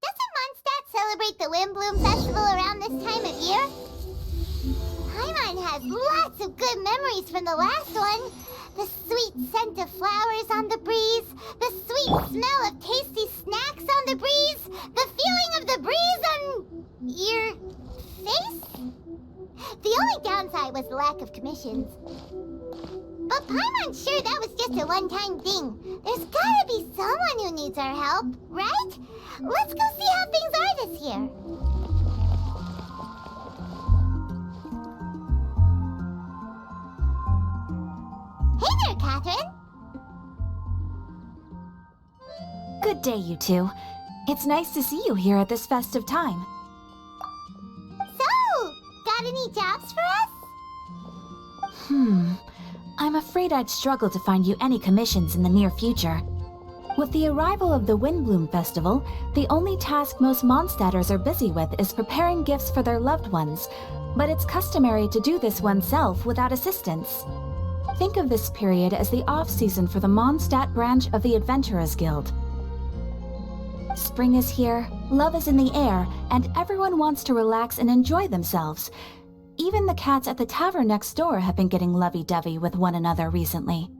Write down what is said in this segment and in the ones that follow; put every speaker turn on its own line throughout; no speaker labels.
Doesn't Mondstadt celebrate the Windblume Festival around this time of year? Paimon has lots of good memories from the last one. The sweet scent of flowers on the breeze, the sweet smell of tasty snacks on the breeze, the feeling of the breeze on your face? The only downside was the lack of commissions. But Paimon's sure that was just a one-time thing. There's gotta be someone who needs our help, right? Let's go see how things are this year. Hey there, Catherine.
Good day, you two. It's nice to see you here at this festive time.
So, got any jobs for us?
I'm afraid I'd struggle to find you any commissions in the near future. With the arrival of the Windblume Festival, the only task most Mondstadters are busy with is preparing gifts for their loved ones, but it's customary to do this oneself without assistance. Think of this period as the off-season for the Mondstadt branch of the Adventurers Guild. Spring is here, love is in the air, and everyone wants to relax and enjoy themselves. Even the cats at the tavern next door have been getting lovey-dovey with one another recently.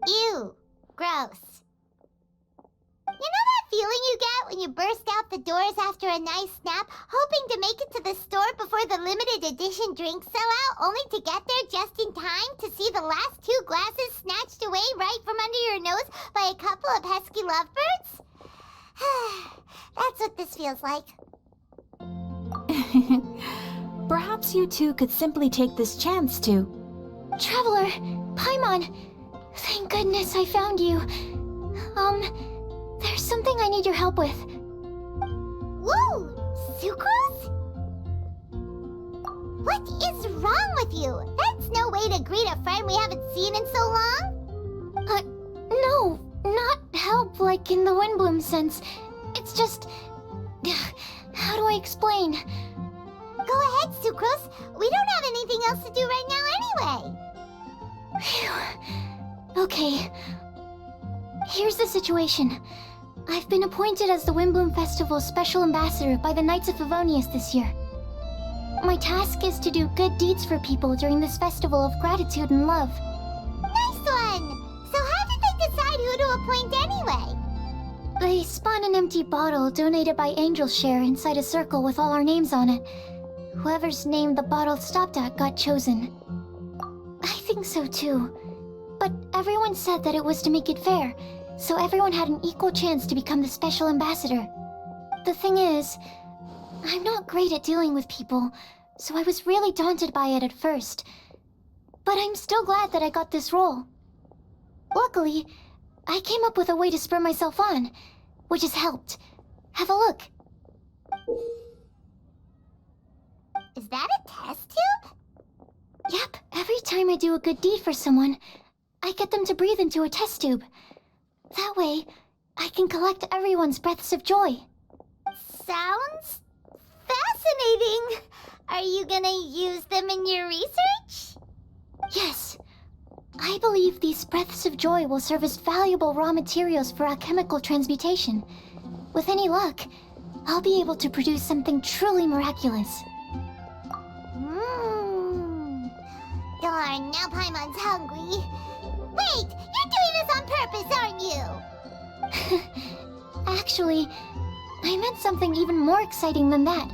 Ew. Gross. You know that feeling you get when you burst out the doors after a nice nap, hoping to make it to the store before the limited edition drinks sell out, only to get there just in time to see the last 2 glasses snatched away right from under your nose by a couple of pesky lovebirds? That's what this feels like.
Perhaps you two could simply take this chance to...
Traveler, Paimon, thank goodness I found you. There's something I need your help with.
Woo! Sucrose? What is wrong with you? That's no way to greet a friend we haven't seen in so long.
No, not help like in the Windblume sense. It's just... How do I explain?
Go ahead, Sucrose. We don't have anything else to do right now anyway.
Phew. Okay. Here's the situation. I've been appointed as the Windblume Festival's special ambassador by the Knights of Favonius this year. My task is to do good deeds for people during this festival of gratitude and love.
Nice one! So how did they decide who to appoint anyway?
They spun an empty bottle donated by Angel's Share inside a circle with all our names on it. Whoever's name the bottle stopped at got chosen. I think so too. But everyone said that it was to make it fair, so everyone had an equal chance to become the special ambassador. The thing is, I'm not great at dealing with people, so I was really daunted by it at first. But I'm still glad that I got this role. Luckily, I came up with a way to spur myself on, which has helped. Have a look.
Is that a test tube?
Yep, every time I do a good deed for someone, I get them to breathe into a test tube. That way, I can collect everyone's breaths of joy.
Sounds fascinating. Are you gonna use them in your research?
Yes. I believe these breaths of joy will serve as valuable raw materials for alchemical transmutation. With any luck, I'll be able to produce something truly miraculous.
Darn, now Paimon's hungry. Wait, you're doing this on purpose, aren't you?
Actually, I meant something even more exciting than that.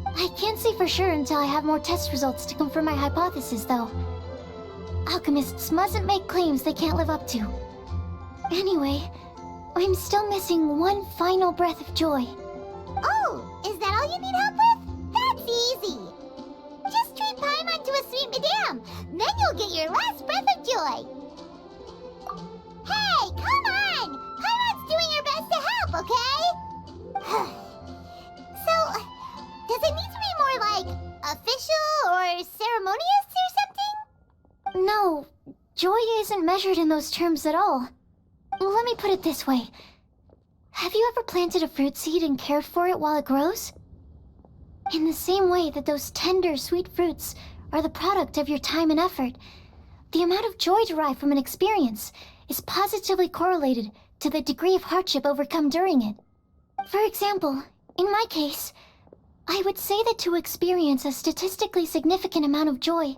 I can't say for sure until I have more test results to confirm my hypothesis, though. Alchemists mustn't make claims they can't live up to. Anyway, I'm still missing one final breath of joy.
Oh, is that all you need help with? That's easy. Just treat Paimon to a sweet madame. Then you'll get your last breath of joy. Hey, come on! Paimon's doing her best to help, okay? So, does it need to be more like official or ceremonious or something?
No, joy isn't measured in those terms at all. Let me put it this way. Have you ever planted a fruit seed and cared for it while it grows? In the same way that those tender, sweet fruits are the product of your time and effort, the amount of joy derived from an experience is positively correlated to the degree of hardship overcome during it. For example, In my case, I would say that to experience a statistically significant amount of joy,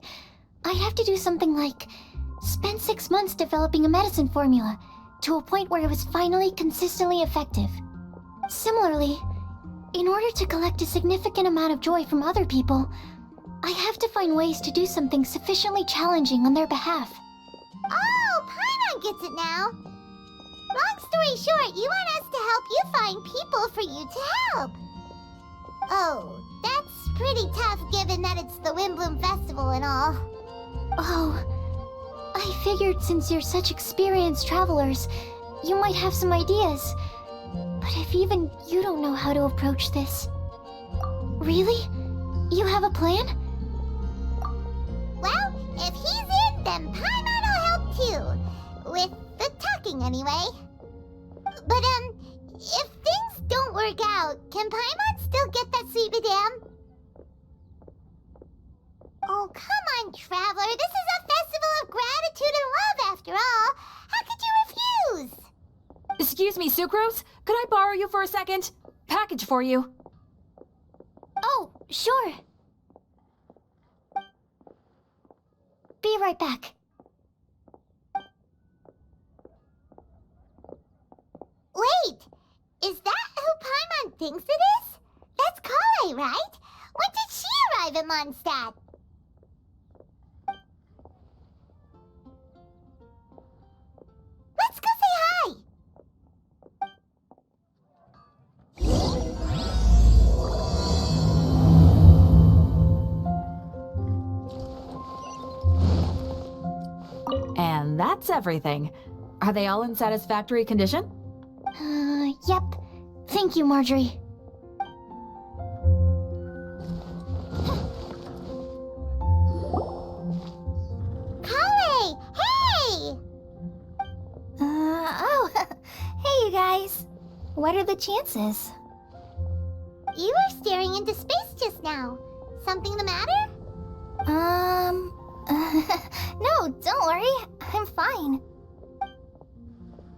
I'd have to do something like spend 6 months developing a medicine formula to a point where it was finally consistently effective. Similarly, in order to collect a significant amount of joy from other people, I have to find ways to do something sufficiently challenging on their behalf.
Oh, Paimon gets it now. Long story short, you want us to help you find people for you to help. Oh, that's pretty tough given that it's the Windblume Festival and all.
Oh, I figured since you're such experienced travelers, you might have some ideas. But if even you don't know how to approach this... Really? You have a plan?
Well, if he's in, then Paimon will help too. With the talking, anyway. But, if things don't work out, can Paimon still get that sweet madame? Oh, come on, Traveler. This is a festival of gratitude and love, after all. How could you refuse?
Excuse me, Sucrose? Could I borrow you for a second? Package for you.
Oh, sure. Be right back.
Wait! Is that who Paimon thinks it is? That's Kale, right? When did she arrive at Mondstadt? Let's go say hi!
And that's everything. Are they all in satisfactory condition?
Yep. Thank you, Marjorie.
Kale! Hey!
Oh, hey you guys. What are the chances?
You were staring into space just now. Something the matter?
No, don't worry. I'm fine.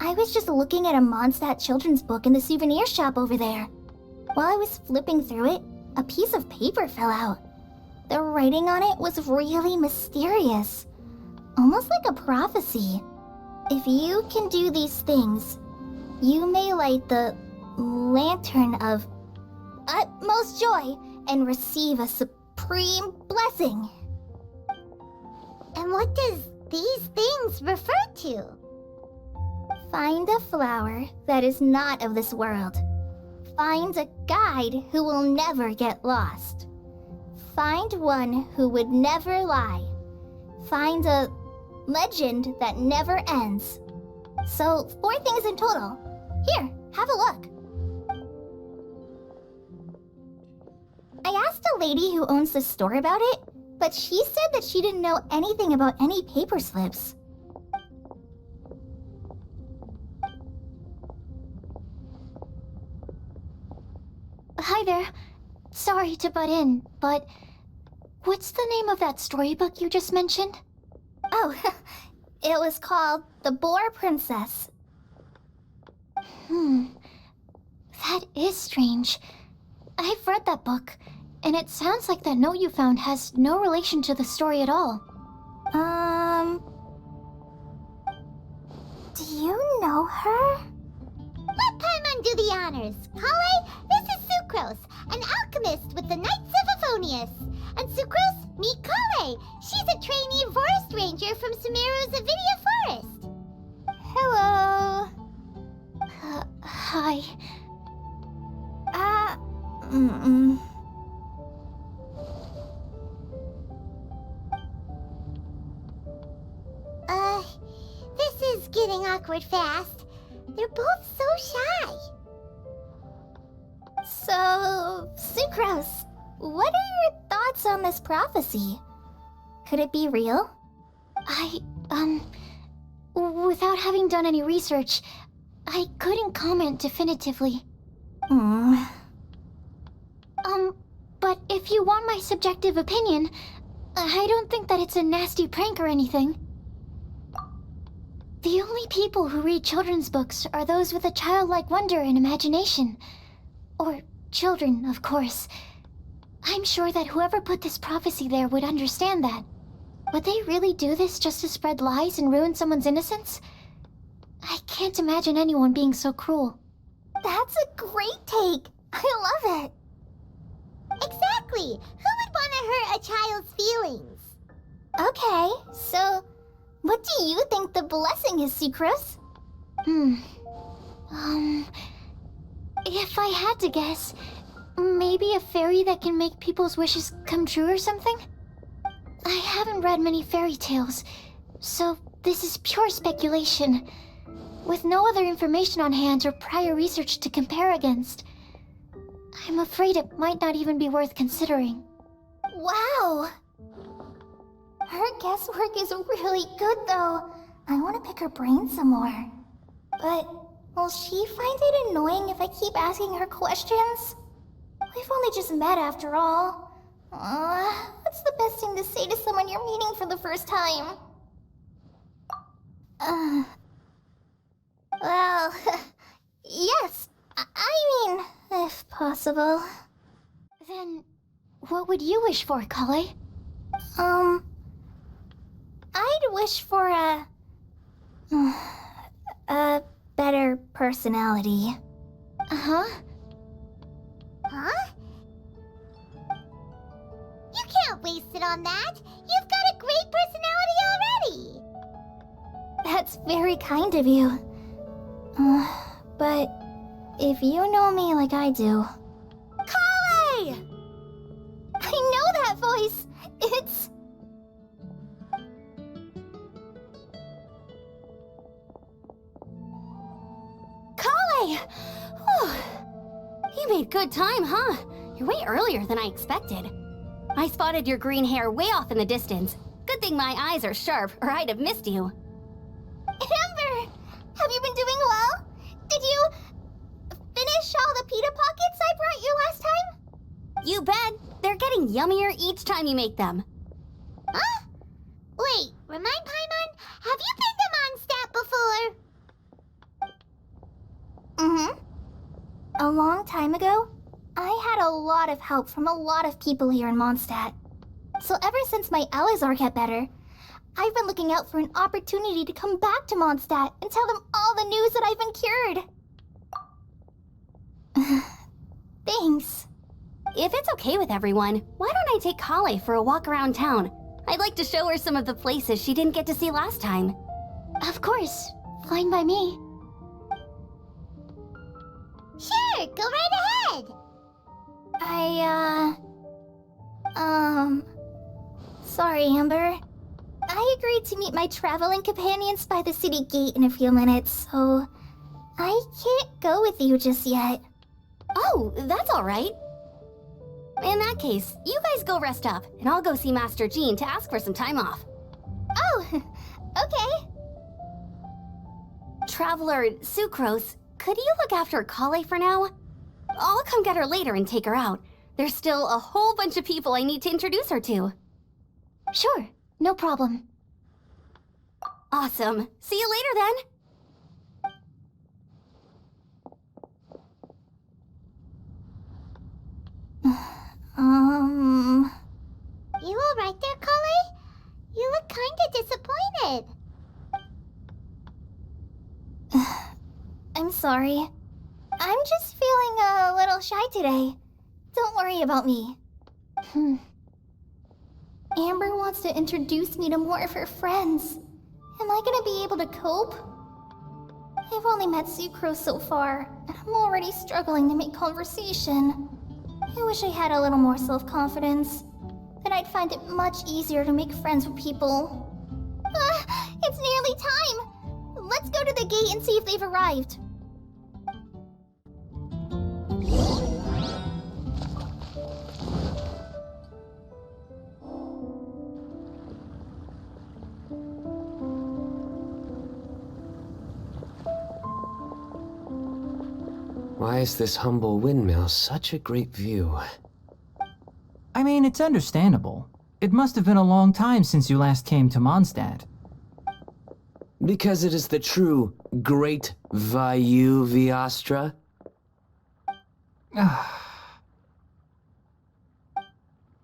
I was just looking at a Mondstadt children's book in the souvenir shop over there. While I was flipping through it, a piece of paper fell out. The writing on it was really mysterious. Almost like a prophecy. If you can do these things, you may light the lantern of utmost joy and receive a supreme blessing.
And what does these things refer to?
Find a flower that is not of this world. Find a guide who will never get lost. Find one who would never lie. Find a legend that never ends. So, 4 things in total. Here, have a look. I asked a lady who owns the store about it, but she said that she didn't know anything about any paper slips. Hi there. Sorry to butt in, but what's the name of that storybook you just mentioned? Oh, it was called The Boar Princess. That is strange. I've read that book, and it sounds like that note you found has no relation to the story at all. Do you know her?
Let Paimon do the honors. Kale, this is Sucrose, an alchemist with the Knights of Euphonius. And Sucrose, meet Kale. She's a trainee forest ranger from Sumeru's Avidia Forest.
Hello. Hi.
This is getting awkward fast. They're both so shy.
So, Sucrose, what are your thoughts on this prophecy? Could it be real? Without having done any research, I couldn't comment definitively. But if you want my subjective opinion, I don't think that it's a nasty prank or anything. The only people who read children's books are those with a childlike wonder and imagination. Or children, of course. I'm sure that whoever put this prophecy there would understand that. Would they really do this just to spread lies and ruin someone's innocence? I can't imagine anyone being so cruel.
That's a great take. I love it. Exactly. Who would want to hurt a child's feelings? Okay, so what do you think the blessing is, Sucrose?
If I had to guess, maybe a fairy that can make people's wishes come true or something? I haven't read many fairy tales, so this is pure speculation. With no other information on hand or prior research to compare against, I'm afraid it might not even be worth considering.
Wow! Her guesswork is really good, though. I want to pick her brain some more. But will she find it annoying if I keep asking her questions? We've only just met after all. What's the best thing to say to someone you're meeting for the first time? Well, yes. I mean, if possible.
Then, what would you wish for, Kale?
I'd wish for a better personality.
Uh-huh.
Huh? You can't waste it on that. You've got a great personality already. That's very kind of you. But if you know me like I do... Kale! I know that voice. It's...
Kale! You made good time, huh? You're way earlier than I expected. I spotted your green hair way off in the distance. Good thing my eyes are sharp, or I'd have missed you.
Amber! Have you been doing well? Did you finish all the pita pockets I brought you last time?
You bet. They're getting yummier each time you make them.
Huh? Wait, remind Paimon, have you been to Mondstadt before? A long time ago, I had a lot of help from a lot of people here in Mondstadt. So ever since my Elizar got better, I've been looking out for an opportunity to come back to Mondstadt and tell them all the news that I've been cured. Thanks.
If it's okay with everyone, why don't I take Kale for a walk around town? I'd like to show her some of the places she didn't get to see last time.
Of course. Fine by me.
Sure, go right ahead. Sorry, Amber. I agreed to meet my traveling companions by the city gate in a few minutes, so I can't go with you just yet.
Oh, that's all right. In that case, you guys go rest up, and I'll go see Master Jean to ask for some time off.
Oh, okay.
Traveler Sucrose, could you look after Kale for now? I'll come get her later and take her out. There's still a whole bunch of people I need to introduce her to.
Sure, no problem.
Awesome. See you later then.
You alright there, Kale? You look kinda disappointed. I'm sorry. I'm just feeling a little shy today. Don't worry about me. Amber wants to introduce me to more of her friends. Am I gonna be able to cope? I've only met Sucrose so far, and I'm already struggling to make conversation. I wish I had a little more self-confidence. Then I'd find it much easier to make friends with people. It's nearly time! Let's go to the gate and see if they've arrived.
Why is this humble windmill such a great view?
I mean, it's understandable. It must have been a long time since you last came to Mondstadt.
Because it is the true Great Vayu Viastra?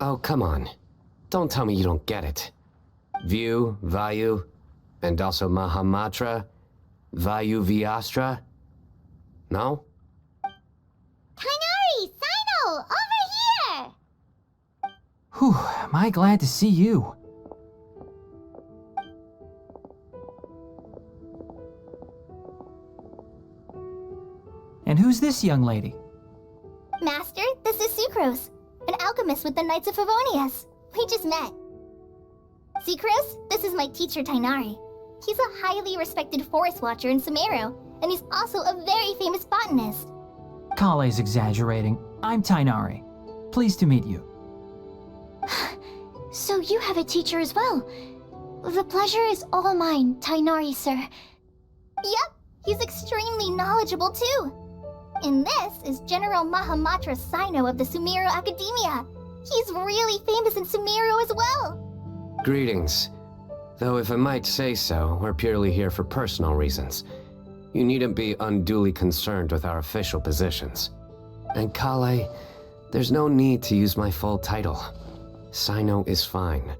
Oh, come on. Don't tell me you don't get it. View, Vayu, and also Mahamatra, Vayu Vyastra? No?
Kainari! Sino! Over here!
Whew, am I glad to see you. And who's this young lady?
Master, this is Sucrose, an alchemist with the Knights of Favonius. We just met. Sucrose, this is my teacher Tainari. He's a highly respected forest watcher in Sumeru, and he's also a very famous botanist.
Kale's exaggerating. I'm Tainari. Pleased to meet you.
So you have a teacher as well. The pleasure is all mine, Tainari, sir. Yep, he's extremely knowledgeable too. And this is General Mahamatra Sino of the Sumeru Academia. He's really famous in Sumeru as well.
Greetings. Though if I might say so, we're purely here for personal reasons. You needn't be unduly concerned with our official positions. And Kale, there's no need to use my full title. Sino is fine.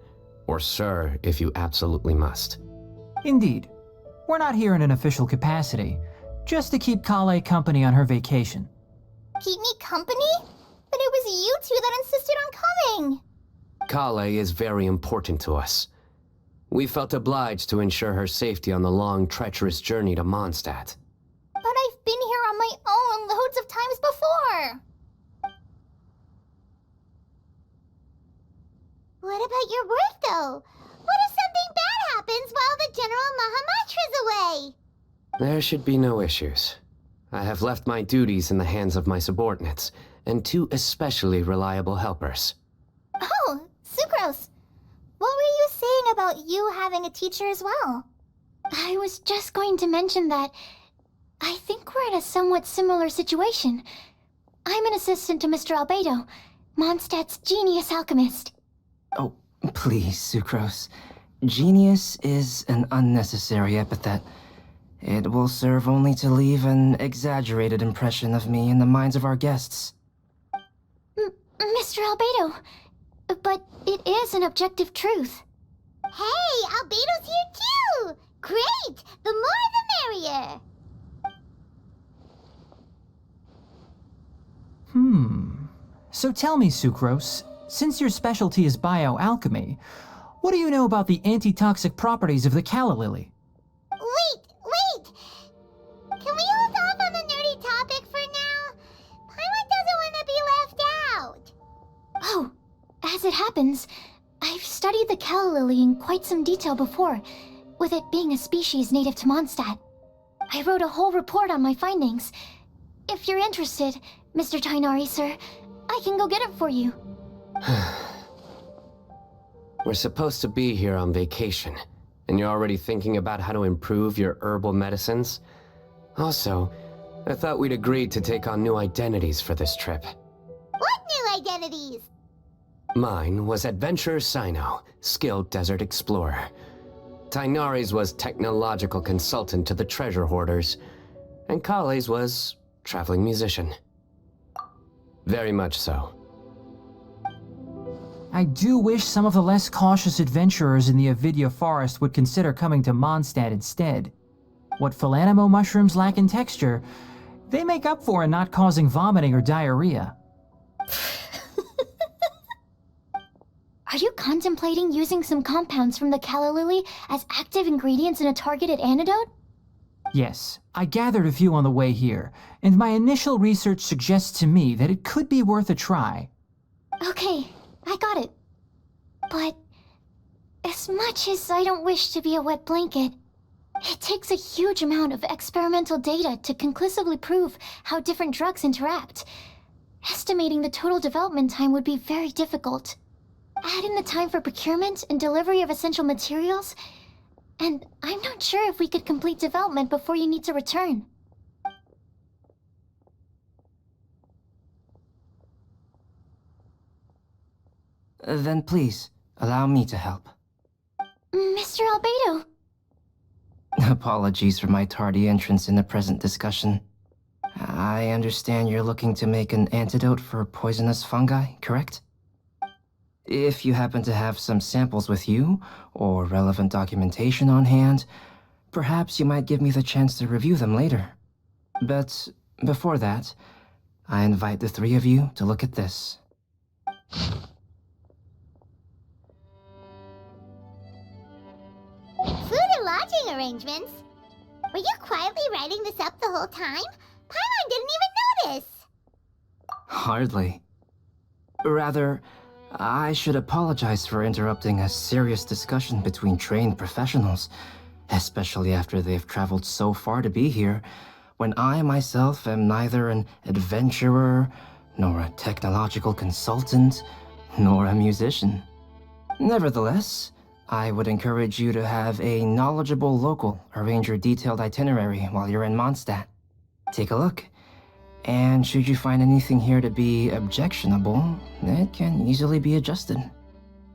Or sir, if you absolutely must.
Indeed. We're not here in an official capacity, just to keep Kale company on her vacation.
Keep me company? But it was you two that insisted on coming.
Kale is very important to us. We felt obliged to ensure her safety on the long, treacherous journey to Mondstadt.
But I've been here on my own loads of times before.
What about your work, though? What if something bad happens while the General Mahamatra's away?
There should be no issues. I have left my duties in the hands of my subordinates, and 2 especially reliable helpers.
Oh, Sucrose. What were you saying about you having a teacher as well? I was just going to mention that I think we're in a somewhat similar situation. I'm an assistant to Mr. Albedo, Mondstadt's genius alchemist.
Oh, please, Sucrose. Genius is an unnecessary epithet. It will serve only to leave an exaggerated impression of me in the minds of our guests.
Mr. Albedo, but it is an objective truth.
Hey, Albedo's here too! Great! The more the merrier!
So tell me, Sucrose, since your specialty is bioalchemy, what do you know about the antitoxic properties of the calla lily?
Wait! Can we hold off on the nerdy topic for now? Paimon doesn't want to be left out.
Oh, as it happens, I've studied the calla lily in quite some detail before, with it being a species native to Mondstadt. I wrote a whole report on my findings. If you're interested, Mr. Tainari, sir, I can go get it for you.
We're supposed to be here on vacation, and you're already thinking about how to improve your herbal medicines? Also, I thought we'd agreed to take on new identities for this trip.
What new identities?
Mine was Adventurer Sino, skilled desert explorer. Tainari's was technological consultant to the treasure hoarders, and Kale's was traveling musician. Very much so.
I do wish some of the less cautious adventurers in the Avidya forest would consider coming to Mondstadt instead. What Philanimo mushrooms lack in texture, they make up for in not causing vomiting or diarrhea.
Are you contemplating using some compounds from the calla lily as active ingredients in a targeted antidote?
Yes, I gathered a few on the way here, and my initial research suggests to me that it could be worth a try.
Okay, I got it. But as much as I don't wish to be a wet blanket, it takes a huge amount of experimental data to conclusively prove how different drugs interact. Estimating the total development time would be very difficult. Add in the time for procurement and delivery of essential materials, and I'm not sure if we could complete development before you need to return.
Then please, allow me to help.
Mr. Albedo!
Apologies for my tardy entrance in the present discussion. I understand you're looking to make an antidote for poisonous fungi, correct? If you happen to have some samples with you, or relevant documentation on hand, perhaps you might give me the chance to review them later. But before that, I invite the three of you to look at this.
Food and lodging arrangements? Were you quietly writing this up the whole time? Paimon didn't even notice!
Hardly. Rather, I should apologize for interrupting a serious discussion between trained professionals, especially after they've traveled so far to be here, when I myself am neither an adventurer, nor a technological consultant, nor a musician. Nevertheless, I would encourage you to have a knowledgeable local arrange your detailed itinerary while you're in Mondstadt. Take a look, and should you find anything here to be objectionable, it can easily be adjusted.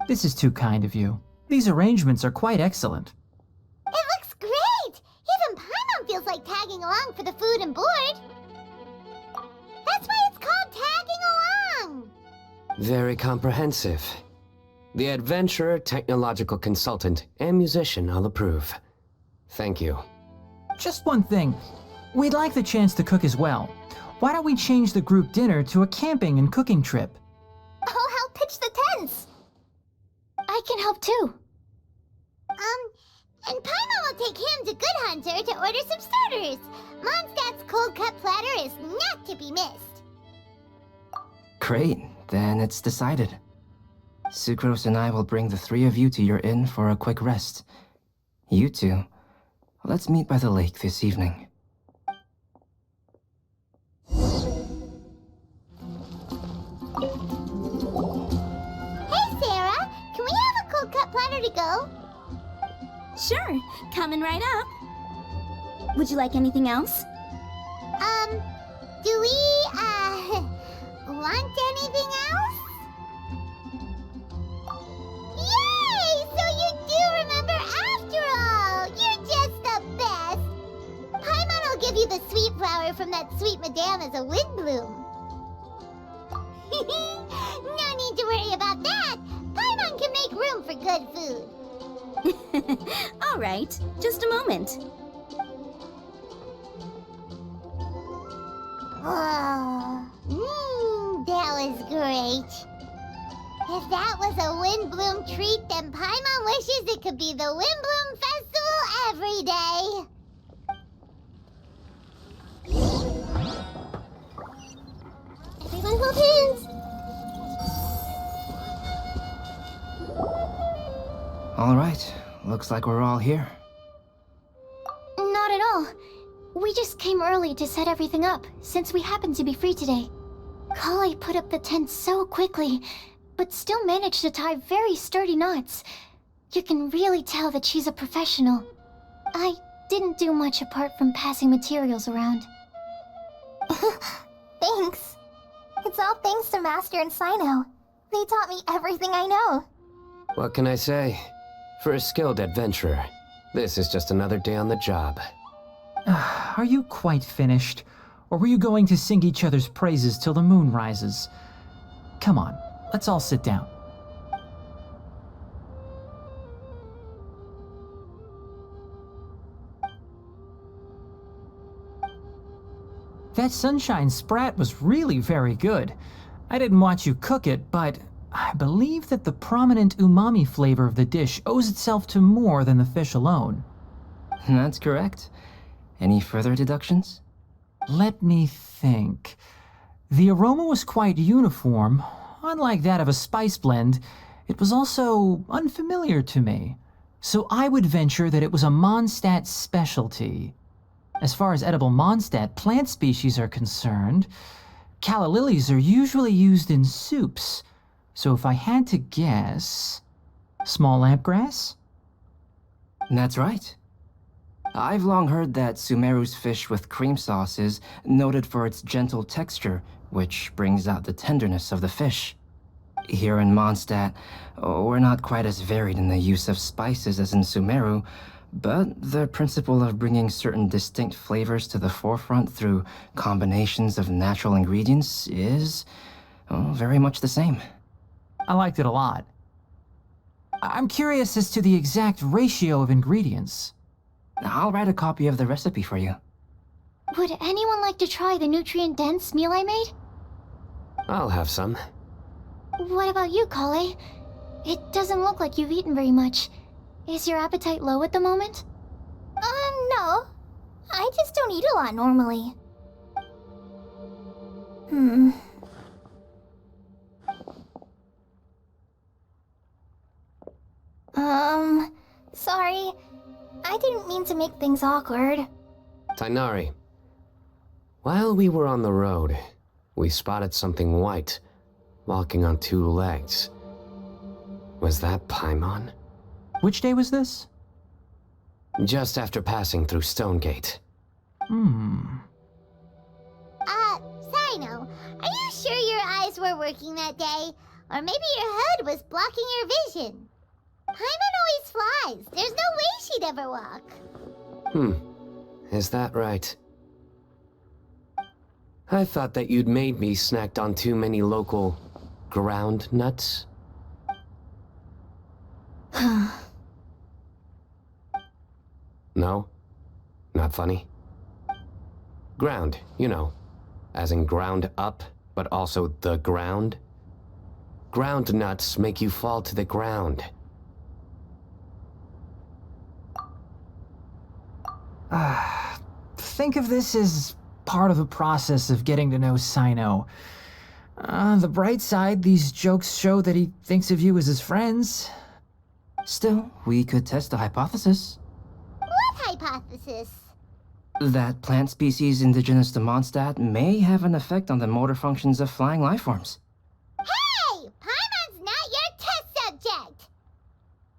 This is too kind of you. These arrangements are quite excellent.
It looks great! Even Paimon feels like tagging along for the food and board. That's why it's called tagging along!
Very comprehensive. The adventurer, technological consultant, and musician all approve. Thank you.
Just one thing. We'd like the chance to cook as well. Why don't we change the group dinner to a camping and cooking trip?
I'll help pitch the tents! I can help too.
And Paimon will take him to Good Hunter to order some starters. Mondstadt's cold cut platter is not to be missed.
Great, then it's decided. Sucrose and I will bring the three of you to your inn for a quick rest. You two, let's meet by the lake this evening.
Hey, Sarah! Can we have a cold cut platter to go?
Sure, coming right up. Would you like anything else?
Do we, want anything else? Yay! So you do remember after all! You're just the best! Paimon will give you the sweet flower from that sweet madame as a Windblume. No need to worry about that! Paimon can make room for good food.
All right, just a moment.
Oh, that was great. If that was a Windblume treat, then Paimon wishes it could be the Windblume Festival every day. Everyone hold hands.
All right, looks like we're all here.
Not at all. We just came early to set everything up, since we happen to be free today. Kale put up the tent so quickly, but still managed to tie very sturdy knots. You can really tell that she's a professional. I didn't do much apart from passing materials around.
Thanks. It's all thanks to Master and Sino. They taught me everything I know.
What can I say? For a skilled adventurer, this is just another day on the job.
Are you quite finished? Or were you going to sing each other's praises till the moon rises? Come on, let's all sit down. That sunshine sprat was really very good. I didn't watch you cook it, but I believe that the prominent umami flavor of the dish owes itself to more than the fish alone.
That's correct. Any further deductions?
Let me think. The aroma was quite uniform. Unlike that of a spice blend, it was also unfamiliar to me. So I would venture that it was a Mondstadt specialty. As far as edible Mondstadt plant species are concerned, calla lilies are usually used in soups. So if I had to guess... small lampgrass?
That's right. I've long heard that Sumeru's fish with cream sauce is noted for its gentle texture, which brings out the tenderness of the fish. Here in Mondstadt, we're not quite as varied in the use of spices as in Sumeru, but the principle of bringing certain distinct flavors to the forefront through combinations of natural ingredients is very much the same.
I liked it a lot. I'm curious as to the exact ratio of ingredients.
I'll write a copy of the recipe for you.
Would anyone like to try the nutrient-dense meal I made?
I'll have some.
What about you, Kale? It doesn't look like you've eaten very much. Is your appetite low at the moment?
No. I just don't eat a lot normally. Sorry. I didn't mean to make things awkward.
Tainari, while we were on the road, we spotted something white, walking on two legs. Was that Paimon?
Which day was this?
Just after passing through Stonegate.
Sino, are you sure your eyes were working that day? Or maybe your hood was blocking your vision? Paimon always flies. There's no way she'd ever walk.
Is that right? I thought that you'd made me snacked on too many local ground nuts. No? Not funny? Ground, you know. As in ground up, but also the ground. Ground nuts make you fall to the ground.
Think of this as part of the process of getting to know Sino. On the bright side, these jokes show that he thinks of you as his friends.
Still, we could test a hypothesis.
What hypothesis?
That plant species indigenous to Mondstadt may have an effect on the motor functions of flying lifeforms.
Hey! Paimon's not your test subject!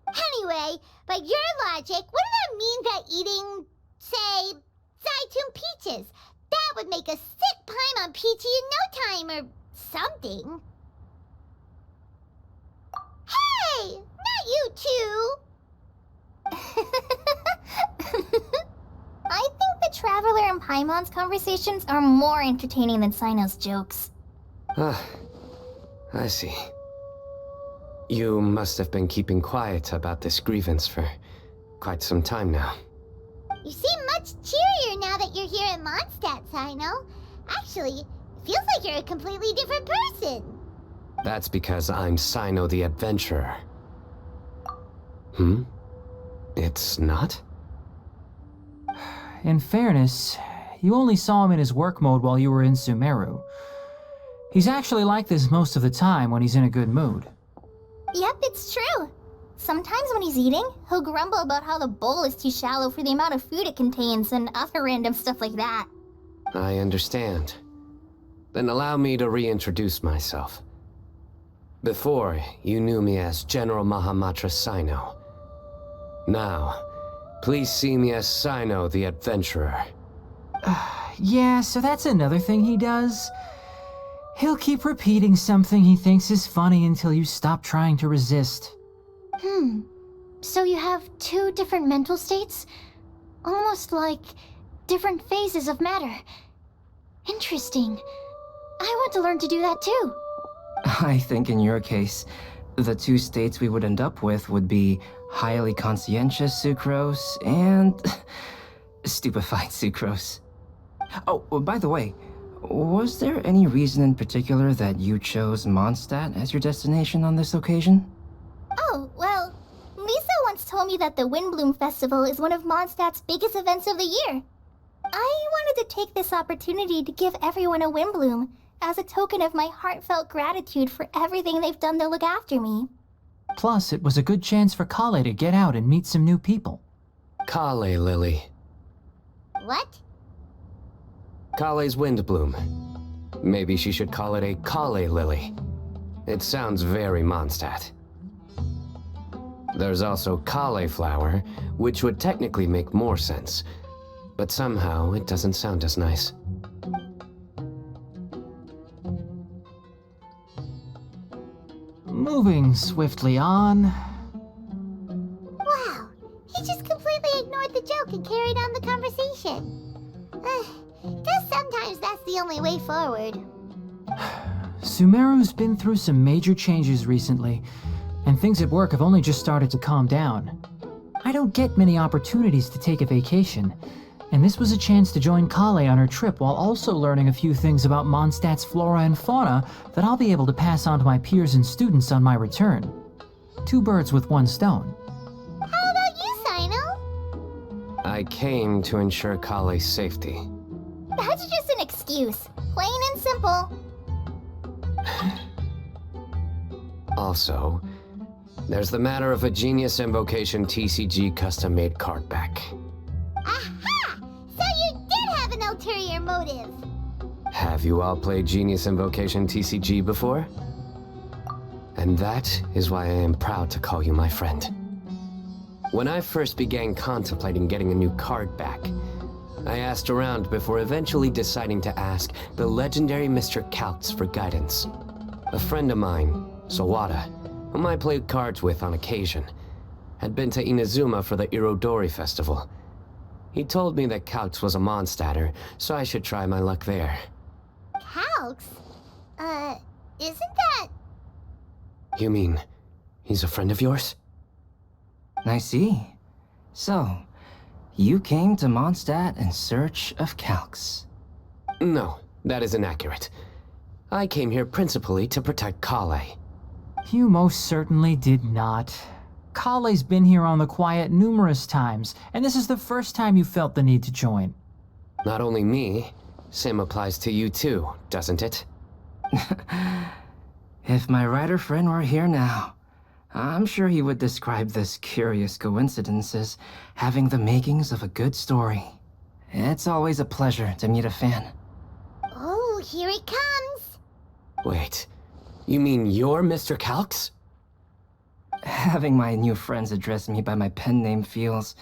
Anyway, by your logic, wouldn't that mean that eating, say, Zaitun peaches, that would make a sick Paimon peachy in no time or something? Hey! Not you two! I think the Traveler and Paimon's conversations are more entertaining than Sino's jokes.
I see. You must have been keeping quiet about this grievance for quite some time now.
You seem much cheerier now that you're here at Mondstadt, Sino. Actually, it feels like you're a completely different person.
That's because I'm Sino the Adventurer. It's not?
In fairness, you only saw him in his work mode while you were in Sumeru. He's actually like this most of the time when he's in a good mood.
Yep, it's true. Sometimes when he's eating, he'll grumble about how the bowl is too shallow for the amount of food it contains and other random stuff like that.
I understand. Then allow me to reintroduce myself. Before, you knew me as General Mahamatra Sino. Now, please see me as Sino the Adventurer.
Yeah, so that's another thing he does. He'll keep repeating something he thinks is funny until you stop trying to resist.
So you have two different mental states? Almost like different phases of matter. Interesting. I want to learn to do that too.
I think in your case, the two states we would end up with would be highly conscientious sucrose and stupefied sucrose. Oh, by the way, was there any reason in particular that you chose Mondstadt as your destination on this occasion?
Oh, well, Lisa once told me that the Windblume Festival is one of Mondstadt's biggest events of the year. I wanted to take this opportunity to give everyone a Windblume as a token of my heartfelt gratitude for everything they've done to look after me.
Plus, it was a good chance for Kale to get out and meet some new people.
Kale Lily.
What?
Kale's Windblume. Maybe she should call it a Kale Lily. It sounds very Mondstadt. There's also cauliflower, which would technically make more sense, but somehow it doesn't sound as nice.
Moving swiftly on.
Wow, he just completely ignored the joke and carried on the conversation. Guess sometimes that's the only way forward.
Sumeru's been through some major changes recently, and things at work have only just started to calm down. I don't get many opportunities to take a vacation, and this was a chance to join Kale on her trip while also learning a few things about Mondstadt's flora and fauna that I'll be able to pass on to my peers and students on my return. 2 birds with 1 stone.
How about you, Sino?
I came to ensure Kale's safety.
That's just an excuse. Plain and simple.
Also, there's the matter of a Genius Invocation TCG custom-made card back.
Aha! So you did have an ulterior motive.
Have you all played Genius Invocation TCG before? And that is why I am proud to call you my friend. When I first began contemplating getting a new card back, I asked around before eventually deciding to ask the legendary Mr. Kaltz for guidance. A friend of mine, Sawada, whom I played cards with on occasion, had been to Inazuma for the Irodori festival. He told me that Kaltz was a Mondstadter, so I should try my luck there.
Calx? Isn't that...
You mean, he's a friend of yours?
I see. So, you came to Mondstadt in search of Calx.
No, that is inaccurate. I came here principally to protect Kale.
You most certainly did not. Kale's been here on the quiet numerous times, and this is the first time you felt the need to join.
Not only me, same applies to you too, doesn't it?
If my writer friend were here now, I'm sure he would describe this curious coincidence as having the makings of a good story. It's always a pleasure to meet a fan.
Oh, here it comes.
Wait, you mean you're Mr. Kaltz?
Having my new friends address me by my pen name feels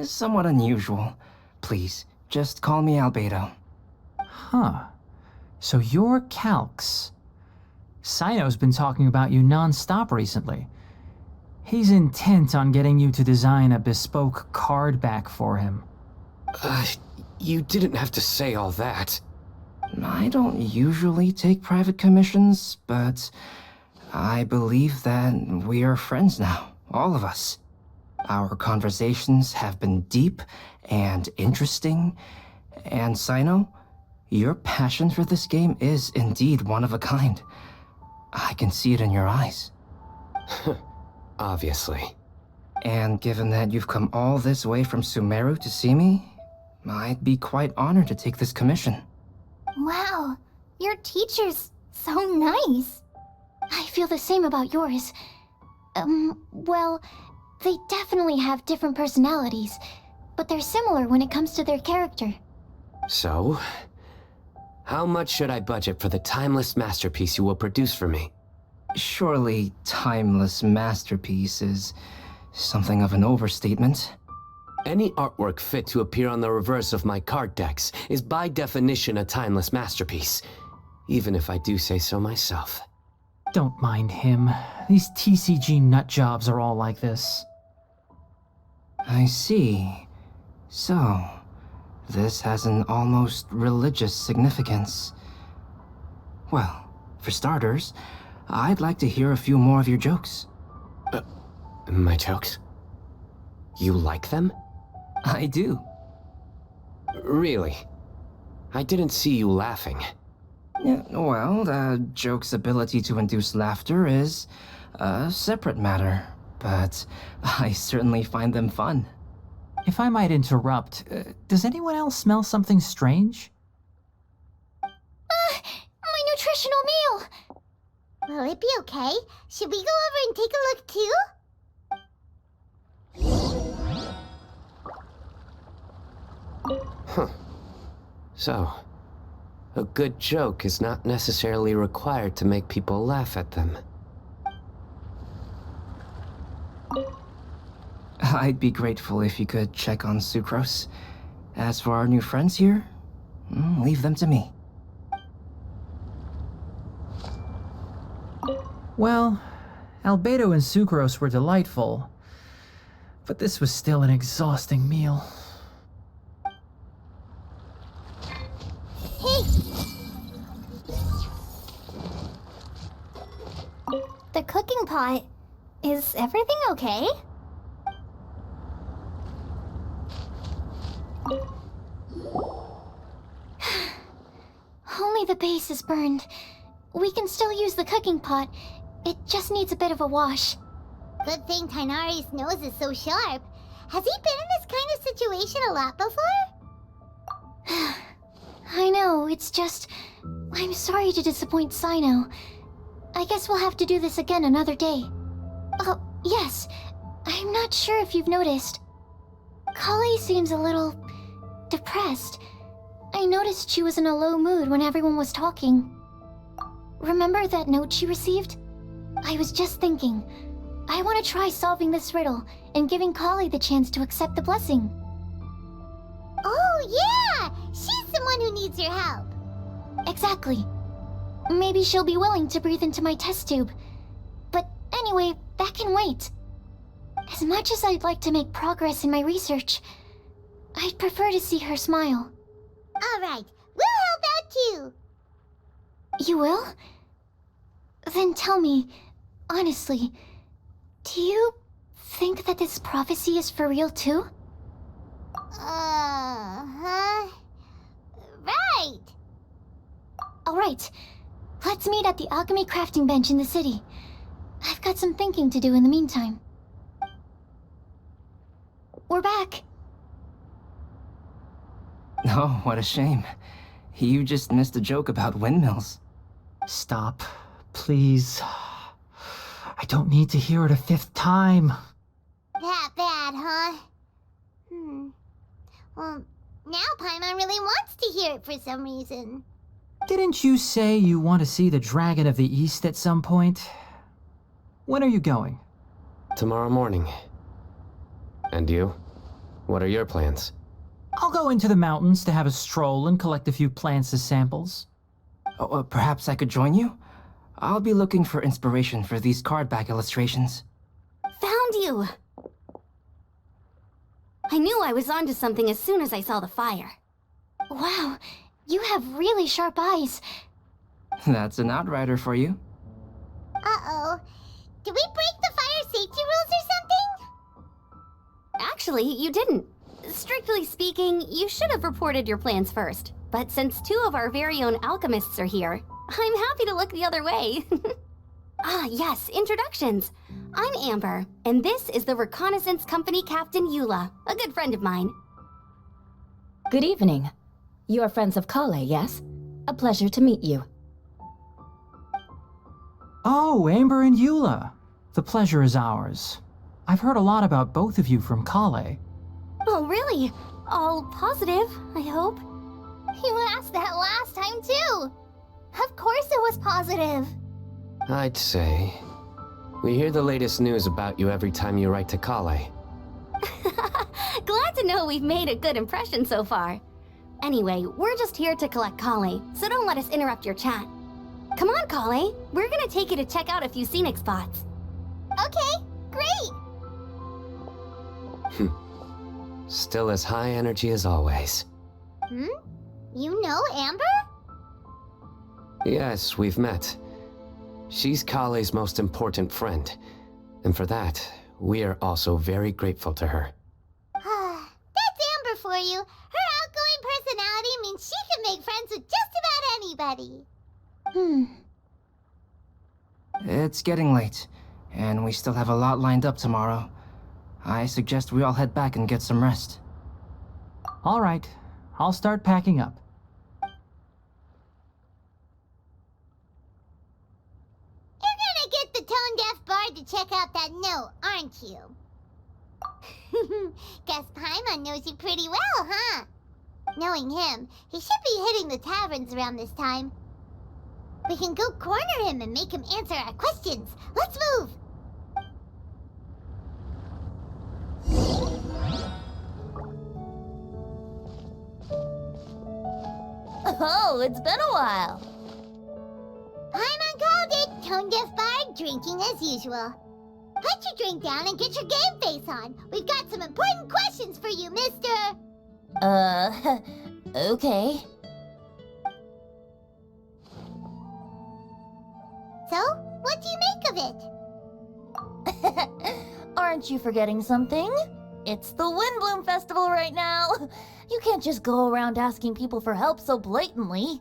somewhat unusual. Please, just call me Albedo.
Huh. So you're Calx. Sino's been talking about you non-stop recently. He's intent on getting you to design a bespoke card back for him.
You didn't have to say all that.
I don't usually take private commissions, but I believe that we are friends now, all of us. Our conversations have been deep and interesting, and Sino, your passion for this game is indeed one of a kind. I can see it in your eyes.
Obviously.
And given that you've come all this way from Sumeru to see me, I'd be quite honored to take this commission.
Wow, your teacher's so nice. I feel the same about yours. Well, they definitely have different personalities, but they're similar when it comes to their character.
So, how much should I budget for the timeless masterpiece you will produce for me?
Surely timeless masterpiece is something of an overstatement.
Any artwork fit to appear on the reverse of my card decks is by definition a timeless masterpiece, even if I do say so myself.
Don't mind him. These TCG nutjobs are all like this.
I see. So, this has an almost religious significance. Well, for starters, I'd like to hear a few more of your jokes.
My jokes? You like them?
I do.
Really? I didn't see you laughing.
Yeah, well, the joke's ability to induce laughter is a separate matter, but I certainly find them fun.
If I might interrupt, does anyone else smell something strange?
My nutritional meal!
Will it be okay? Should we go over and take a look too?
Huh. So, a good joke is not necessarily required to make people laugh at them.
I'd be grateful if you could check on Sucrose. As for our new friends here, leave them to me.
Well, Albedo and Sucrose were delightful, but this was still an exhausting meal.
Hey!
The cooking pot. Is everything okay? Only the base is burned. We can still use the cooking pot. It just needs a bit of a wash.
Good thing Tainari's nose is so sharp. Has he been in this kind of situation a lot before?
I know, it's just... I'm sorry to disappoint Sino. I guess we'll have to do this again another day. Oh, yes. I'm not sure if you've noticed. Kali seems a little... depressed. I noticed she was in a low mood when everyone was talking. Remember that note she received? I was just thinking. I want to try solving this riddle and giving Kali the chance to accept the blessing.
Oh, yeah! She's someone who needs your help.
Exactly. Maybe she'll be willing to breathe into my test tube. But anyway, that can wait. As much as I'd like to make progress in my research, I'd prefer to see her smile.
All right, we'll help out too.
You will? Then tell me, honestly, do you think that this prophecy is for real too?
Huh? Right.
All right. Let's meet at the alchemy crafting bench in the city. I've got some thinking to do in the meantime. We're back.
Oh, what a shame. You just missed a joke about windmills.
Stop, please. I don't need to hear it a fifth time.
That bad, huh? Well, now Paimon really wants to hear it for some reason.
Didn't you say you want to see the Dragon of the East at some point? When are you going?
Tomorrow morning. And you? What are your plans?
I'll go into the mountains to have a stroll and collect a few plants as samples.
Oh, perhaps I could join you? I'll be looking for inspiration for these card back illustrations.
Found you! I knew I was onto something as soon as I saw the fire.
Wow, you have really sharp eyes.
That's an outrider for you.
Uh-oh. Did we break the fire safety rules or something?
Actually, you didn't. Strictly speaking, you should have reported your plans first. But since two of our very own alchemists are here, I'm happy to look the other way. Ah, yes, introductions. I'm Amber, and this is the Reconnaissance Company Captain Eula, a good friend of mine.
Good evening. You are friends of Kale, yes? A pleasure to meet you.
Oh, Amber and Eula. The pleasure is ours. I've heard a lot about both of you from Kale.
Oh, really? All positive, I hope.
You asked that last time too. Of course it was positive.
I'd say. We hear the latest news about you every time you write to Kale.
Glad to know we've made a good impression so far. Anyway, we're just here to collect Kale, so don't let us interrupt your chat. Come on, Kale. We're gonna take you to check out a few scenic spots.
Okay, great.
Still as high energy as always.
You know Amber?
Yes, we've met. She's Kale's most important friend. And for that, we are also very grateful to her.
That's Amber for you. Her outgoing personality means she can make friends with just about anybody.
It's getting late, and we still have a lot lined up tomorrow. I suggest we all head back and get some rest.
All right, I'll start packing up.
You're gonna get the tone-deaf bard to check out that note, aren't you? Guess Paimon knows you pretty well, huh? Knowing him, he should be hitting the taverns around this time. We can go corner him and make him answer our questions. Let's move!
Oh, it's been a while.
Paimon called it, tone-deaf bard, drinking as usual. Put your drink down and get your game face on. We've got some important questions for you, mister.
Okay.
So, what do you make think of it.
Aren't you forgetting something? It's the Windblume Festival right now. You can't just go around asking people for help so blatantly.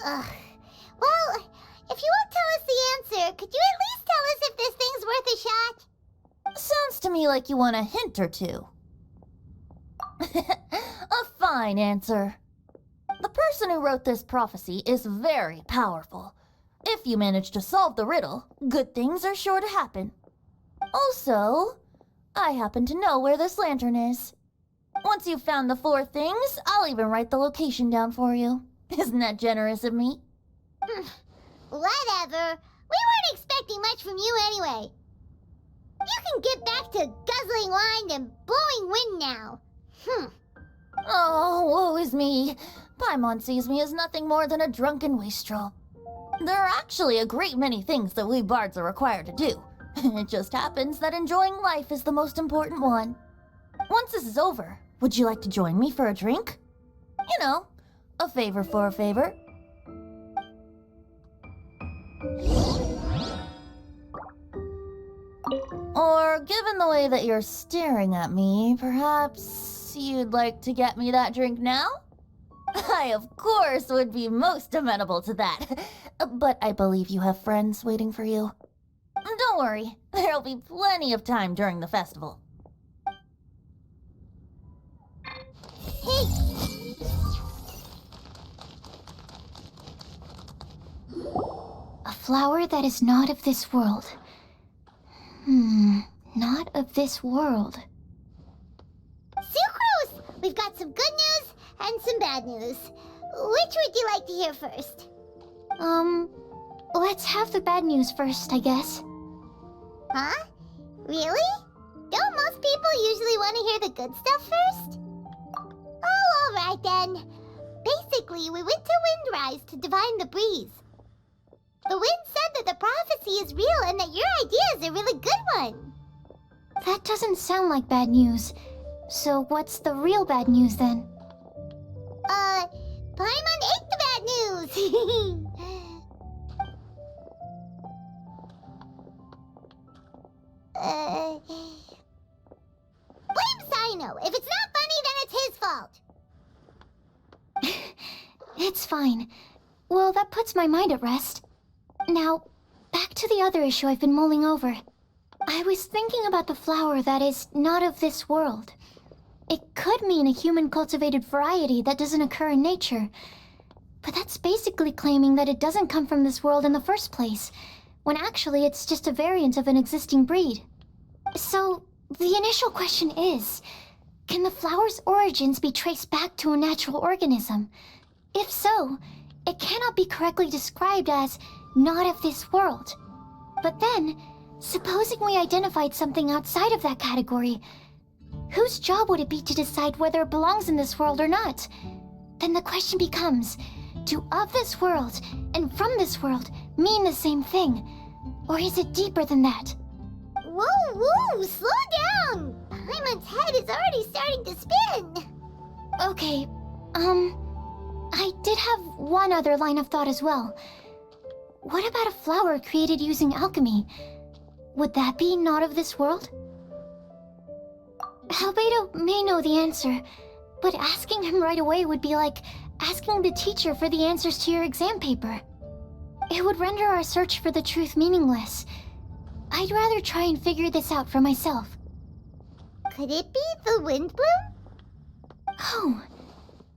Ugh. Well, if you won't tell us the answer, could you at least tell us if this thing's worth a shot?
Sounds to me like you want a hint or two. A fine answer. The person who wrote this prophecy is very powerful. If you manage to solve the riddle, good things are sure to happen. Also, I happen to know where this lantern is. Once you've found the 4 things, I'll even write the location down for you. Isn't that generous of me?
Whatever. We weren't expecting much from you anyway. You can get back to guzzling wine and blowing wind now.
Oh, woe is me. Paimon sees me as nothing more than a drunken wastrel. There are actually a great many things that we bards are required to do. It just happens that enjoying life is the most important one. Once this is over, would you like to join me for a drink? You know, a favor for a favor. Or, given the way that you're staring at me, perhaps you'd like to get me that drink now? I, of course, would be most amenable to that. But I believe you have friends waiting for you. Don't worry, there'll be plenty of time during the festival.
Hey!
A flower that is not of this world. Not of this world.
Sucrose! We've got some good news and some bad news. Which would you like to hear first?
Let's have the bad news first, I guess.
Huh? Really? Don't most people usually want to hear the good stuff first? Oh, alright then. Basically, we went to Windrise to divine the breeze. The wind said that the prophecy is real and that your idea is a really good one.
That doesn't sound like bad news. So what's the real bad news then?
Paimon ate the bad news! Blame Sino. If it's not funny, then it's his fault.
It's fine. Well, that puts my mind at rest. Now, back to the other issue I've been mulling over. I was thinking about the flower that is not of this world. It could mean a human-cultivated variety that doesn't occur in nature. But that's basically claiming that it doesn't come from this world in the first place, when actually it's just a variant of an existing breed. So, the initial question is, can the flower's origins be traced back to a natural organism? If so, it cannot be correctly described as not of this world. But then, supposing we identified something outside of that category, whose job would it be to decide whether it belongs in this world or not? Then the question becomes, do of this world and from this world mean the same thing? Or is it deeper than that?
Whoa, whoa, slow down! Paimon's head is already starting to spin.
Okay, I did have one other line of thought as well. What about a flower created using alchemy? Would that be not of this world? Albedo may know the answer, but asking him right away would be like asking the teacher for the answers to your exam paper. It would render our search for the truth meaningless. I'd rather try and figure this out for myself.
Could it be the Windblume?
Oh,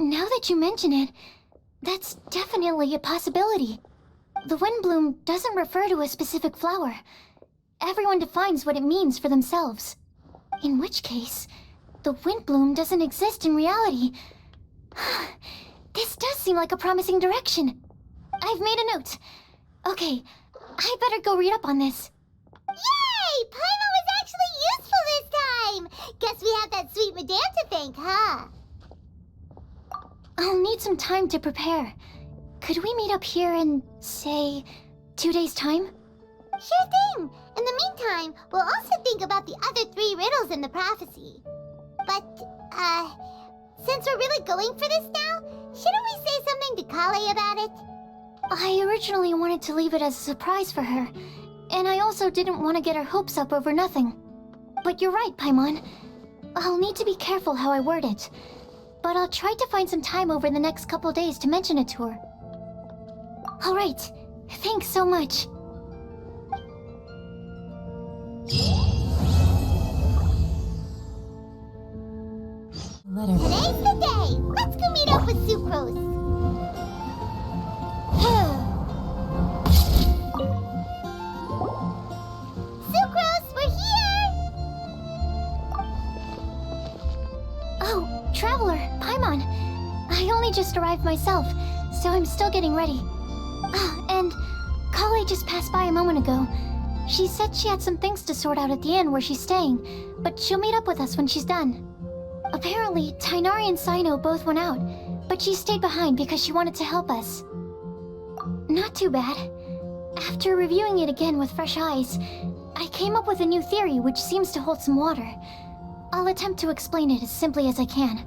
now that you mention it, that's definitely a possibility. The Windblume doesn't refer to a specific flower. Everyone defines what it means for themselves. In which case, the Windblume doesn't exist in reality. This does seem like a promising direction. I've made a note. Okay, I better go read up on this.
Yay! Paimon was actually useful this time! Guess we have that sweet madame to thank, huh?
I'll need some time to prepare. Could we meet up here in, say, 2 days' time?
Sure thing! In the meantime, we'll also think about the other 3 riddles in the prophecy. But, since we're really going for this now, shouldn't we say something to Kale about it?
I originally wanted to leave it as a surprise for her. And I also didn't want to get her hopes up over nothing. But you're right, Paimon. I'll need to be careful how I word it. But I'll try to find some time over the next couple days to mention it to her. Alright, thanks so much.
Letter.
Today's the day! Let's go meet up with Sucrose! Sucrose, we're here!
Oh, Traveler, Paimon. I only just arrived myself, so I'm still getting ready. And Kale just passed by a moment ago. She said she had some things to sort out at the inn where she's staying, but she'll meet up with us when she's done. Apparently, Tainari and Sino both went out, but she stayed behind because she wanted to help us. Not too bad. After reviewing it again with fresh eyes, I came up with a new theory which seems to hold some water. I'll attempt to explain it as simply as I can.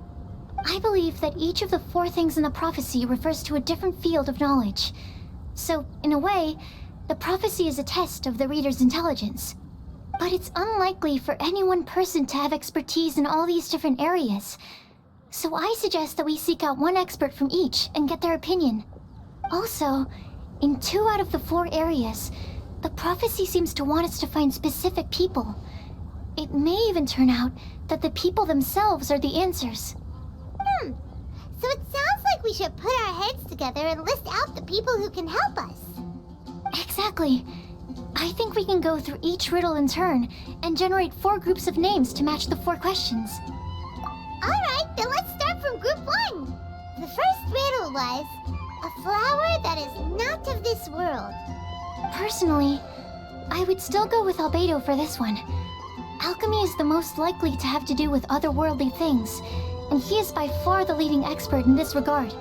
I believe that each of the 4 things in the prophecy refers to a different field of knowledge. So, in a way, the prophecy is a test of the reader's intelligence. But it's unlikely for any one person to have expertise in all these different areas. So I suggest that we seek out one expert from each and get their opinion. Also, in 2 out of the 4 areas, the prophecy seems to want us to find specific people. It may even turn out that the people themselves are the answers.
So it sounds like we should put our heads together and list out the people who can help us.
Exactly. I think we can go through each riddle in turn and generate 4 groups of names to match the 4 questions.
Alright, then let's start from group 1. The first riddle was, a flower that is not of this world.
Personally, I would still go with Albedo for this one. Alchemy is the most likely to have to do with otherworldly things, and he is by far the leading expert in this regard.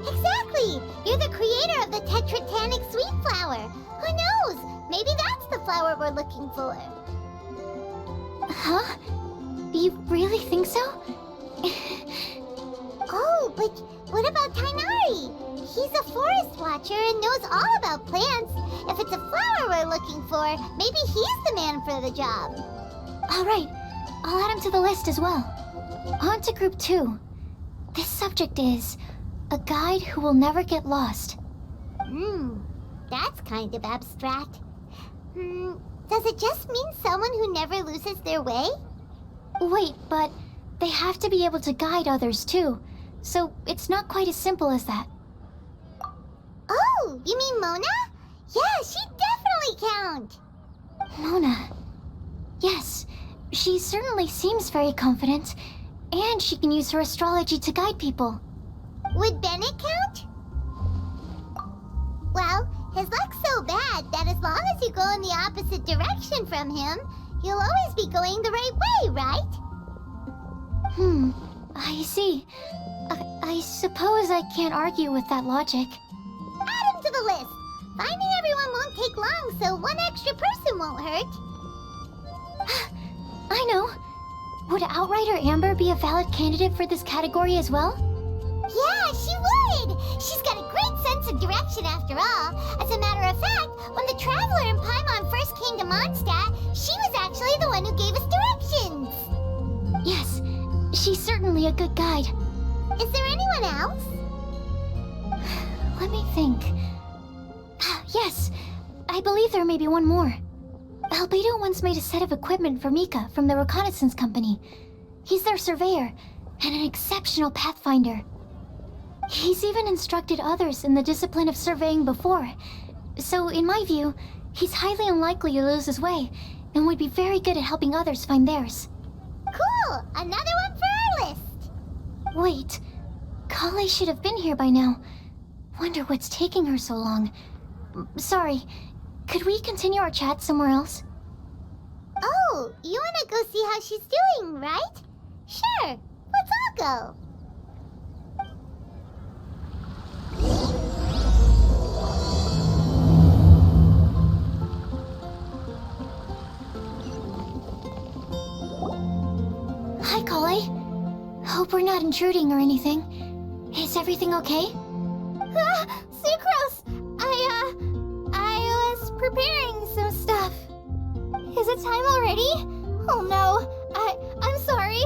Exactly! You're the creator of the tetratanic sweet flower. Who knows? Maybe that's the flower we're looking for.
Huh? You really think so?
Oh, but what about Tainari? He's a forest watcher and knows all about plants. If it's a flower we're looking for, maybe he's the man for the job.
Alright, I'll add him to the list as well. On to group 2. This subject is a guide who will never get lost.
That's kind of abstract. Does it just mean someone who never loses their way?
Wait, but they have to be able to guide others too, so it's not quite as simple as that.
Oh, you mean Mona? Yeah, she'd definitely count.
Mona. Yes, she certainly seems very confident, and she can use her astrology to guide people.
Would Bennett count? Well, his luck's so bad that as long as you go in the opposite direction from him, you'll always be going the right way, right?
I see. I suppose I can't argue with that logic.
Add him to the list. Finding everyone won't take long, so one extra person won't hurt.
I know. Would Outrider Amber be a valid candidate for this category as well?
Yeah, she would! She's got a great sense of direction after all. As a matter of fact, when the Traveler and Paimon first came to Mondstadt, she was actually the one who gave us directions.
Yes, she's certainly a good guide.
Is there anyone else?
Let me think. Yes, I believe there may be one more. Albedo once made a set of equipment for Mika from the reconnaissance company. He's their surveyor and an exceptional pathfinder. He's even instructed others in the discipline of surveying before. So, in my view, he's highly unlikely to lose his way and would be very good at helping others find theirs.
Cool! Another one for our list!
Wait, Kale should have been here by now. Wonder what's taking her so long. Sorry, could we continue our chat somewhere else?
Oh, you wanna go see how she's doing, right? Sure, let's all go.
Hi, Kale. Hope we're not intruding or anything. Is everything okay?
Sucrose! I was preparing some
time already? Oh no, I'm sorry.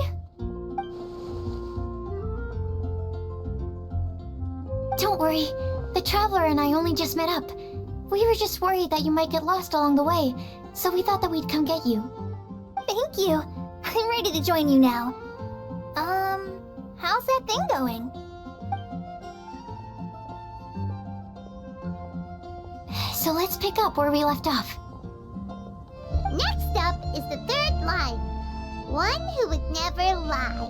Don't worry. The Traveler and I only just met up. We were just worried that you might get lost along the way, so we thought that we'd come get you.
Thank you. I'm ready to join you now. How's that thing going?
So let's pick up where we left off.
Next up is the third line. One who would never lie.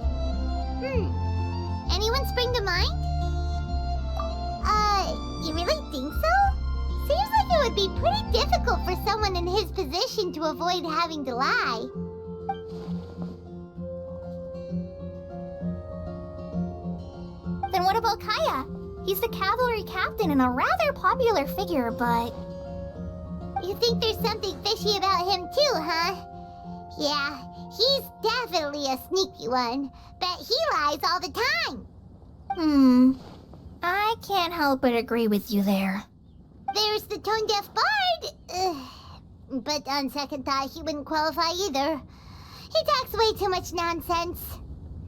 Anyone spring to mind? You really think so? Seems like it would be pretty difficult for someone in his position to avoid having to lie. Then what about Kaya? He's the cavalry captain and a rather popular figure, but... You think there's something fishy about him too, huh? Yeah, he's definitely a sneaky one. Bet he lies all the time. I can't help but agree with you there. There's the tone-deaf bard. But on second thought, he wouldn't qualify either. He talks way too much nonsense.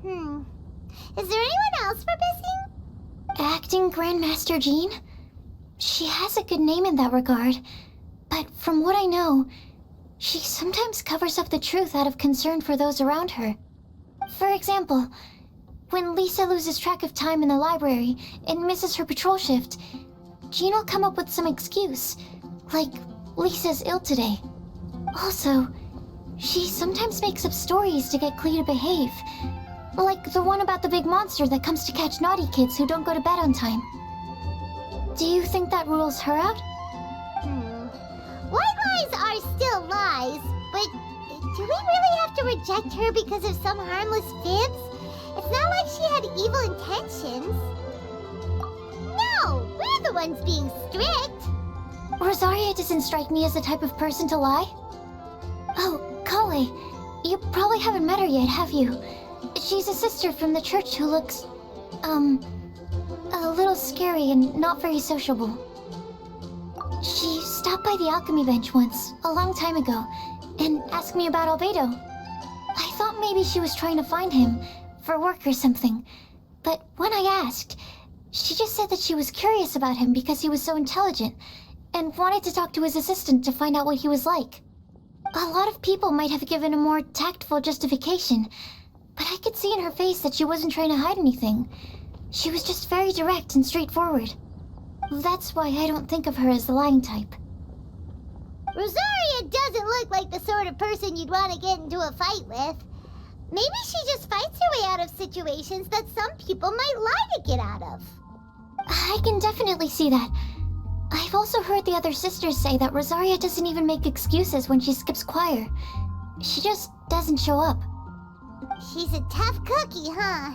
Is there anyone else we're missing?
Acting Grandmaster Jean? She has a good name in that regard. But from what I know, she sometimes covers up the truth out of concern for those around her. For example, when Lisa loses track of time in the library and misses her patrol shift, Jean will come up with some excuse, like Lisa's ill today. Also, she sometimes makes up stories to get Klee to behave, like the one about the big monster that comes to catch naughty kids who don't go to bed on time. Do you think that rules her out?
White lies are still lies, but do we really have to reject her because of some harmless fibs? It's not like she had evil intentions. No, we're the ones being strict.
Rosaria doesn't strike me as the type of person to lie. Oh, Kale, you probably haven't met her yet, have you? She's a sister from the church who looks, a little scary and not very sociable. She stopped by the alchemy bench once, a long time ago, and asked me about Albedo. I thought maybe she was trying to find him, for work or something. But when I asked, she just said that she was curious about him because he was so intelligent, and wanted to talk to his assistant to find out what he was like. A lot of people might have given a more tactful justification, but I could see in her face that she wasn't trying to hide anything. She was just very direct and straightforward. That's why I don't think of her as the lying type.
Rosaria doesn't look like the sort of person you'd want to get into a fight with. Maybe she just fights her way out of situations that some people might lie to get out of.
I can definitely see that. I've also heard the other sisters say that Rosaria doesn't even make excuses when she skips choir. She just doesn't show up.
She's a tough cookie, huh?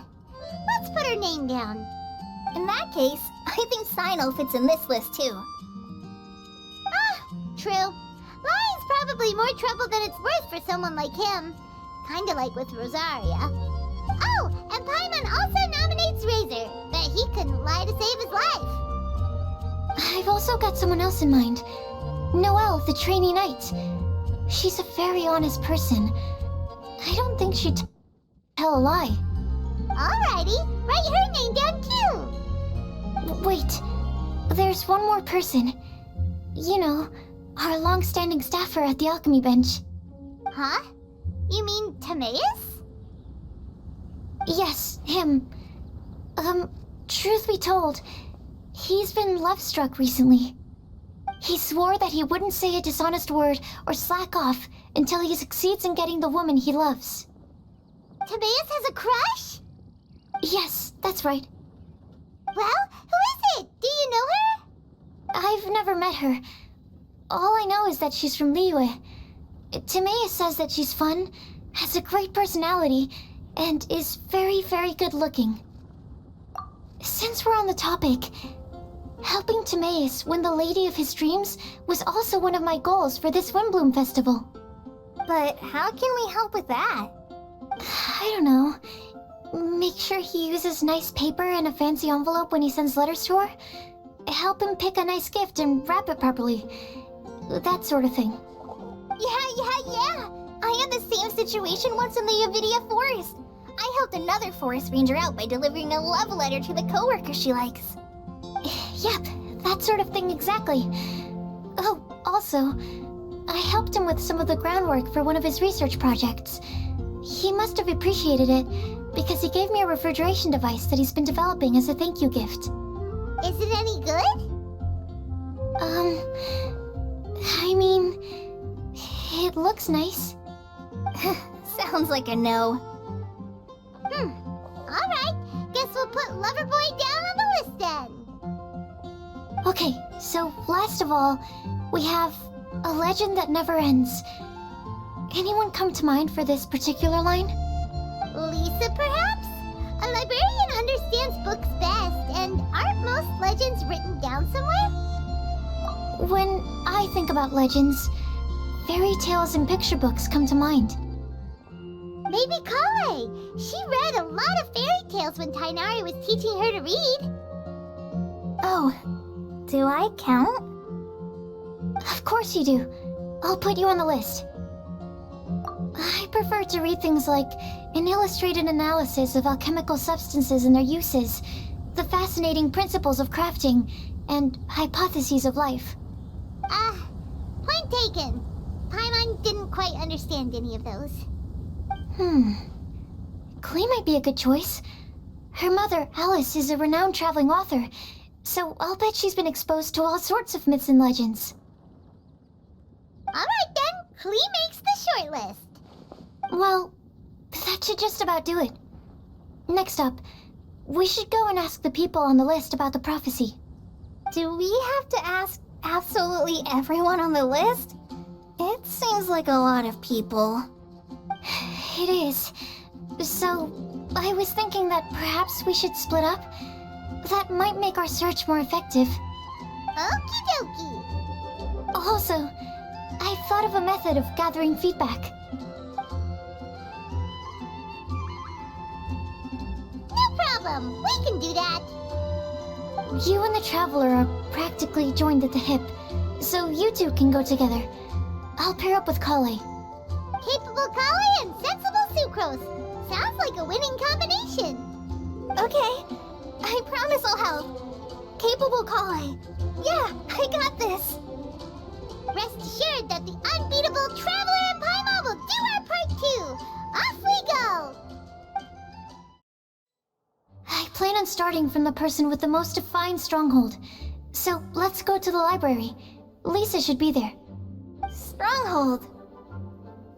Let's put her name down. In that case, I think Sino fits in this list too. True. Lying's probably more trouble than it's worth for someone like him. Kinda like with Rosaria. Oh, and Paimon also nominates Razor. Bet he couldn't lie to save his life.
I've also got someone else in mind. Noelle, the trainee knight. She's a very honest person. I don't think she'd tell a lie.
Alrighty, write her name down too.
Wait, there's one more person. You know, our long-standing staffer at the alchemy bench.
Huh? You mean Timaeus?
Yes, him. Truth be told, he's been love-struck recently. He swore that he wouldn't say a dishonest word or slack off until he succeeds in getting the woman he loves.
Timaeus has a crush?
Yes, that's right.
Well, who is it? Do you know her?
I've never met her. All I know is that she's from Liyue. Timaeus says that she's fun, has a great personality, and is very, very good looking. Since we're on the topic, helping Timaeus win the lady of his dreams was also one of my goals for this Windblume festival.
But how can we help with that?
I don't know. Make sure he uses nice paper and a fancy envelope when he sends letters to her. Help him pick a nice gift and wrap it properly. That sort of thing.
Yeah.
I had the same situation once in the Avidia Forest. I helped another forest ranger out by delivering a love letter to the coworker she likes. Yep, that sort of thing exactly. Oh, also, I helped him with some of the groundwork for one of his research projects. He must have appreciated it, because he gave me a refrigeration device that he's been developing as a thank you gift.
Is it any good?
I mean, it looks nice.
Sounds like a no. Alright, guess we'll put Loverboy down on the list then.
Okay, so last of all, we have a legend that never ends. Anyone come to mind for this particular line?
Lisa, perhaps? A librarian understands books best, and aren't most legends written down somewhere?
When I think about legends, fairy tales and picture books come to mind.
Maybe Kale. She read a lot of fairy tales when Tainari was teaching her to read.
Oh, do I count? Of course you do. I'll put you on the list. I prefer to read things like an illustrated analysis of alchemical substances and their uses, the fascinating principles of crafting, and hypotheses of life.
Point taken. Paimon didn't quite understand any of those.
Klee might be a good choice. Her mother, Alice, is a renowned traveling author, so I'll bet she's been exposed to all sorts of myths and legends.
Alright then, Klee makes the short list.
Well, that should just about do it. Next up, we should go and ask the people on the list about the prophecy.
Do we have to ask absolutely everyone on the list? It seems like a lot of people.
It is. So, I was thinking that perhaps we should split up. That might make our search more effective.
Okie dokie.
Also, I've thought of a method of gathering feedback.
No problem, we can do that.
You and the Traveler are practically joined at the hip, so you two can go together. I'll pair up with Kale.
Capable Kale and sensible Sucrose. Sounds like a winning combination. Okay, I promise I'll help. Capable Kale. Yeah, I got this. Rest assured that the unbeatable Traveler and Paimon will do our part too. Off we go!
I plan on starting from the person with the most defined stronghold. So let's go to the library. Lisa should be there.
Stronghold.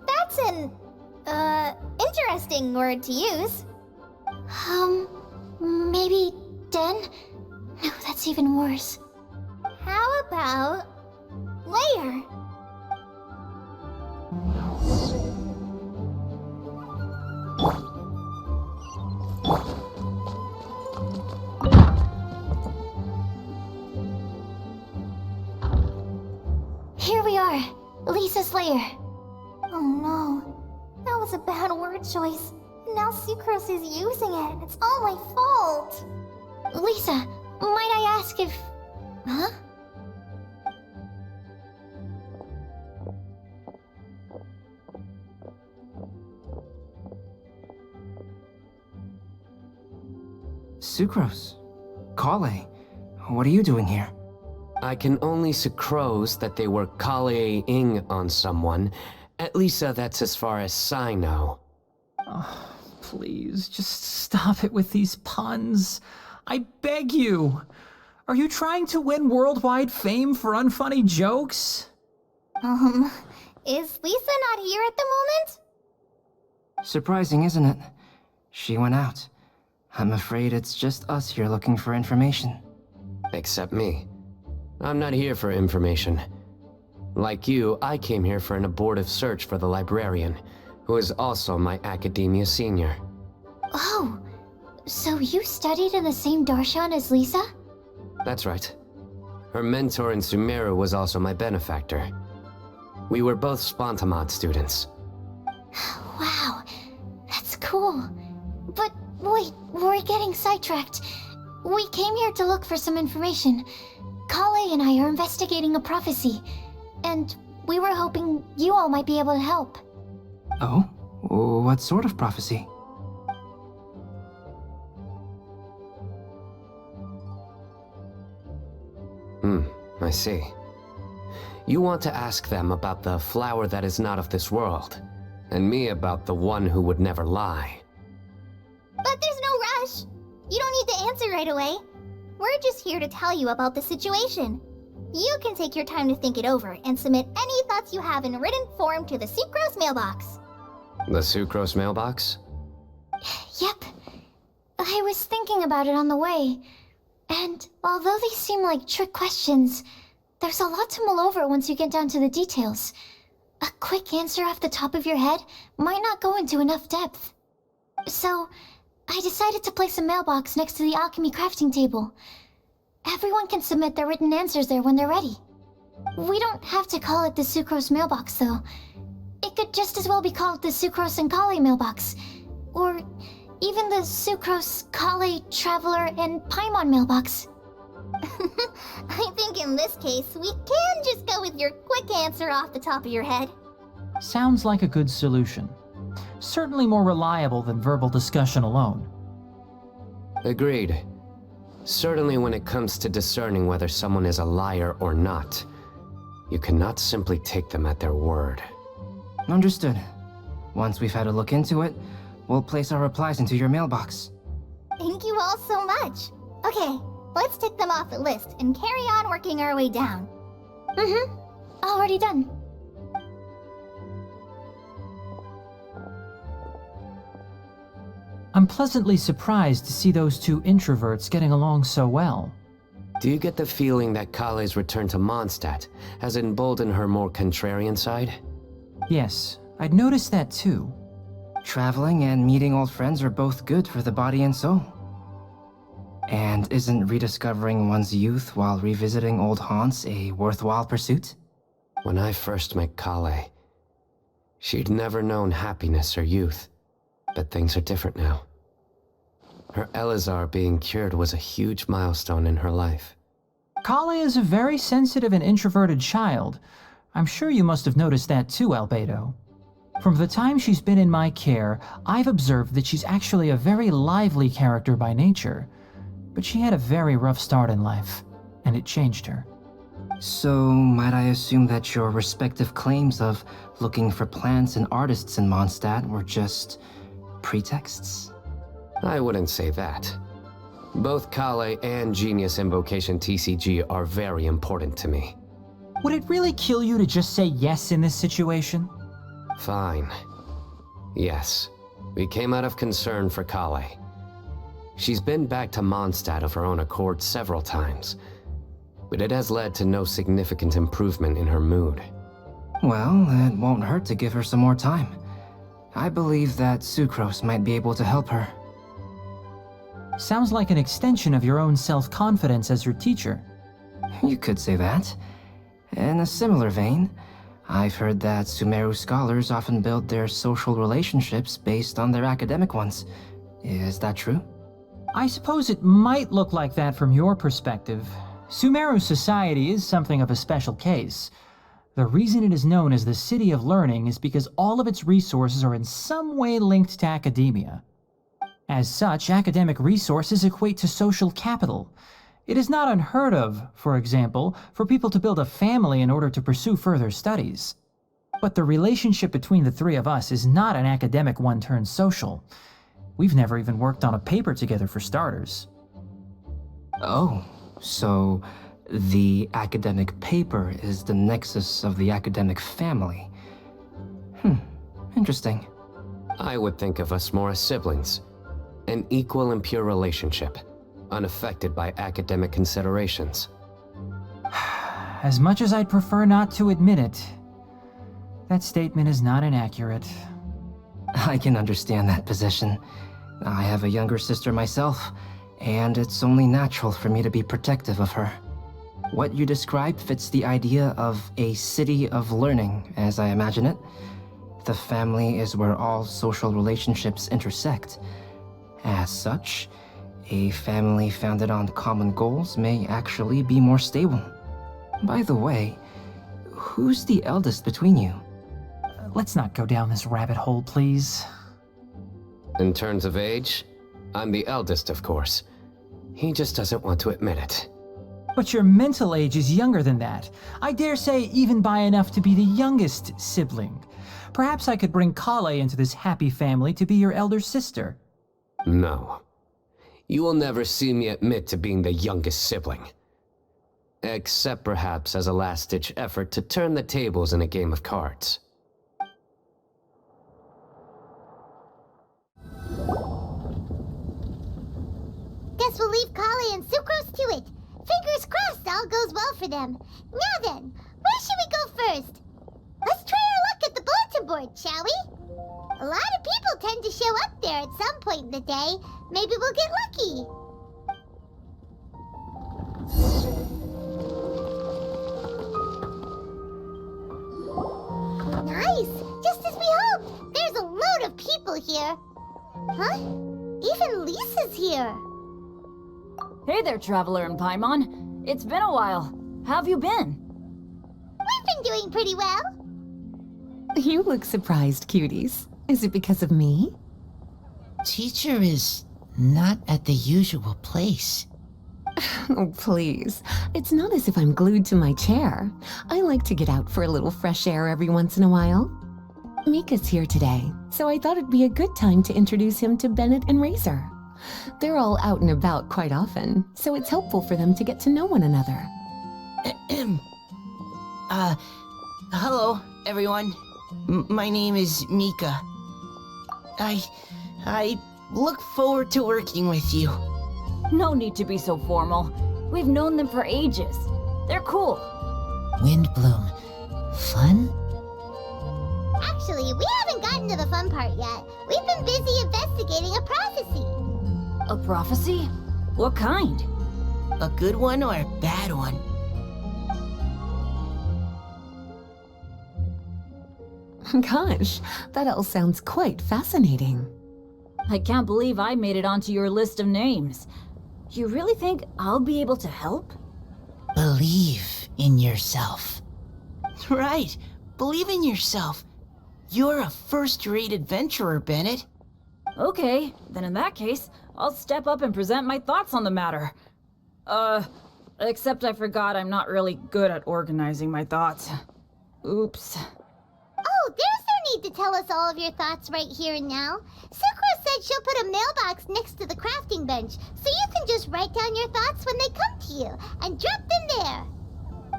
That's an, interesting word to use.
Maybe den? No, that's even worse.
How about layer?
Here we are, Lisa's lair.
Oh no, that was a bad word choice. Now Sucrose is using it. It's all my fault.
Lisa, might I ask if... Huh?
Sucrose. Kale. What are you doing here?
I can only sucrose that they were Kale-ing on someone. At least that's as far as I know.
Oh, please, just stop it with these puns. I beg you. Are you trying to win worldwide fame for unfunny jokes?
Is Lisa not here at the moment?
Surprising, isn't it? She went out. I'm afraid it's just us here looking for information.
Except me. I'm not here for information. Like you, I came here for an abortive search for the librarian, who is also my academia senior.
Oh, so you studied in the same darshan as Lisa?
That's right. Her mentor in Sumeru was also my benefactor. We were both Spontamod students.
Wow, that's cool. But wait, we're getting sidetracked. We came here to look for some information. Kale and I are investigating a prophecy, and we were hoping you all might be able to help.
Oh? What sort of prophecy?
I see. You want to ask them about the flower that is not of this world, and me about the one who would never lie.
But there's no rush. You don't need to answer right away. We're just here to tell you about the situation. You can take your time to think it over and submit any thoughts you have in written form to the Sucrose mailbox.
The Sucrose mailbox?
Yep. I was thinking about it on the way. And although they seem like trick questions, there's a lot to mull over once you get down to the details. A quick answer off the top of your head might not go into enough depth. So, I decided to place a mailbox next to the alchemy crafting table. Everyone can submit their written answers there when they're ready. We don't have to call it the Sucrose mailbox, though. It could just as well be called the Sucrose and Kale mailbox. Or even the Sucrose, Kale, Traveler, and Paimon mailbox.
I think in this case, we can just go with your quick answer off the top of your head.
Sounds like a good solution. Certainly more reliable than verbal discussion alone.
Agreed. Certainly when it comes to discerning whether someone is a liar or not, you cannot simply take them at their word.
Understood. Once we've had a look into it, we'll place our replies into your mailbox.
Thank you all so much. Okay, let's tick them off the list and carry on working our way down.
Already done.
I'm pleasantly surprised to see those two introverts getting along so well.
Do you get the feeling that Kale's return to Mondstadt has emboldened her more contrarian side?
Yes, I'd noticed that too.
Traveling and meeting old friends are both good for the body and soul. And isn't rediscovering one's youth while revisiting old haunts a worthwhile pursuit?
When I first met Kale, she'd never known happiness or youth. But things are different now. Her Elazar being cured was a huge milestone in her life.
Kale is a very sensitive and introverted child. I'm sure you must have noticed that too, Albedo. From the time she's been in my care, I've observed that she's actually a very lively character by nature. But she had a very rough start in life, and it changed her.
So, might I assume that your respective claims of looking for plants and artists in Mondstadt were just pretexts?
I wouldn't say that. Both Kale and Genius Invocation TCG are very important to me.
Would it really kill you to just say yes in this situation?
Fine. Yes, we came out of concern for Kale. She's been back to Mondstadt of her own accord several times, but it has led to no significant improvement in her mood.
Well, it won't hurt to give her some more time. I believe that Sucrose might be able to help her.
Sounds like an extension of your own self-confidence as your teacher.
You could say that. In a similar vein, I've heard that Sumeru scholars often build their social relationships based on their academic ones. Is that true?
I suppose it might look like that from your perspective. Sumeru society is something of a special case. The reason it is known as the City of Learning is because all of its resources are in some way linked to academia. As such, academic resources equate to social capital. It is not unheard of, for example, for people to build a family in order to pursue further studies. But the relationship between the three of us is not an academic one turned social. We've never even worked on a paper together for starters.
Oh, so the academic paper is the nexus of the academic family. Interesting.
I would think of us more as siblings. An equal and pure relationship, unaffected by academic considerations.
As much as I'd prefer not to admit it, that statement is not inaccurate.
I can understand that position. I have a younger sister myself, and it's only natural for me to be protective of her. What you described fits the idea of a city of learning, as I imagine it. The family is where all social relationships intersect. As such, a family founded on common goals may actually be more stable. By the way, who's the eldest between you?
let's not go down this rabbit hole, please.
In terms of age, I'm the eldest, of course. He just doesn't want to admit it.
But your mental age is younger than that. I dare say even by enough to be the youngest sibling. Perhaps I could bring Kale into this happy family to be your elder sister.
No. You will never see me admit to being the youngest sibling. Except perhaps as a last-ditch effort to turn the tables in a game of cards.
Guess we'll leave Kale and Sucrose to it. Fingers crossed all goes well for them. Now then, where should we go first? Let's try our luck at the bulletin board, shall we? A lot of people tend to show up there at some point in the day. Maybe we'll get lucky. Nice! Just as we hoped! There's a load of people here. Huh? Even Lisa's here.
Hey there, Traveler and Paimon. It's been a while. How have you been?
We've been doing pretty well.
You look surprised, cuties. Is it because of me?
Teacher is not at the usual place.
Oh, please. It's not as if I'm glued to my chair. I like to get out for a little fresh air every once in a while. Mika's here today, so I thought it'd be a good time to introduce him to Bennett and Razor. They're all out and about quite often, so it's helpful for them to get to know one another.
Hello, everyone. My name is Mika. I look forward to working with you.
No need to be so formal. We've known them for ages. They're cool.
Windblume. Fun?
Actually, we haven't gotten to the fun part yet. We've been busy investigating a prophecy.
A prophecy? What kind?
A good one or a bad one?
Gosh, that all sounds quite fascinating.
I can't believe I made it onto your list of names. You really think I'll be able to help?
Believe in yourself. Right. Believe in yourself. You're a first-rate adventurer, Bennett.
Okay, then in that case, I'll step up and present my thoughts on the matter. Except I forgot I'm not really good at organizing my thoughts. Oops.
Oh, there's no need to tell us all of your thoughts right here and now. Sakura said she'll put a mailbox next to the crafting bench, so you can just write down your thoughts when they come to you, and drop them there.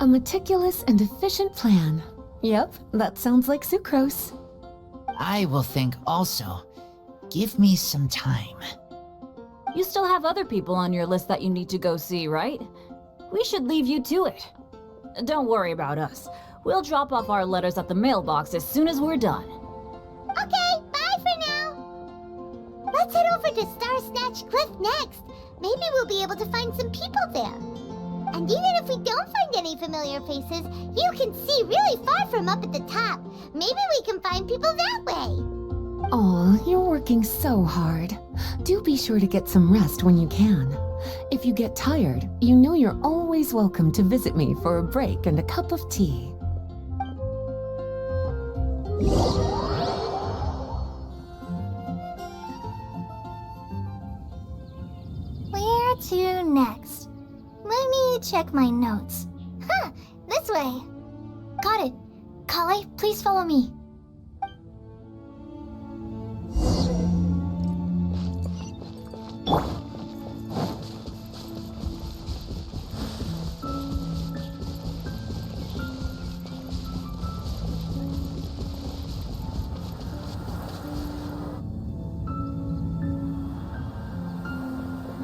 A meticulous and efficient plan. Yep, that sounds like Sucrose.
I will think also. Give me some time.
You still have other people on your list that you need to go see, right? We should leave you to it. Don't worry about us. We'll drop off our letters at the mailbox as soon as we're done.
Okay, bye for now. Let's head over to Star Snatch Cliff next. Maybe we'll be able to find some people there. And even if we don't find any familiar faces, you can see really far from up at the top. Maybe we can find people that way.
Aw, you're working so hard. Do be sure to get some rest when you can. If you get tired, you know you're always welcome to visit me for a break and a cup of tea.
Where to next? Let me check my notes. Huh, this way. Got it. Kale, please follow me.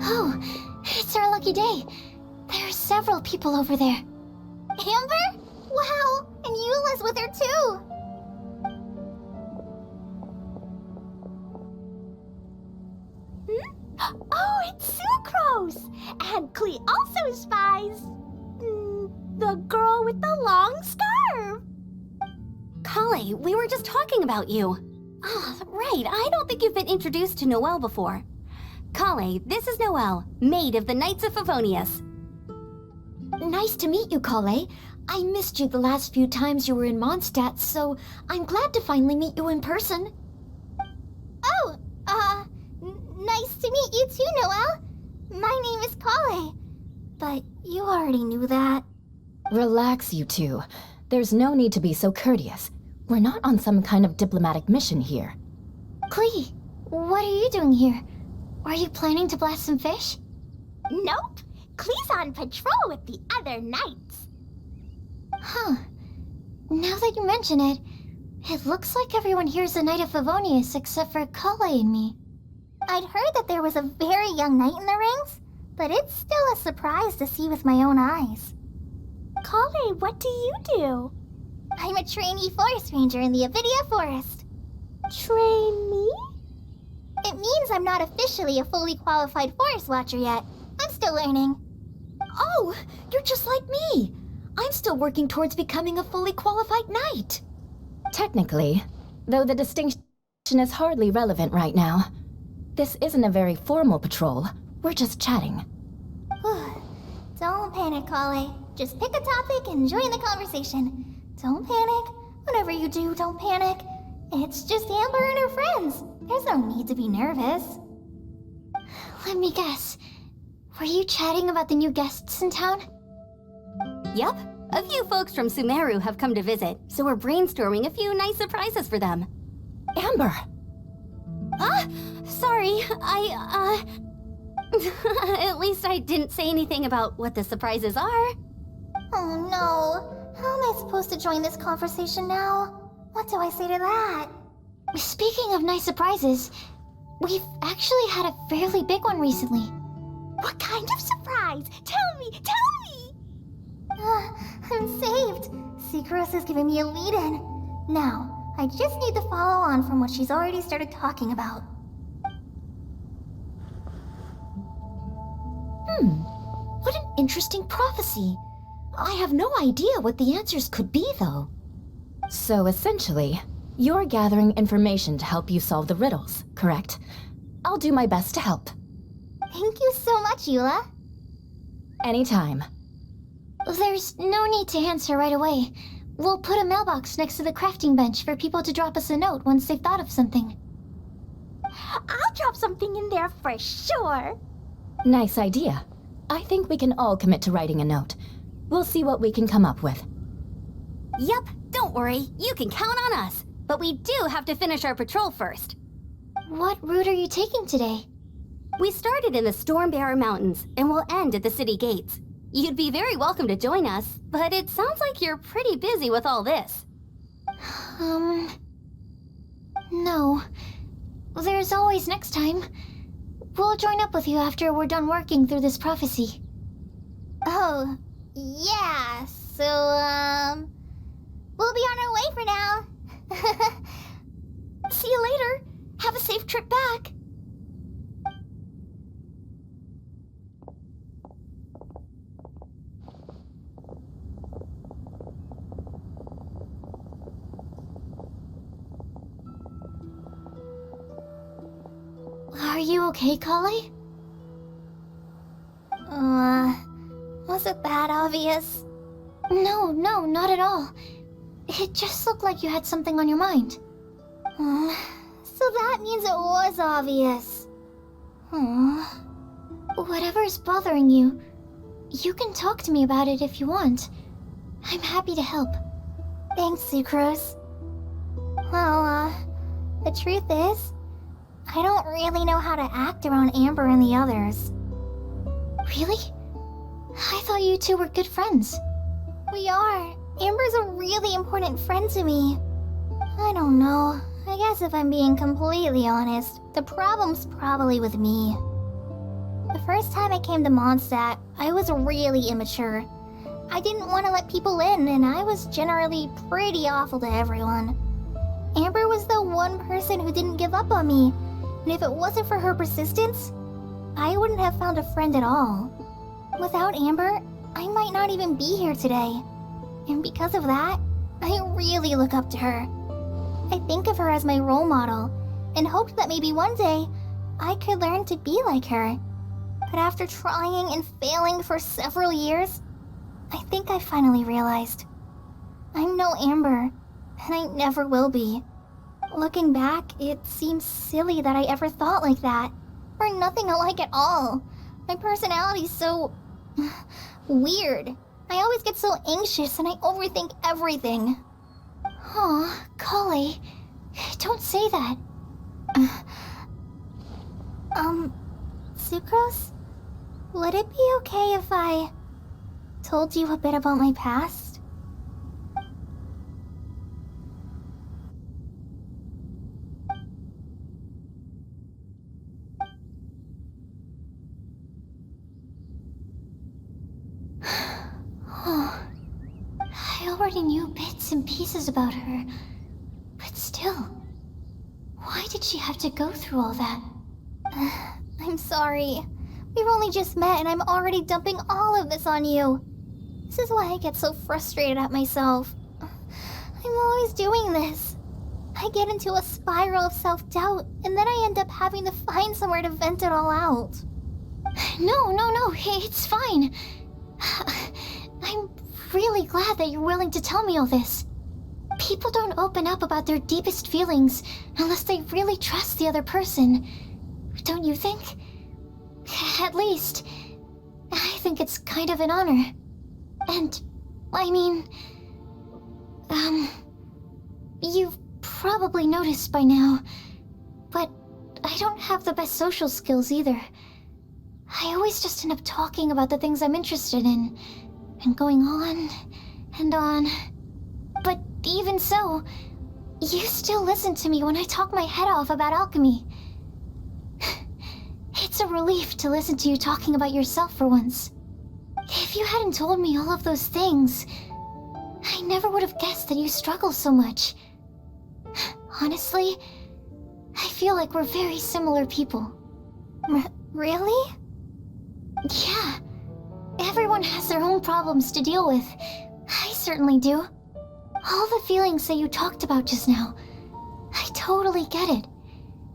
Oh, it's our lucky day. There are several people over there.
Amber? Wow, and Eula's with her too.
Oh, it's Sucrose! And Klee also spies the girl with the long scarf. Kale, we were just talking about you. Ah, right, I don't think you've been introduced to Noelle before. Kale, this is Noelle, maid of the Knights of Favonius.
Nice to meet you, Kale. I missed you the last few times you were in Mondstadt, so I'm glad to finally meet you in person.
Oh, nice to meet you too, Noelle. My name is Kale. But you already knew that.
Relax, you two. There's no need to be so courteous. We're not on some kind of diplomatic mission here.
Klee, what are you doing here? Are you planning to blast some fish?
Nope. Klee's on patrol with the other knights.
Huh. Now that you mention it, it looks like everyone here is a Knight of Favonius except for Kale and me.
I'd heard that there was a very young knight in the rings, but it's still a surprise to see with my own eyes. Kale, what do you do? I'm a trainee forest ranger in the Avidia Forest. Trainee? It means I'm not officially a fully qualified forest watcher yet. I'm still learning.
Oh, you're just like me. I'm still working towards becoming a fully qualified knight.
Technically, though the distinction is hardly relevant right now. This isn't a very formal patrol. We're just chatting.
Don't panic, Kale. Just pick a topic and join the conversation. Don't panic. Whatever you do, don't panic. It's just Amber and her friends. There's no need to be nervous.
Let me guess. Were you chatting about the new guests in town?
Yup. A few folks from Sumeru have come to visit, so we're brainstorming a few nice surprises for them.
Amber!
Sorry, At least I didn't say anything about what the surprises are.
Oh no. How am I supposed to join this conversation now? What do I say to that?
Speaking of nice surprises, we've actually had a fairly big one recently.
What kind of surprise? Tell me! I'm saved. Sucrose is giving me a lead-in. Now, I just need to follow on from what she's already started talking about.
What an interesting prophecy. I have no idea what the answers could be, though.
So essentially, you're gathering information to help you solve the riddles, correct? I'll do my best to help.
Thank you so much, Eula.
Anytime.
There's no need to answer right away. We'll put a mailbox next to the crafting bench for people to drop us a note once they've thought of something.
I'll drop something in there for sure.
Nice idea. I think we can all commit to writing a note. We'll see what we can come up with.
Yup, don't worry. You can count on us. But we do have to finish our patrol first.
What route are you taking today?
We started in the Stormbearer Mountains, and we'll end at the city gates. You'd be very welcome to join us, but it sounds like you're pretty busy with all this.
No. There's always next time. We'll join up with you after we're done working through this prophecy.
Oh, yeah, so, we'll be on our way for now.
See you later. Have a safe trip back. Are you okay, Kale?
Was it that obvious?
No, not at all. It just looked like you had something on your mind.
So that means it was obvious.
Whatever's bothering you, you can talk to me about it if you want. I'm happy to help.
Thanks, Sucrose. Well, the truth is, I don't really know how to act around Amber and the others.
Really? I thought you two were good friends.
We are. Amber's a really important friend to me. I don't know. I guess if I'm being completely honest, the problem's probably with me. The first time I came to Mondstadt, I was really immature. I didn't want to let people in, and I was generally pretty awful to everyone. Amber was the one person who didn't give up on me, and if it wasn't for her persistence, I wouldn't have found a friend at all. Without Amber, I might not even be here today. And because of that, I really look up to her. I think of her as my role model, and hoped that maybe one day, I could learn to be like her. But after trying and failing for several years,
I think I finally realized. I'm no Amber, and I never will be. Looking back, it seems silly that I ever thought like that. We're nothing alike at all. My personality's so... weird. I always get so anxious and I overthink everything. Aw, Kale, don't say that. Sucrose? Would it be okay if I told you a bit about my past? Oh, I already knew bits and pieces about her, but still, why did she have to go through all that? I'm sorry. We've only just met and I'm already dumping all of this on you. This is why I get so frustrated at myself. I'm always doing this. I get into a spiral of self-doubt and then I end up having to find somewhere to vent it all out. No, it's fine. I'm really glad that you're willing to tell me all this. People don't open up about their deepest feelings unless they really trust the other person. Don't you think? At least, I think it's kind of an honor. And, I mean... you've probably noticed by now, but I don't have the best social skills either. I always just end up talking about the things I'm interested in, and going on and on. But even so, you still listen to me when I talk my head off about alchemy. It's a relief to listen to you talking about yourself for once. If you hadn't told me all of those things, I never would have guessed that you struggle so much. Honestly, I feel like we're very similar people. Really? Yeah. Everyone has their own problems to deal with. I certainly do. All the feelings that you talked about just now, I totally get it.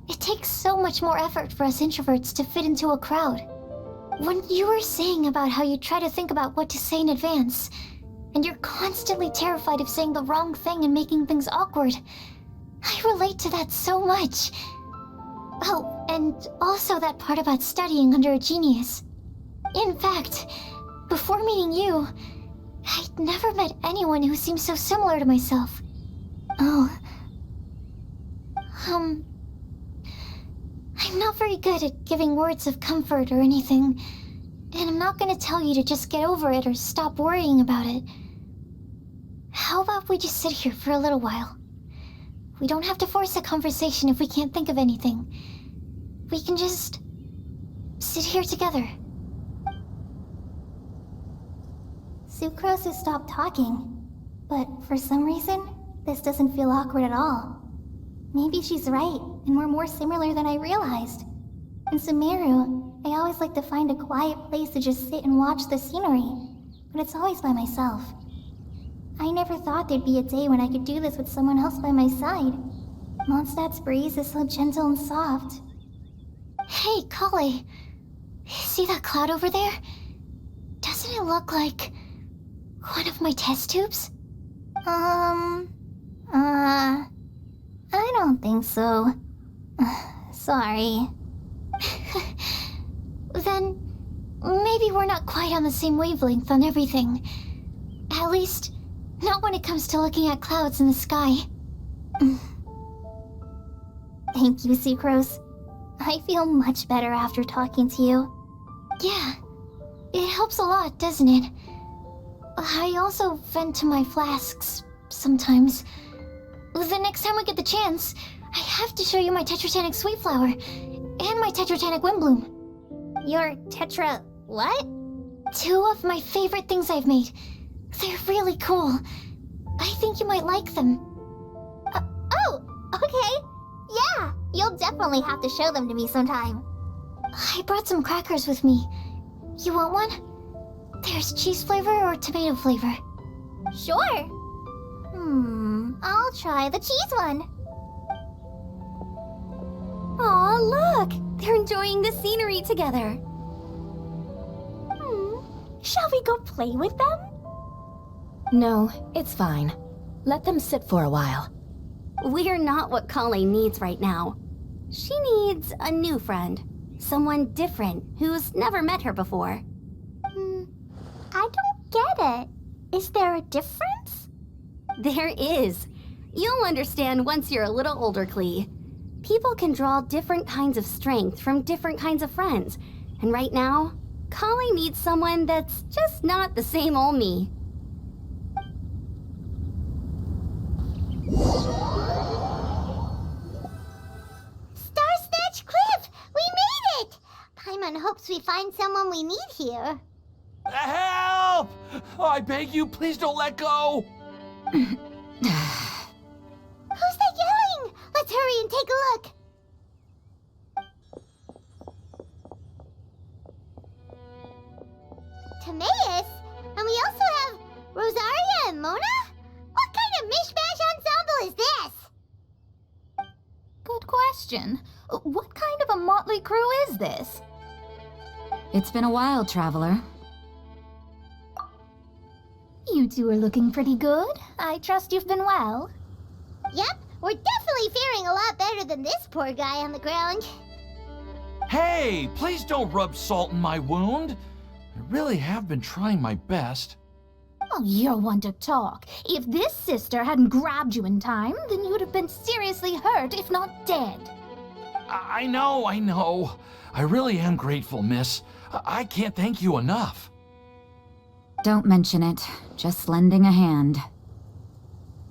It takes so much more effort for us introverts to fit into a crowd. When you were saying about how you try to think about what to say in advance, and you're constantly terrified of saying the wrong thing and making things awkward, I relate to that so much. Oh, and also that part about studying under a genius. In fact, before meeting you, I'd never met anyone who seemed so similar to myself. Oh. I'm not very good at giving words of comfort or anything, and I'm not gonna tell you to just get over it or stop worrying about it. How about we just sit here for a little while? We don't have to force a conversation if we can't think of anything. We can just sit here together. Sucrose has stopped talking, but for some reason, this doesn't feel awkward at all. Maybe she's right, and we're more similar than I realized. In Sumeru, I always like to find a quiet place to just sit and watch the scenery, but it's always by myself. I never thought there'd be a day when I could do this with someone else by my side. Mondstadt's breeze is so gentle and soft. Hey, Kale. See that cloud over there? Doesn't it look like one of my test tubes? I don't think so. Sorry. Then, maybe we're not quite on the same wavelength on everything. At least, not when it comes to looking at clouds in the sky. Thank you, Sucrose. I feel much better after talking to you. Yeah, it helps a lot, doesn't it? I also vent to my flasks sometimes. The next time we get the chance, I have to show you my Tetratanic Sweet Flower and my Tetratanic Windblume. Your Tetra... what? 2 of my favorite things I've made. They're really cool. I think you might like them. Oh, okay. Yeah, you'll definitely have to show them to me sometime. I brought some crackers with me. You want one? There's cheese flavor or tomato flavor. Sure. I'll try the cheese one.
Aw, look! They're enjoying the scenery together.
Shall we go play with them?
No, it's fine. Let them sit for a while.
We're not what Colleen needs right now. She needs a new friend. Someone different who's never met her before.
I don't get it. Is there a difference?
There is. You'll understand once you're a little older, Klee. People can draw different kinds of strength from different kinds of friends. And right now, Colleen needs someone that's just not the same old me.
Star Snatch Cliff! We made it! Paimon hopes we find someone we need here.
Help! Oh, I beg you, please don't let go!
Who's that yelling? Let's hurry and take a look. Timaeus? And we also have Rosaria and Mona? What kind of mishmash ensemble is this?
Good question. What kind of a motley crew is this?
It's been a while, Traveler.
You two are looking pretty good. I trust you've been well.
Yep, we're definitely faring a lot better than this poor guy on the ground.
Hey, please don't rub salt in my wound. I really have been trying my best.
Oh, you're one to talk. If this sister hadn't grabbed you in time, then you would have been seriously hurt, if not dead.
I know. I really am grateful, miss. I can't thank you enough.
Don't mention it. Just lending a hand.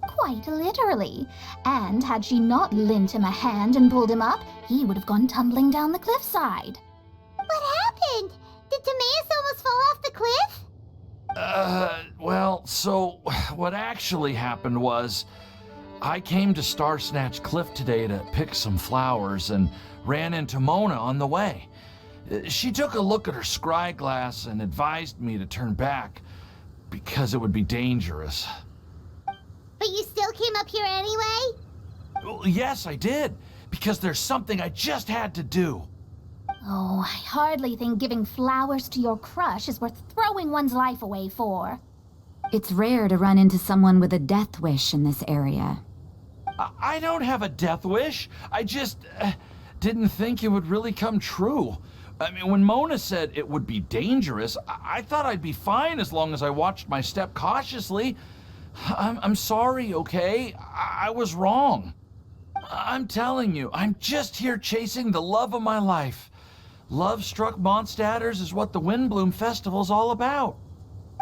Quite literally. And had she not lent him a hand and pulled him up, he would have gone tumbling down the cliffside.
What happened? Did Timaeus almost fall off the cliff?
Well, so what actually happened was I came to Star Snatch Cliff today to pick some flowers and ran into Mona on the way. She took a look at her scry glass and advised me to turn back because it would be dangerous.
But you still came up here anyway?
Well, yes, I did, because there's something I just had to do.
Oh, I hardly think giving flowers to your crush is worth throwing one's life away for.
It's rare to run into someone with a death wish in this area.
I don't have a death wish. I just didn't think it would really come true. I mean, when Mona said it would be dangerous, I thought I'd be fine as long as I watched my step cautiously. I'm sorry, okay? I was wrong. I'm telling you, I'm just here chasing the love of my life. Love-struck Mondstadters is what the Windblume Festival's all about.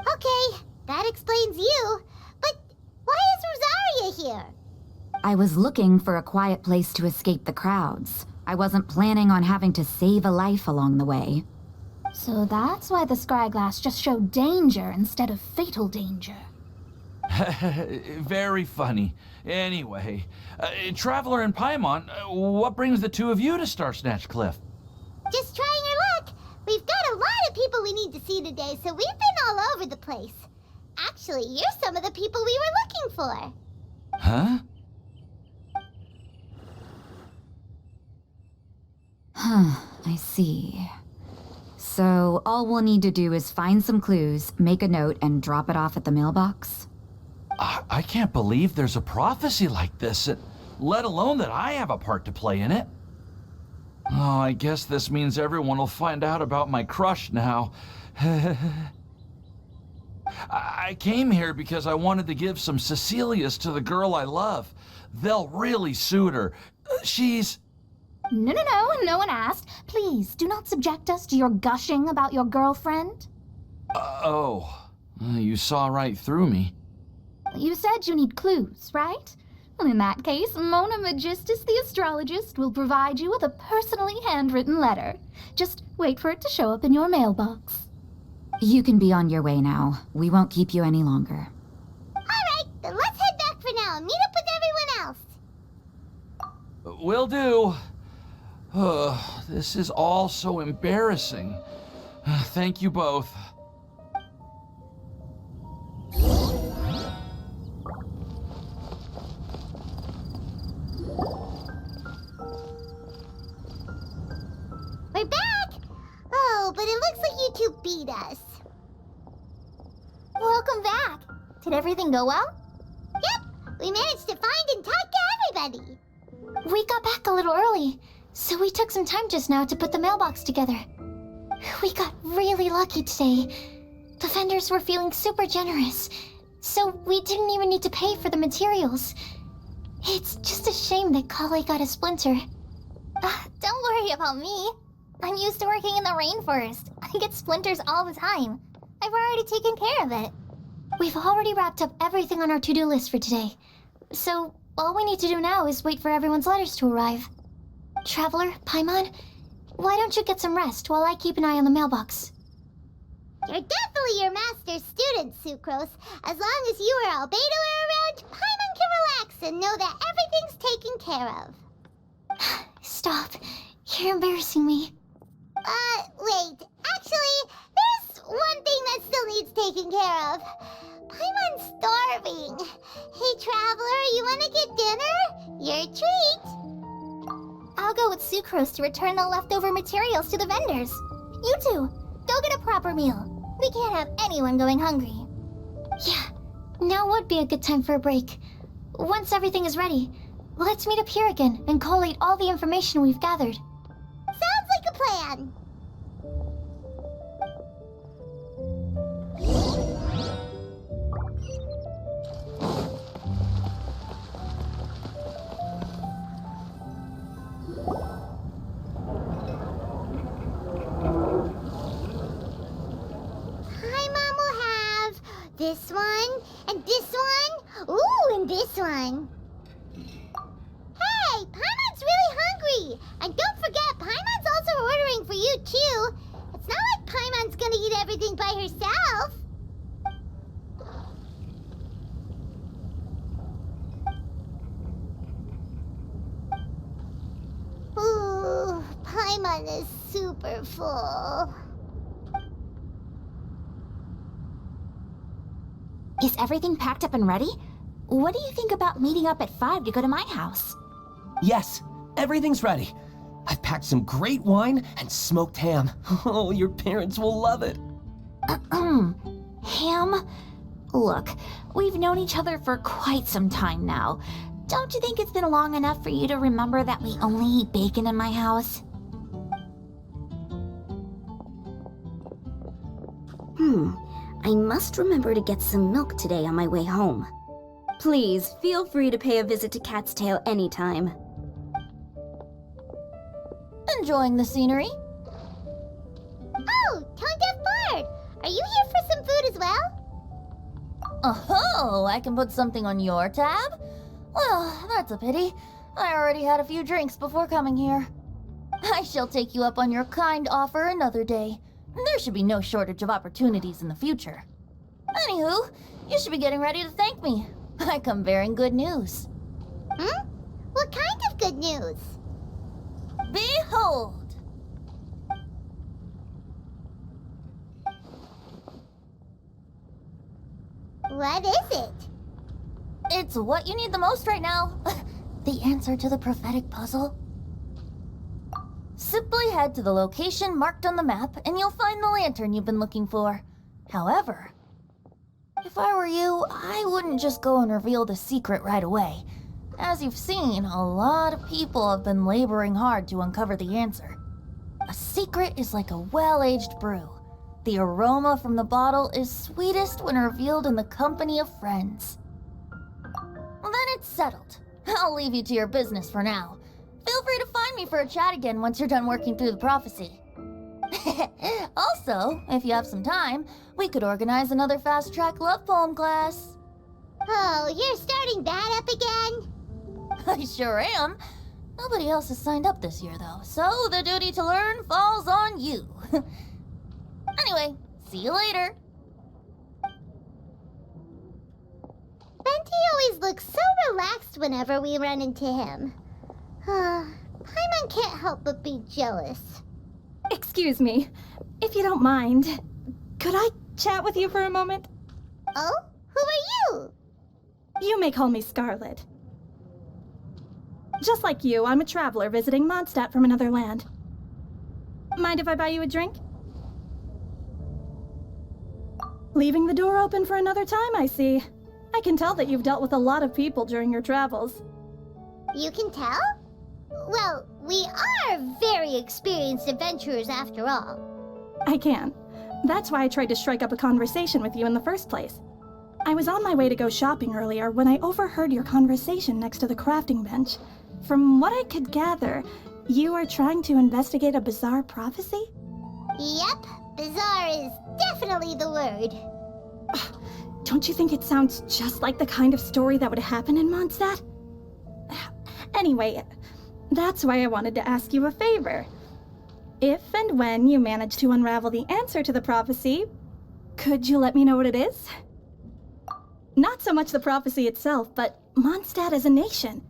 Okay, that explains you. But why is Rosaria here?
I was looking for a quiet place to escape the crowds. I wasn't planning on having to save a life along the way.
So that's why the scry glass just showed danger instead of fatal danger.
Very funny. Anyway, Traveler and Paimon, what brings the two of you to Star Snatch Cliff?
Just trying our luck. We've got a lot of people we need to see today, so we've been all over the place. Actually, you're some of the people we were looking for.
Huh?
I see. So all we'll need to do is find some clues, make a note, and drop it off at the mailbox?
I can't believe there's a prophecy like this, let alone that I have a part to play in it. Oh, I guess this means everyone will find out about my crush now. I came here because I wanted to give some Cecilias to the girl I love. They'll really suit her. She's...
No one asked. Please, do not subject us to your gushing about your girlfriend.
You saw right through me.
You said you need clues, right? Well, in that case, Mona Magistus the astrologist will provide you with a personally handwritten letter. Just wait for it to show up in your mailbox.
You can be on your way now. We won't keep you any longer.
All right, then let's head back for now and meet up with everyone else.
Will do. This is all so embarrassing. Thank you both.
We're back! Oh, but it looks like you two beat us.
Welcome back. Did everything go well?
Yep, we managed to find and talk to everybody.
We got back a little early, so we took some time just now to put the mailbox together. We got really lucky today. The vendors were feeling super generous, so we didn't even need to pay for the materials. It's just a shame that Kale got a splinter.
Don't worry about me. I'm used to working in the rainforest. I get splinters all the time. I've already taken care of it.
We've already wrapped up everything on our to-do list for today. So, all we need to do now is wait for everyone's letters to arrive. Traveler, Paimon, why don't you get some rest while I keep an eye on the mailbox?
You're definitely your master's student, Sucrose. As long as you or Albedo are around, Paimon can relax and know that everything's taken care of.
Stop. You're embarrassing me.
Wait. Actually, there's one thing that still needs taken care of. Paimon's starving. Hey, Traveler, you wanna get dinner? Your treat. I'll go with Sucrose to return the leftover materials to the vendors. You two, go get a proper meal. We can't have anyone going hungry.
Yeah, now would be a good time for a break. Once everything is ready, let's meet up here again and collate all the information we've gathered.
Sounds like a plan. Paimon will have this one, and this one, ooh, and this one. Hey, Paimon's really hungry! And don't forget, Paimon's also ordering for you, too. It's not like Paimon's gonna eat everything by herself. Ooh, Paimon is super full.
Is everything packed up and ready? What do you think about meeting up at 5 to go to my house?
Yes, everything's ready. I've packed some great wine and smoked ham. Oh, your parents will love it.
Ham? Look, we've known each other for quite some time now. Don't you think it's been long enough for you to remember that we only eat bacon in my house?
I must remember to get some milk today on my way home. Please, feel free to pay a visit to Cat's Tail anytime.
Enjoying the scenery?
Oh, Tone Deaf Bard! Are you here for some food as well?
Oh, I can put something on your tab? Well, that's a pity. I already had a few drinks before coming here. I shall take you up on your kind offer another day. There should be no shortage of opportunities in the future. Anywho, you should be getting ready to thank me. I come bearing good news.
What kind of good news?
Behold!
What is it?
It's what you need the most right now. The answer to the prophetic puzzle. Simply head to the location marked on the map and you'll find the lantern you've been looking for. However, if I were you, I wouldn't just go and reveal the secret right away. As you've seen, a lot of people have been laboring hard to uncover the answer. A secret is like a well-aged brew. The aroma from the bottle is sweetest when revealed in the company of friends. Well, then it's settled. I'll leave you to your business for now. Feel free to find me for a chat again once you're done working through the prophecy. Also, if you have some time, we could organize another fast-track love poem class.
Oh, you're starting that up again?
I sure am. Nobody else has signed up this year, though, so the duty to learn falls on you. Anyway, see you later.
Benti always looks so relaxed whenever we run into him. Paimon can't help but be jealous.
Excuse me, if you don't mind, could I chat with you for a moment?
Oh? Who are you?
You may call me Scarlet. Just like you, I'm a traveler visiting Mondstadt from another land. Mind if I buy you a drink? Leaving the door open for another time, I see. I can tell that you've dealt with a lot of people during your travels.
You can tell? Well, we are very experienced adventurers after all.
I can. That's why I tried to strike up a conversation with you in the first place. I was on my way to go shopping earlier when I overheard your conversation next to the crafting bench. From what I could gather, you are trying to investigate a bizarre prophecy?
Yep, bizarre is definitely the word.
Don't you think it sounds just like the kind of story that would happen in Mondstadt? Anyway, that's why I wanted to ask you a favor. If and when you manage to unravel the answer to the prophecy, could you let me know what it is? Not so much the prophecy itself, but Mondstadt as a nation.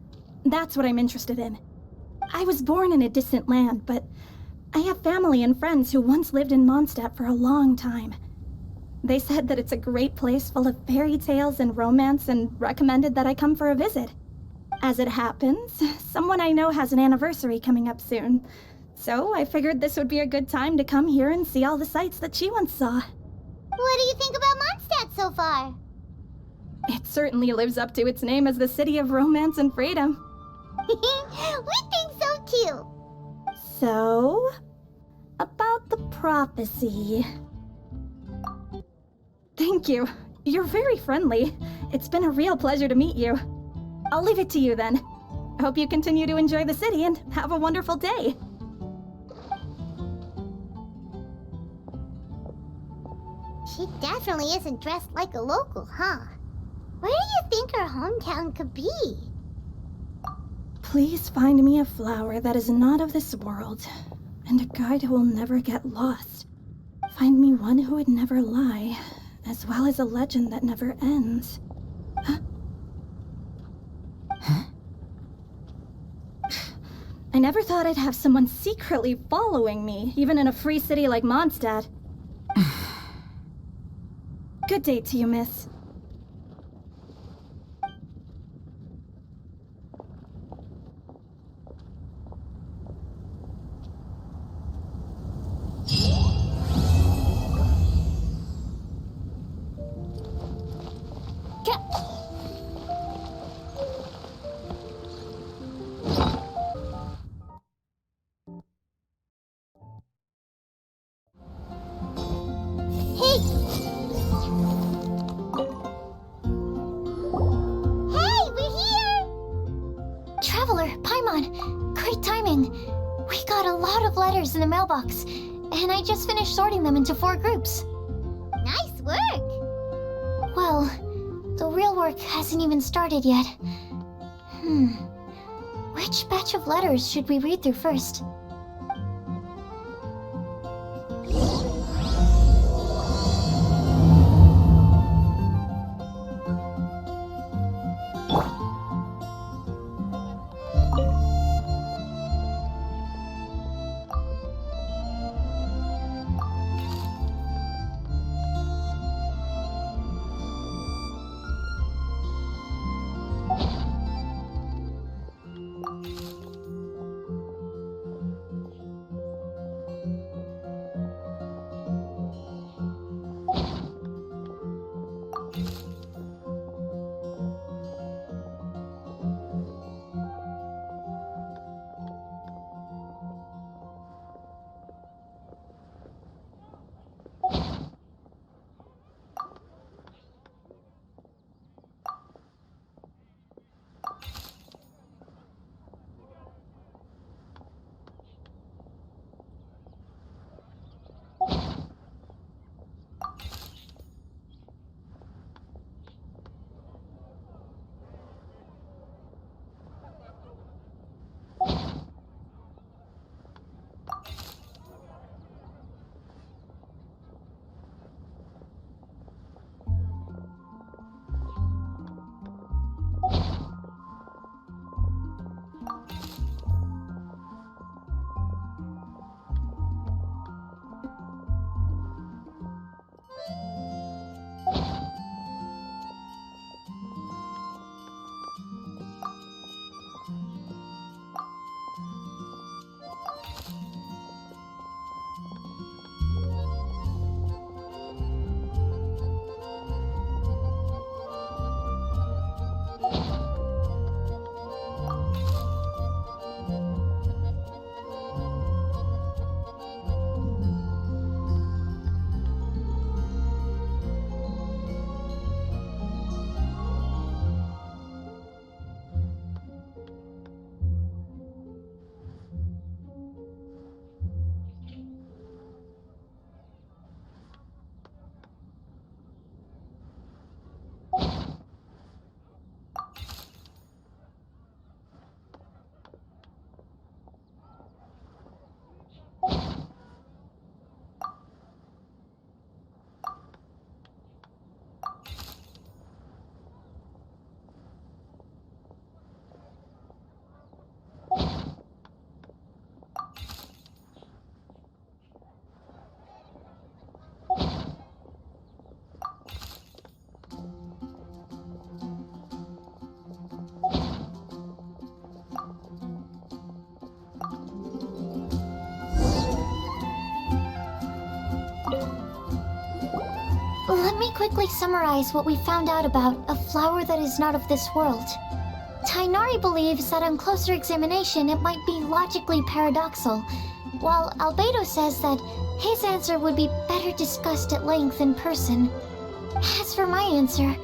That's what I'm interested in. I was born in a distant land, but I have family and friends who once lived in Mondstadt for a long time. They said that it's a great place full of fairy tales and romance and recommended that I come for a visit. As it happens, someone I know has an anniversary coming up soon, so I figured this would be a good time to come here and see all the sights that she once saw.
What do you think about Mondstadt so far?
It certainly lives up to its name as the city of romance and freedom.
We think so too.
So, about the prophecy. Thank you. You're very friendly. It's been a real pleasure to meet you. I'll leave it to you then. Hope you continue to enjoy the city and have a wonderful day.
She definitely isn't dressed like a local, huh? Where do you think her hometown could be?
Please find me a flower that is not of this world, and a guide who will never get lost. Find me one who would never lie, as well as a legend that never ends. Huh? I never thought I'd have someone secretly following me, even in a free city like Mondstadt. Good day to you, miss.
In the mailbox, and I just finished sorting them into 4 groups.
Nice work!
Well, the real work hasn't even started yet. Which batch of letters should we read through first? Let me quickly summarize what we found out about a flower that is not of this world. Tainari believes that on closer examination it might be logically paradoxal, while Albedo says that his answer would be better discussed at length in person. As for my answer,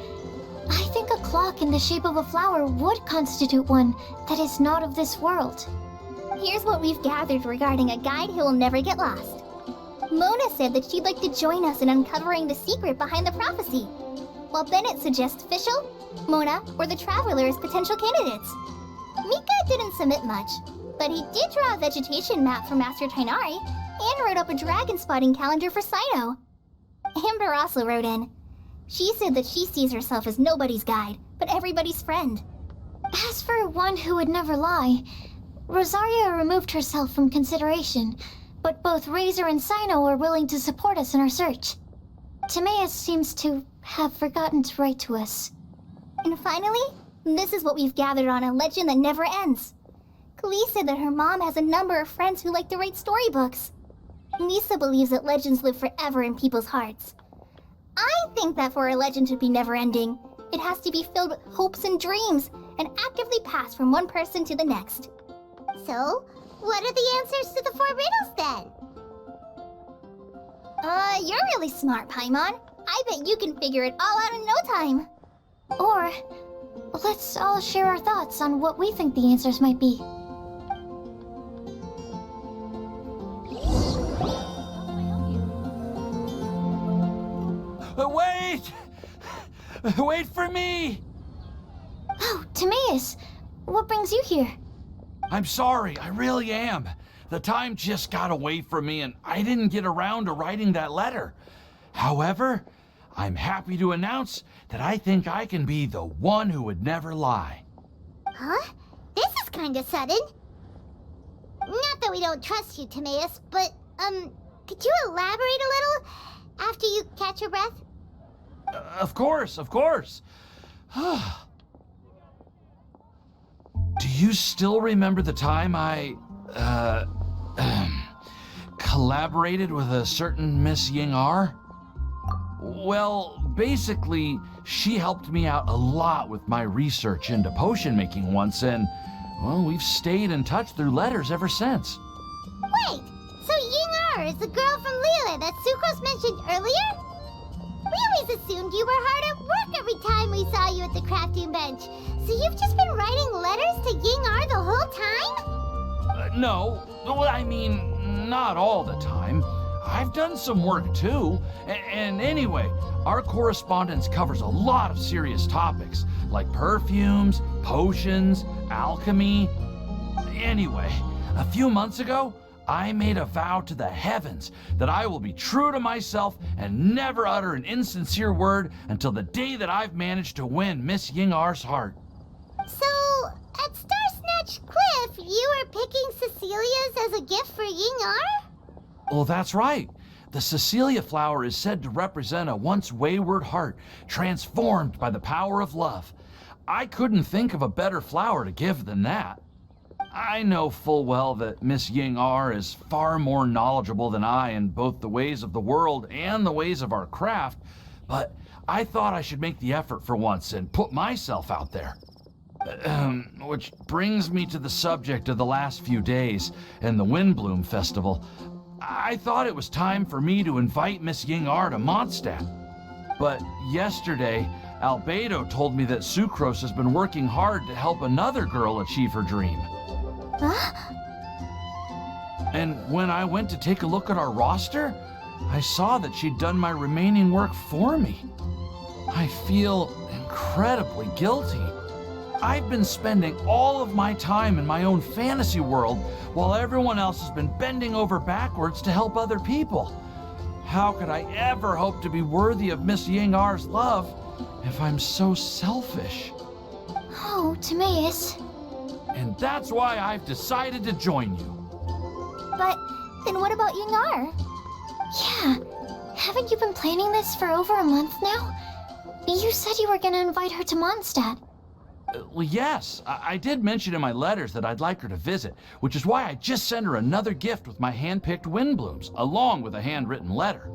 I think a clock in the shape of a flower would constitute one that is not of this world.
Here's what we've gathered regarding a guide who will never get lost. Mona said that she'd like to join us in uncovering the secret behind the prophecy, while Bennett suggests Fischl, Mona, or the Traveler as potential candidates. Mika didn't submit much, but he did draw a vegetation map for Master Tainari and wrote up a dragon spotting calendar for Cyno. Amber also wrote in. She said that she sees herself as nobody's guide, but everybody's friend.
As for one who would never lie, Rosaria removed herself from consideration, but both Razor and Cyno are willing to support us in our search. Timaeus seems to have forgotten to write to us.
And finally, this is what we've gathered on a legend that never ends. Klee said that her mom has a number of friends who like to write storybooks. Lisa believes that legends live forever in people's hearts. I think that for a legend to be never-ending, it has to be filled with hopes and dreams and actively passed from one person to the next. So, what are the answers to the 4 riddles then? You're really smart, Paimon. I bet you can figure it all out in no time.
Or, let's all share our thoughts on what we think the answers might be.
Wait! Wait for me!
Oh, Timaeus, what brings you here?
I'm sorry, I really am. The time just got away from me and I didn't get around to writing that letter. However, I'm happy to announce that I think I can be the one who would never lie.
Huh? This is kinda sudden. Not that we don't trust you, Timaeus, but, could you elaborate a little after you catch your breath?
Of course, of course. Do you still remember the time I, collaborated with a certain Miss Ying'er? Well, basically, she helped me out a lot with my research into potion making once, and, well, we've stayed in touch through letters ever since.
Wait, so Ying'er is the girl from Liyue that Sucrose mentioned earlier? We always assumed you were hard at work every time we saw you at the crafting bench. So you've just been writing letters to Ying'er the whole time?
No, well, I mean, not all the time. I've done some work too. And anyway, our correspondence covers a lot of serious topics, like perfumes, potions, alchemy. Anyway, a few months ago, I made a vow to the heavens that I will be true to myself and never utter an insincere word until the day that I've managed to win Miss Ying'er's heart.
So, at Star Snatch Cliff, you were picking Cecilia's as a gift for Ying'er?
Well, that's right. The Cecilia flower is said to represent a once wayward heart, transformed by the power of love. I couldn't think of a better flower to give than that. I know full well that Miss Ying'er is far more knowledgeable than I in both the ways of the world and the ways of our craft, but I thought I should make the effort for once and put myself out there. Which brings me to the subject of the last few days and the Windblume Festival. I thought it was time for me to invite Miss Ying'er to Mondstadt. But yesterday, Albedo told me that Sucrose has been working hard to help another girl achieve her dream.
Huh?
And when I went to take a look at our roster, I saw that she'd done my remaining work for me. I feel incredibly guilty. I've been spending all of my time in my own fantasy world while everyone else has been bending over backwards to help other people. How could I ever hope to be worthy of Miss Ying'er's love if I'm so selfish?
Oh, Timaeus.
And that's why I've decided to join you.
But then what about Ying'er? Yeah, haven't you been planning this for over a month now? You said you were gonna invite her to Mondstadt.
Well, yes, I did mention in my letters that I'd like her to visit, which is why I just sent her another gift with my hand-picked Windblooms, along with a handwritten letter.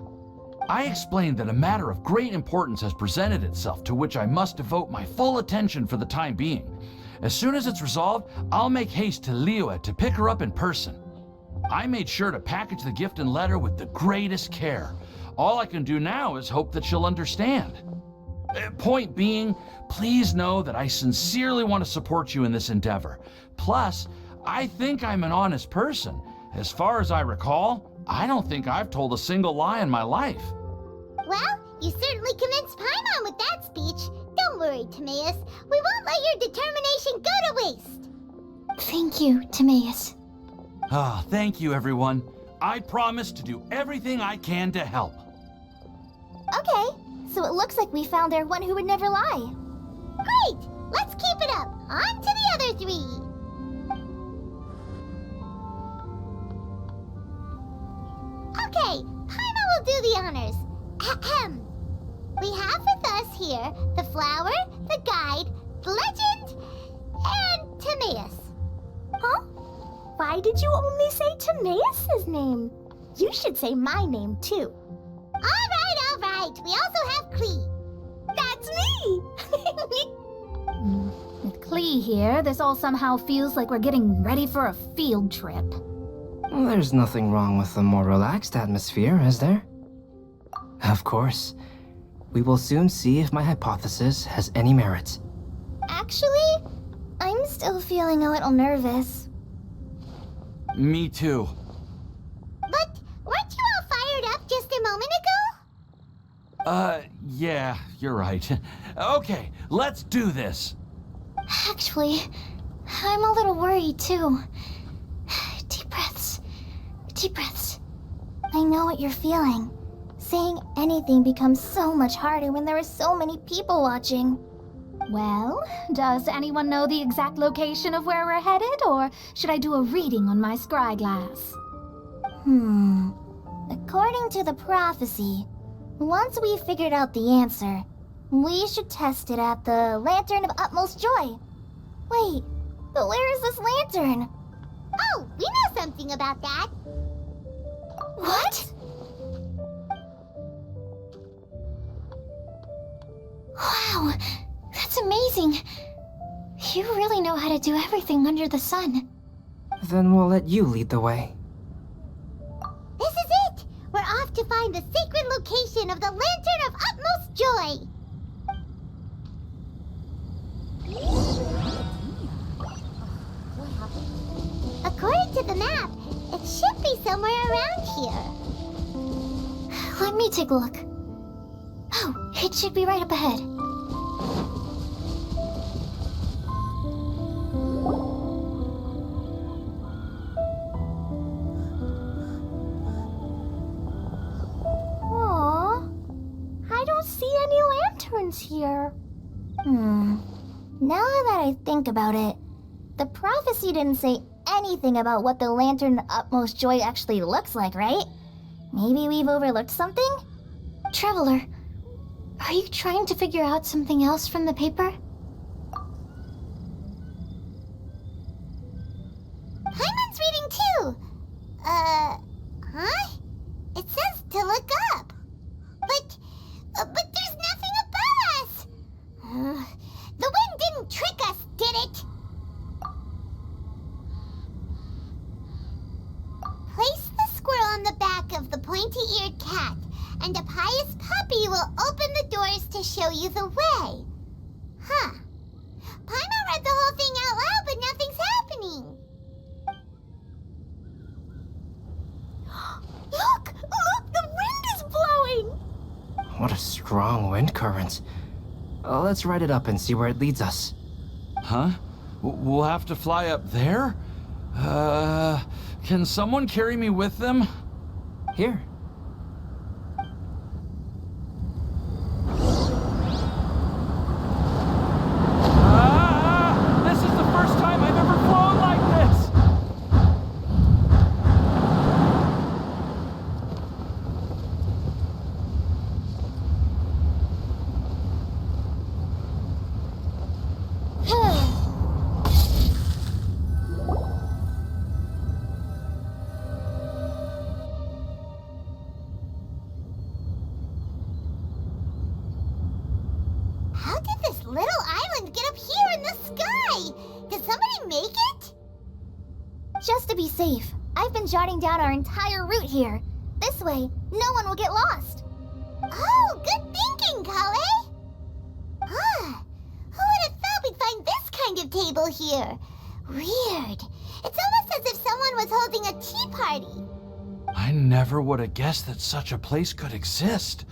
I explained that a matter of great importance has presented itself to which I must devote my full attention for the time being. As soon as it's resolved, I'll make haste to Liyue to pick her up in person. I made sure to package the gift and letter with the greatest care. All I can do now is hope that she'll understand. Point being, please know that I sincerely want to support you in this endeavor. Plus, I think I'm an honest person. As far as I recall, I don't think I've told a single lie in my life.
Well, you certainly convinced Paimon with that speech. Don't worry, Timaeus. We won't let your determination go to waste.
Thank you, Timaeus.
Ah, thank you, everyone. I promise to do everything I can to help.
Okay, so it looks like we found our one who would never lie.
Great! Let's keep it up. On to the other three. Okay, Paimon will do the honors. Ahem. We have with us here the flower, the guide, the legend, and Timaeus.
Huh? Why did you only say Timaeus' name? You should say my name, too.
All right. We also have Klee.
That's me!
With Klee here, this all somehow feels like we're getting ready for a field trip.
There's nothing wrong with a more relaxed atmosphere, is there? Of course. We will soon see if my hypothesis has any merit.
Actually, I'm still feeling a little nervous.
Me too.
But weren't you all fired up just a moment ago?
Yeah, you're right. Okay, let's do this.
Actually, I'm a little worried, too. Deep breaths. Deep breaths. I know what you're feeling. Saying anything becomes so much harder when there are so many people watching.
Well, does anyone know the exact location of where we're headed, or should I do a reading on my scry glass?
According to the prophecy, once we've figured out the answer, we should test it at the Lantern of Utmost Joy. Wait, but where is this lantern?
Oh, we know something about that.
What? Wow, that's amazing. You really know how to do everything under the sun.
Then we'll let you lead the way.
This is it! We're off to find the sacred location of the Lantern of Utmost Joy! According to the map, it should be somewhere around here.
Let me take a look. Oh, it should be right up ahead. Aww, I don't see any lanterns here. Now that I think about it, the prophecy didn't say anything about what the Lantern of Utmost Joy actually looks like, right? Maybe we've overlooked something? Traveler, are you trying to figure out something else from the paper?
Paimon's reading too! Huh? It says to look up. But there's nothing above us! The wind didn't trick us, did it? Place the squirrel on the back of the pointy-eared cat, and a pious puppy will open the doors to show you the way. Huh. Paimon read the whole thing out loud, but nothing's happening.
Look! Look! The wind is blowing!
What a strong wind current. Let's ride it up and see where it leads us.
Huh? We'll have to fly up there? Can someone carry me with them?
Here.
This is the first time I've ever flown like this!
make it?
Just to be safe, I've been jotting down our entire route here. This way, no one will get lost.
Oh, good thinking, Kale. Ah, who would have thought we'd find this kind of table here? Weird. It's almost as if someone was holding a tea party.
I never would have guessed that such a place could exist.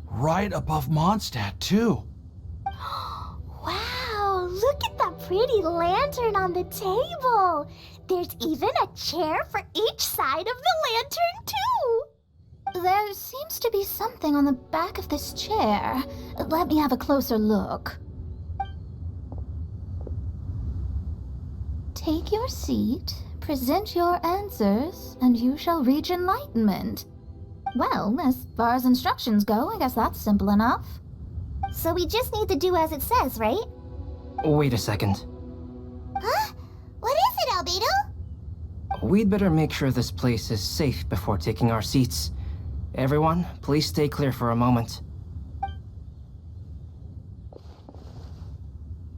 Right above Mondstadt, too.
Wow, look at that pretty lantern on the table. There's even a chair for each side of the lantern, too.
There seems to be something on the back of this chair. Let me have a closer look. Take your seat, present your answers, and you shall reach enlightenment. Well, as far as instructions go, I guess that's simple enough.
So we just need to do as it says, right?
Wait a second.
Huh? What is it, Albedo?
We'd better make sure this place is safe before taking our seats. Everyone, please stay clear for a moment.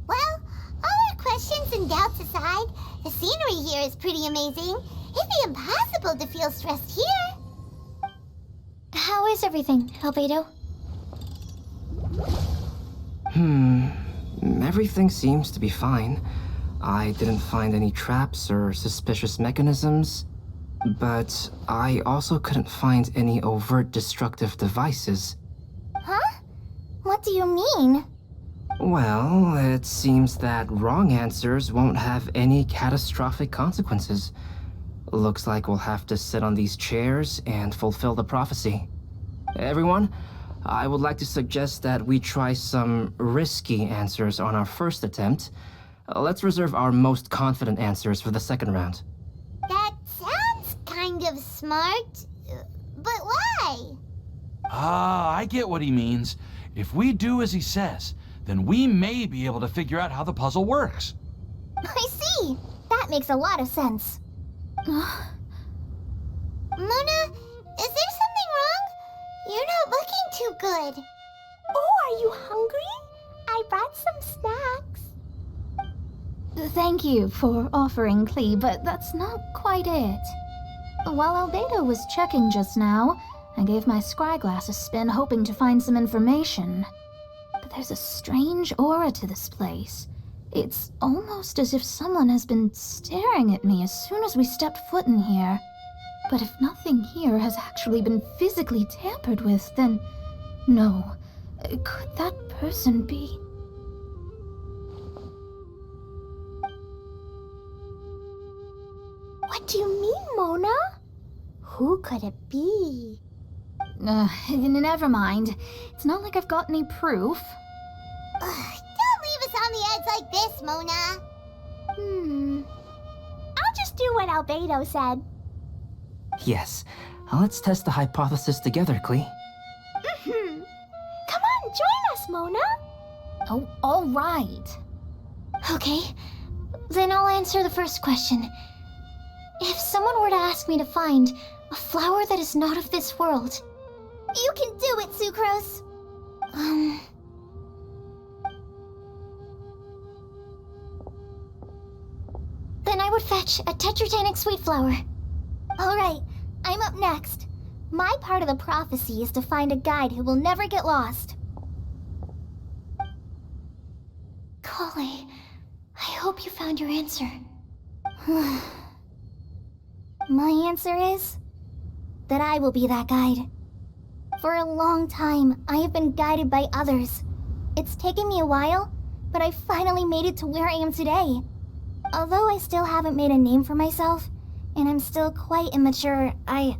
Well, all our questions and doubts aside, the scenery here is pretty amazing. It'd be impossible to feel stressed here.
How is everything, Albedo?
Everything seems to be fine. I didn't find any traps or suspicious mechanisms, but I also couldn't find any overt destructive devices.
Huh? What do you mean?
Well, it seems that wrong answers won't have any catastrophic consequences. Looks like we'll have to sit on these chairs and fulfill the prophecy. Everyone, I would like to suggest that we try some risky answers on our first attempt. Let's reserve our most confident answers for the second round.
That sounds kind of smart, but why?
Ah, I get what he means. If we do as he says, then we may be able to figure out how the puzzle works.
I see. That makes a lot of sense.
Mona, is there something wrong? You're not looking too good. Oh, are you hungry? I brought some snacks.
Thank you for offering, Klee, but that's not quite it. While Albedo was checking just now, I gave my scryglass a spin hoping to find some information. But there's a strange aura to this place. It's almost as if someone has been staring at me as soon as we stepped foot in here. But if nothing here has actually been physically tampered with, then no. Could that person be?
What do you mean, Mona? Who could it be?
Never mind. It's not like I've got any proof.
Don't leave us on the edge like this, Mona. I'll just do what Albedo said.
Yes, let's test the hypothesis together, Klee.
Come on, join us, Mona.
Oh, all right.
Okay, then I'll answer the first question. If someone were to ask me to find a flower that is not of this world...
You can do it, Sucrose.
Then I would fetch a tetratanic sweet flower.
All right, I'm up next. My part of the prophecy is to find a guide who will never get lost.
Kale, I hope you found your answer.
My answer is that I will be that guide. For a long time, I have been guided by others. It's taken me a while, but I finally made it to where I am today. Although I still haven't made a name for myself, and I'm still quite immature, I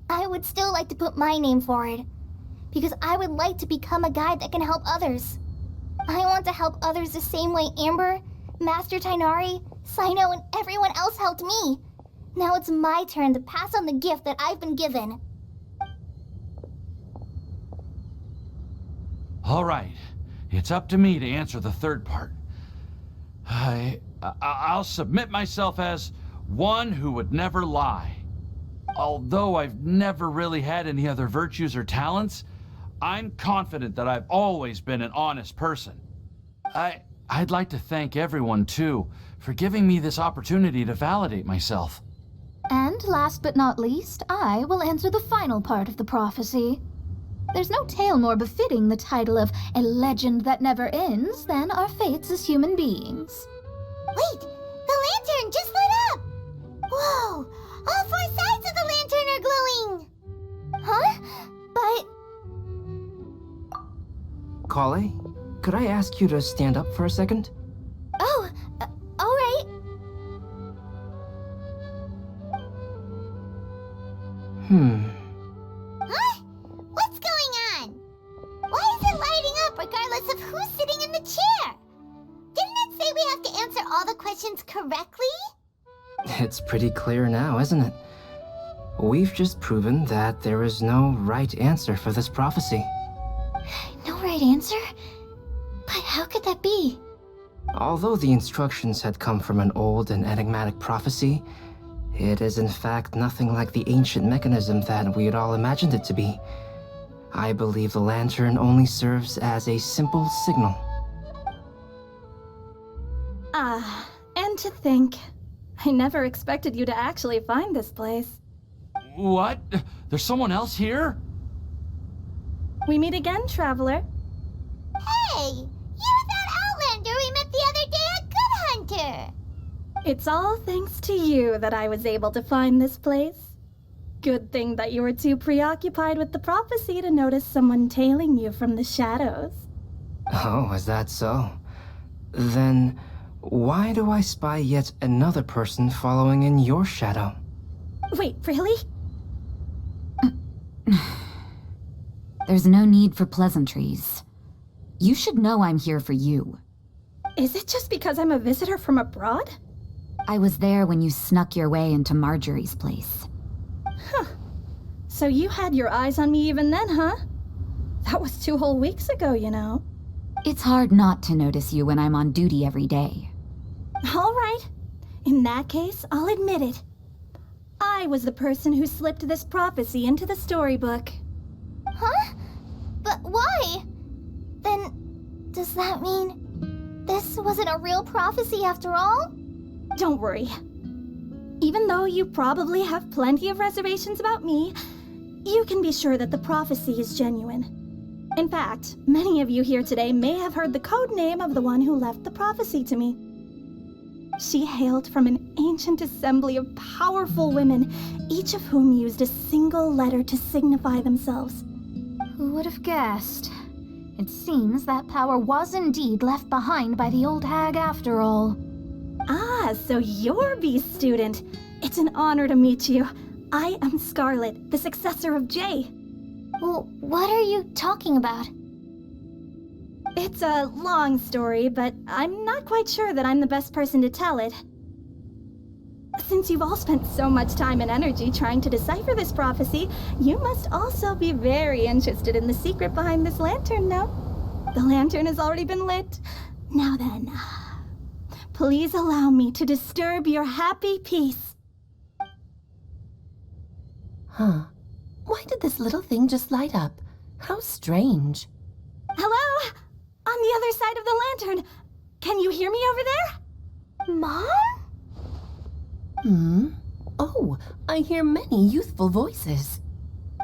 would still like to put my name forward. Because I would like to become a guide that can help others. I want to help others the same way Amber, Master Tainari, Sino, and everyone else helped me. Now it's my turn to pass on the gift that I've been given.
All right, it's up to me to answer the third part. I'll submit myself as one who would never lie. Although I've never really had any other virtues or talents, I'm confident that I've always been an honest person. I'd like to thank everyone, too, for giving me this opportunity to validate myself.
And last but not least, I will answer the final part of the prophecy. There's no tale more befitting the title of a legend that never ends than our fates as human beings.
Wait! The lantern just lit up! Whoa! All 4 sides of the lantern are glowing!
Huh? But...
Kale, could I ask you to stand up for a second?
Oh, alright.
Huh? What's going on? Why is it lighting up regardless of who's sitting in the chair? Didn't it say we have to answer all the questions correctly?
It's pretty clear now, isn't it? We've just proven that there is no right answer for this prophecy.
No right answer? But how could that be?
Although the instructions had come from an old and enigmatic prophecy, it is in fact nothing like the ancient mechanism that we had all imagined it to be. I believe the lantern only serves as a simple signal.
And to think, I never expected you to actually find this place.
What? There's someone else here?
We meet again, traveler.
Hey! You're that Outlander we met the other day at Good Hunter!
It's all thanks to you that I was able to find this place. Good thing that you were too preoccupied with the prophecy to notice someone tailing you from the shadows.
Oh, is that so? Then, why do I spy yet another person following in your shadow?
Wait, really?
There's no need for pleasantries. You should know I'm here for you.
Is it just because I'm a visitor from abroad?
I was there when you snuck your way into Marjorie's place.
Huh. So you had your eyes on me even then, huh? That was 2 whole weeks ago, you know.
It's hard not to notice you when I'm on duty every day.
All right. In that case, I'll admit it. I was the person who slipped this prophecy into the storybook.
Huh? But why? Then, does that mean this wasn't a real prophecy after all?
Don't worry. Even though you probably have plenty of reservations about me, you can be sure that the prophecy is genuine. In fact, many of you here today may have heard the code name of the one who left the prophecy to me. She hailed from an ancient assembly of powerful women, each of whom used a single letter to signify themselves.
Who would have guessed? It seems that power was indeed left behind by the old hag after all.
Ah, so you're B's student. It's an honor to meet you. I am Scarlet, the successor of Jay.
Well, what are you talking about?
It's a long story, but I'm not quite sure that I'm the best person to tell it. Since you've all spent so much time and energy trying to decipher this prophecy, you must also be very interested in the secret behind this lantern, no? The lantern has already been lit. Now then, please allow me to disturb your happy peace.
Huh. Why did this little thing just light up? How strange.
Hello? On the other side of the lantern. Can you hear me over there?
Mom?
Oh, I hear many youthful voices.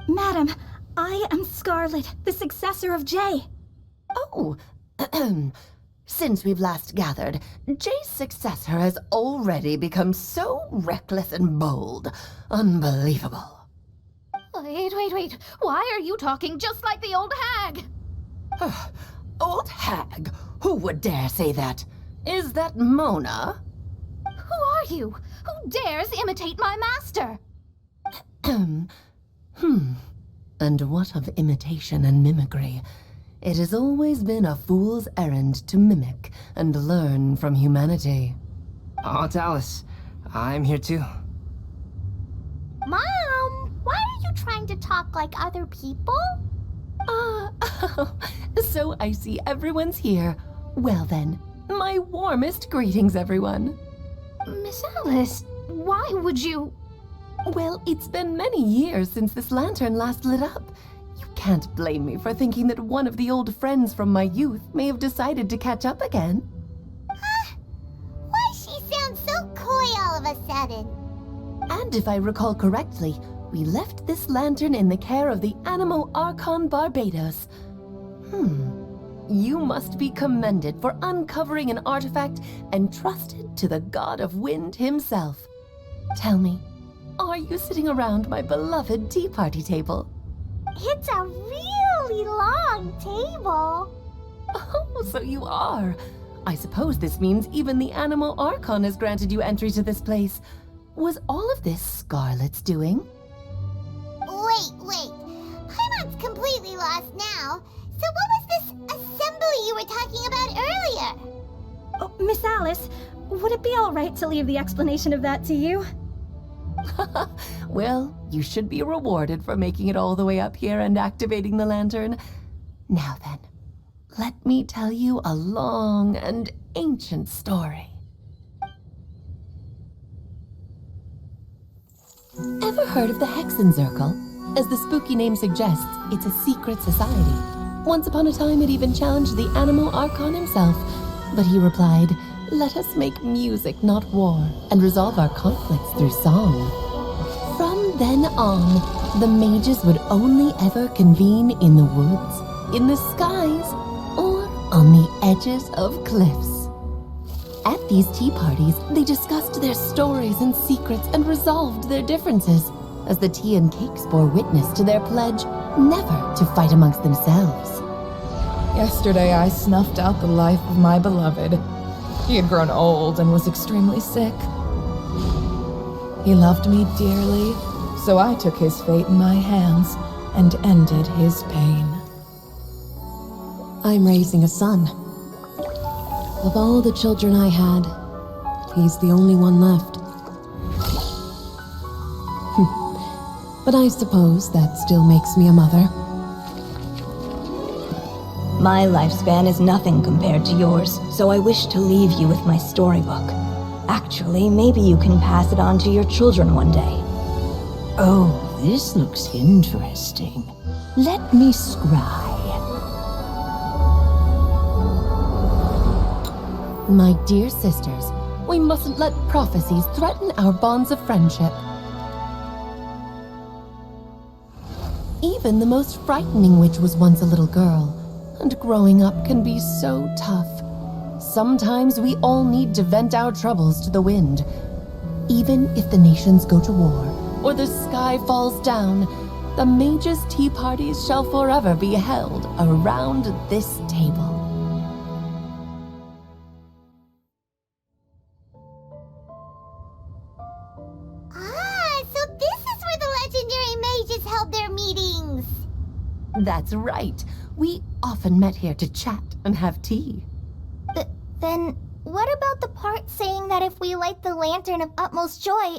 Madam, I am Scarlet, the successor of Jay.
Oh, since we've last gathered, Jay's successor has already become so reckless and bold. Unbelievable.
Wait. Why are you talking just like the old hag?
Old hag? Who would dare say that? Is that Mona?
Who are you? Who dares imitate my master?
And what of imitation and mimicry? It has always been a fool's errand to mimic and learn from humanity.
Aunt Alice, I'm here too.
Mom, why are you trying to talk like other people?
So I see everyone's here. Well then, my warmest greetings, everyone.
Miss Alice, why would you...
Well, it's been many years since this lantern last lit up. You can't blame me for thinking that one of the old friends from my youth may have decided to catch up again.
sat in.
And if I recall correctly, we left this lantern in the care of the Animo Archon Barbados. You must be commended for uncovering an artifact entrusted to the god of wind himself. Tell me, are you sitting around my beloved tea party table?
It's a really long table.
Oh, so you are. I suppose this means even the Animo Archon has granted you entry to this place. Was all of this Scarlet's doing?
Wait. Paimon's completely lost now. So what was this assembly you were talking about earlier?
Oh, Miss Alice, would it be all right to leave the explanation of that to you?
Well, you should be rewarded for making it all the way up here and activating the lantern. Now then, let me tell you a long and ancient story. Ever heard of the Hexenzirkel? As the spooky name suggests, it's a secret society. Once upon a time, it even challenged the Animo Archon himself. But he replied, "Let us make music, not war, and resolve our conflicts through song." From then on, the mages would only ever convene in the woods, in the skies, or on the edges of cliffs. At these tea parties, they discussed their stories and secrets and resolved their differences, as the tea and cakes bore witness to their pledge never to fight amongst themselves.
Yesterday I snuffed out the life of my beloved. He had grown old and was extremely sick. He loved me dearly, so I took his fate in my hands and ended his pain.
I'm raising a son. Of all the children I had, he's the only one left. But I suppose that still makes me a mother.
My lifespan is nothing compared to yours, so I wish to leave you with my storybook. Actually, maybe you can pass it on to your children one day.
Oh, this looks interesting. Let me scry.
My dear sisters, we mustn't let prophecies threaten our bonds of friendship. Even the most frightening witch was once a little girl, and growing up can be so tough. Sometimes we all need to vent our troubles to the wind. Even if the nations go to war, or the sky falls down, the mages' tea parties shall forever be held around this table.
So this is where the legendary mages held their meetings.
That's right. We often met here to chat and have tea.
Then, what about the part saying that if we light the lantern of utmost joy,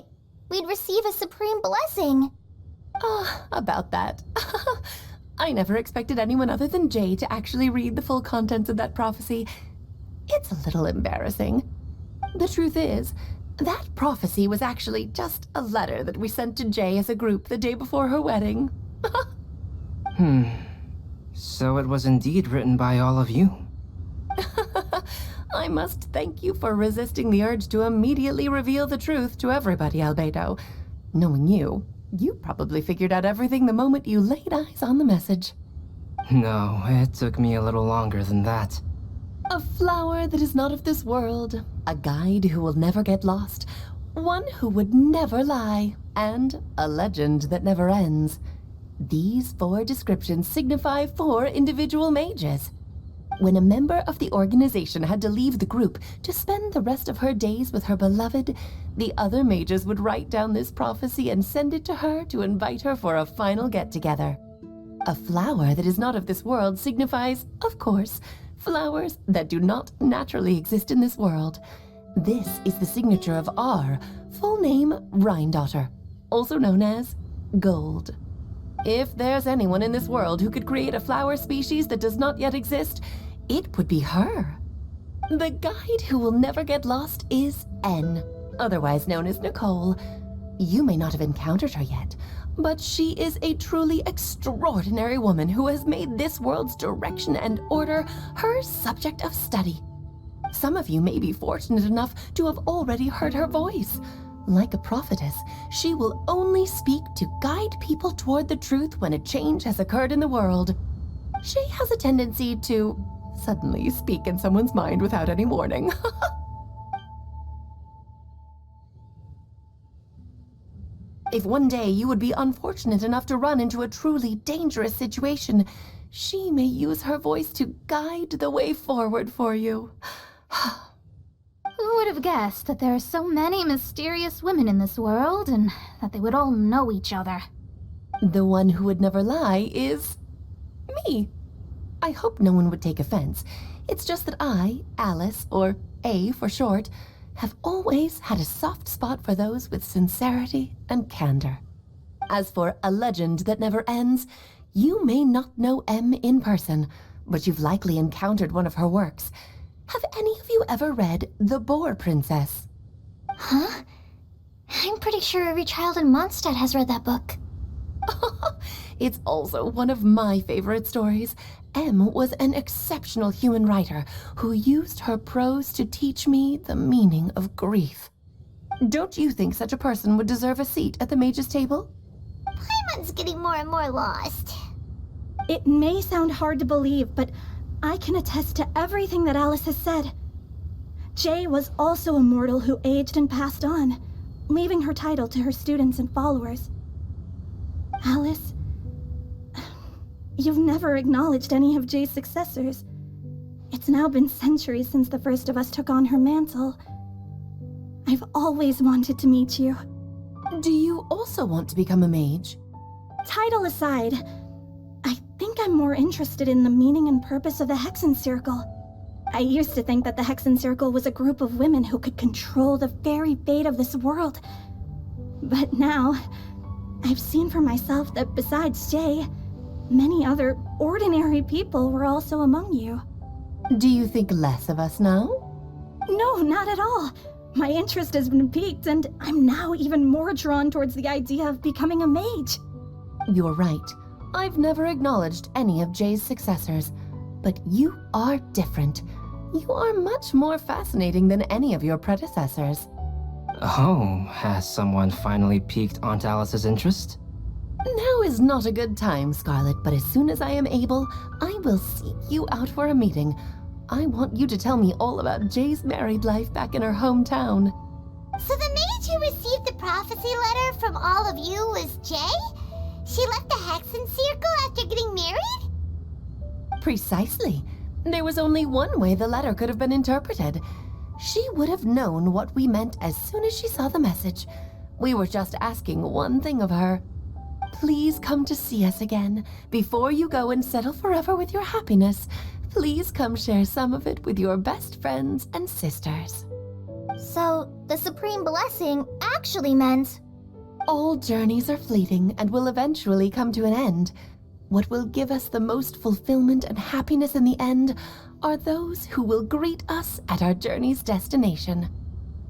we'd receive a supreme blessing?
About that. I never expected anyone other than Jay to actually read the full contents of that prophecy. It's a little embarrassing. The truth is, that prophecy was actually just a letter that we sent to Jay as a group the day before her wedding.
So it was indeed written by all of you.
I must thank you for resisting the urge to immediately reveal the truth to everybody, Albedo. Knowing you, you probably figured out everything the moment you laid eyes on the message.
No, it took me a little longer than that.
A flower that is not of this world, a guide who will never get lost, one who would never lie, and a legend that never ends. These 4 descriptions signify 4 individual mages. When a member of the organization had to leave the group to spend the rest of her days with her beloved, the other mages would write down this prophecy and send it to her to invite her for a final get-together. A flower that is not of this world signifies, of course, flowers that do not naturally exist in this world. This is the signature of our full name, Rhindaughter, also known as Gold. If there's anyone in this world who could create a flower species that does not yet exist, it would be her. The guide who will never get lost is N, otherwise known as Nicole. You may not have encountered her yet, but she is a truly extraordinary woman who has made this world's direction and order her subject of study. Some of you may be fortunate enough to have already heard her voice, Like a prophetess, she will only speak to guide people toward the truth when a change has occurred in the world. She has a tendency to suddenly speak in someone's mind without any warning. If one day you would be unfortunate enough to run into a truly dangerous situation, she may use her voice to guide the way forward for you.
Who would have guessed that there are so many mysterious women in this world, and that they would all know each other?
The one who would never lie is me. I hope no one would take offense. It's just that I, Alice, or A for short, have always had a soft spot for those with sincerity and candor. As for a legend that never ends, you may not know M in person, but you've likely encountered one of her works. Have any of you ever read The Boar Princess?
Huh? I'm pretty sure every child in Mondstadt has read that book.
It's also one of my favorite stories. M was an exceptional human writer who used her prose to teach me the meaning of grief. Don't you think such a person would deserve a seat at the mage's table?
Paimon's getting more and more lost.
It may sound hard to believe, but I can attest to everything that Alice has said. Jay was also a mortal who aged and passed on, leaving her title to her students and followers. Alice, you've never acknowledged any of Jay's successors. It's now been centuries since the first of us took on her mantle. I've always wanted to meet you.
Do you also want to become a mage?
Title aside, I think I'm more interested in the meaning and purpose of the Hexen Circle. I used to think that the Hexen Circle was a group of women who could control the very fate of this world. But now, I've seen for myself that besides Jay, many other ordinary people were also among you.
Do you think less of us now?
No, not at all. My interest has been piqued, and I'm now even more drawn towards the idea of becoming a mage.
You're right. I've never acknowledged any of Jay's successors, but you are different. You are much more fascinating than any of your predecessors.
Oh, has someone finally piqued Aunt Alice's interest?
Now is not a good time, Scarlet, but as soon as I am able, I will seek you out for a meeting. I want you to tell me all about Jay's married life back in her hometown.
So the mage who received the prophecy letter from all of you was Jay? She left the Hexen Circle after getting married?
Precisely. There was only one way the letter could have been interpreted. She would have known what we meant as soon as she saw the message. We were just asking one thing of her. Please come to see us again. Before you go and settle forever with your happiness, please come share some of it with your best friends and sisters.
So, the Supreme Blessing actually meant...
All journeys are fleeting and will eventually come to an end. What will give us the most fulfillment and happiness in the end are those who will greet us at our journey's destination.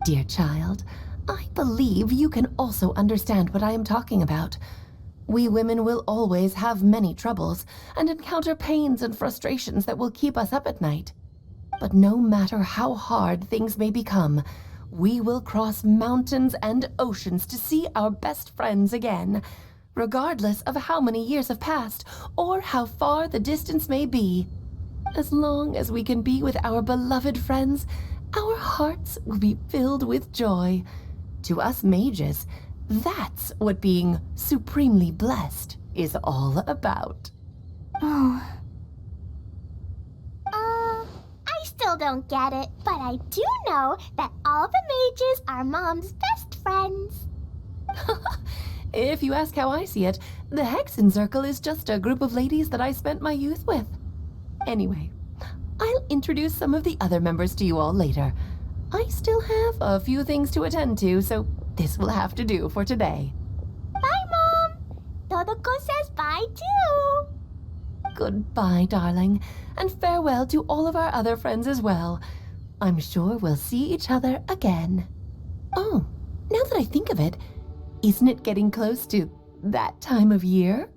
Dear child, I believe you can also understand what I am talking about. We women will always have many troubles and encounter pains and frustrations that will keep us up at night. But no matter how hard things may become, we will cross mountains and oceans to see our best friends again, regardless of how many years have passed or how far the distance may be. As long as we can be with our beloved friends, our hearts will be filled with joy. To us mages, that's what being supremely blessed is all about.
Oh.
I still don't get it, but I do know that all the mages are Mom's best friends.
If you ask how I see it, the Hexen Circle is just a group of ladies that I spent my youth with. Anyway, I'll introduce some of the other members to you all later. I still have a few things to attend to, so this will have to do for today.
Bye, Mom. Todoko says bye, too.
Goodbye, darling, and farewell to all of our other friends as well. I'm sure we'll see each other again. Oh, now that I think of it, isn't it getting close to that time of year?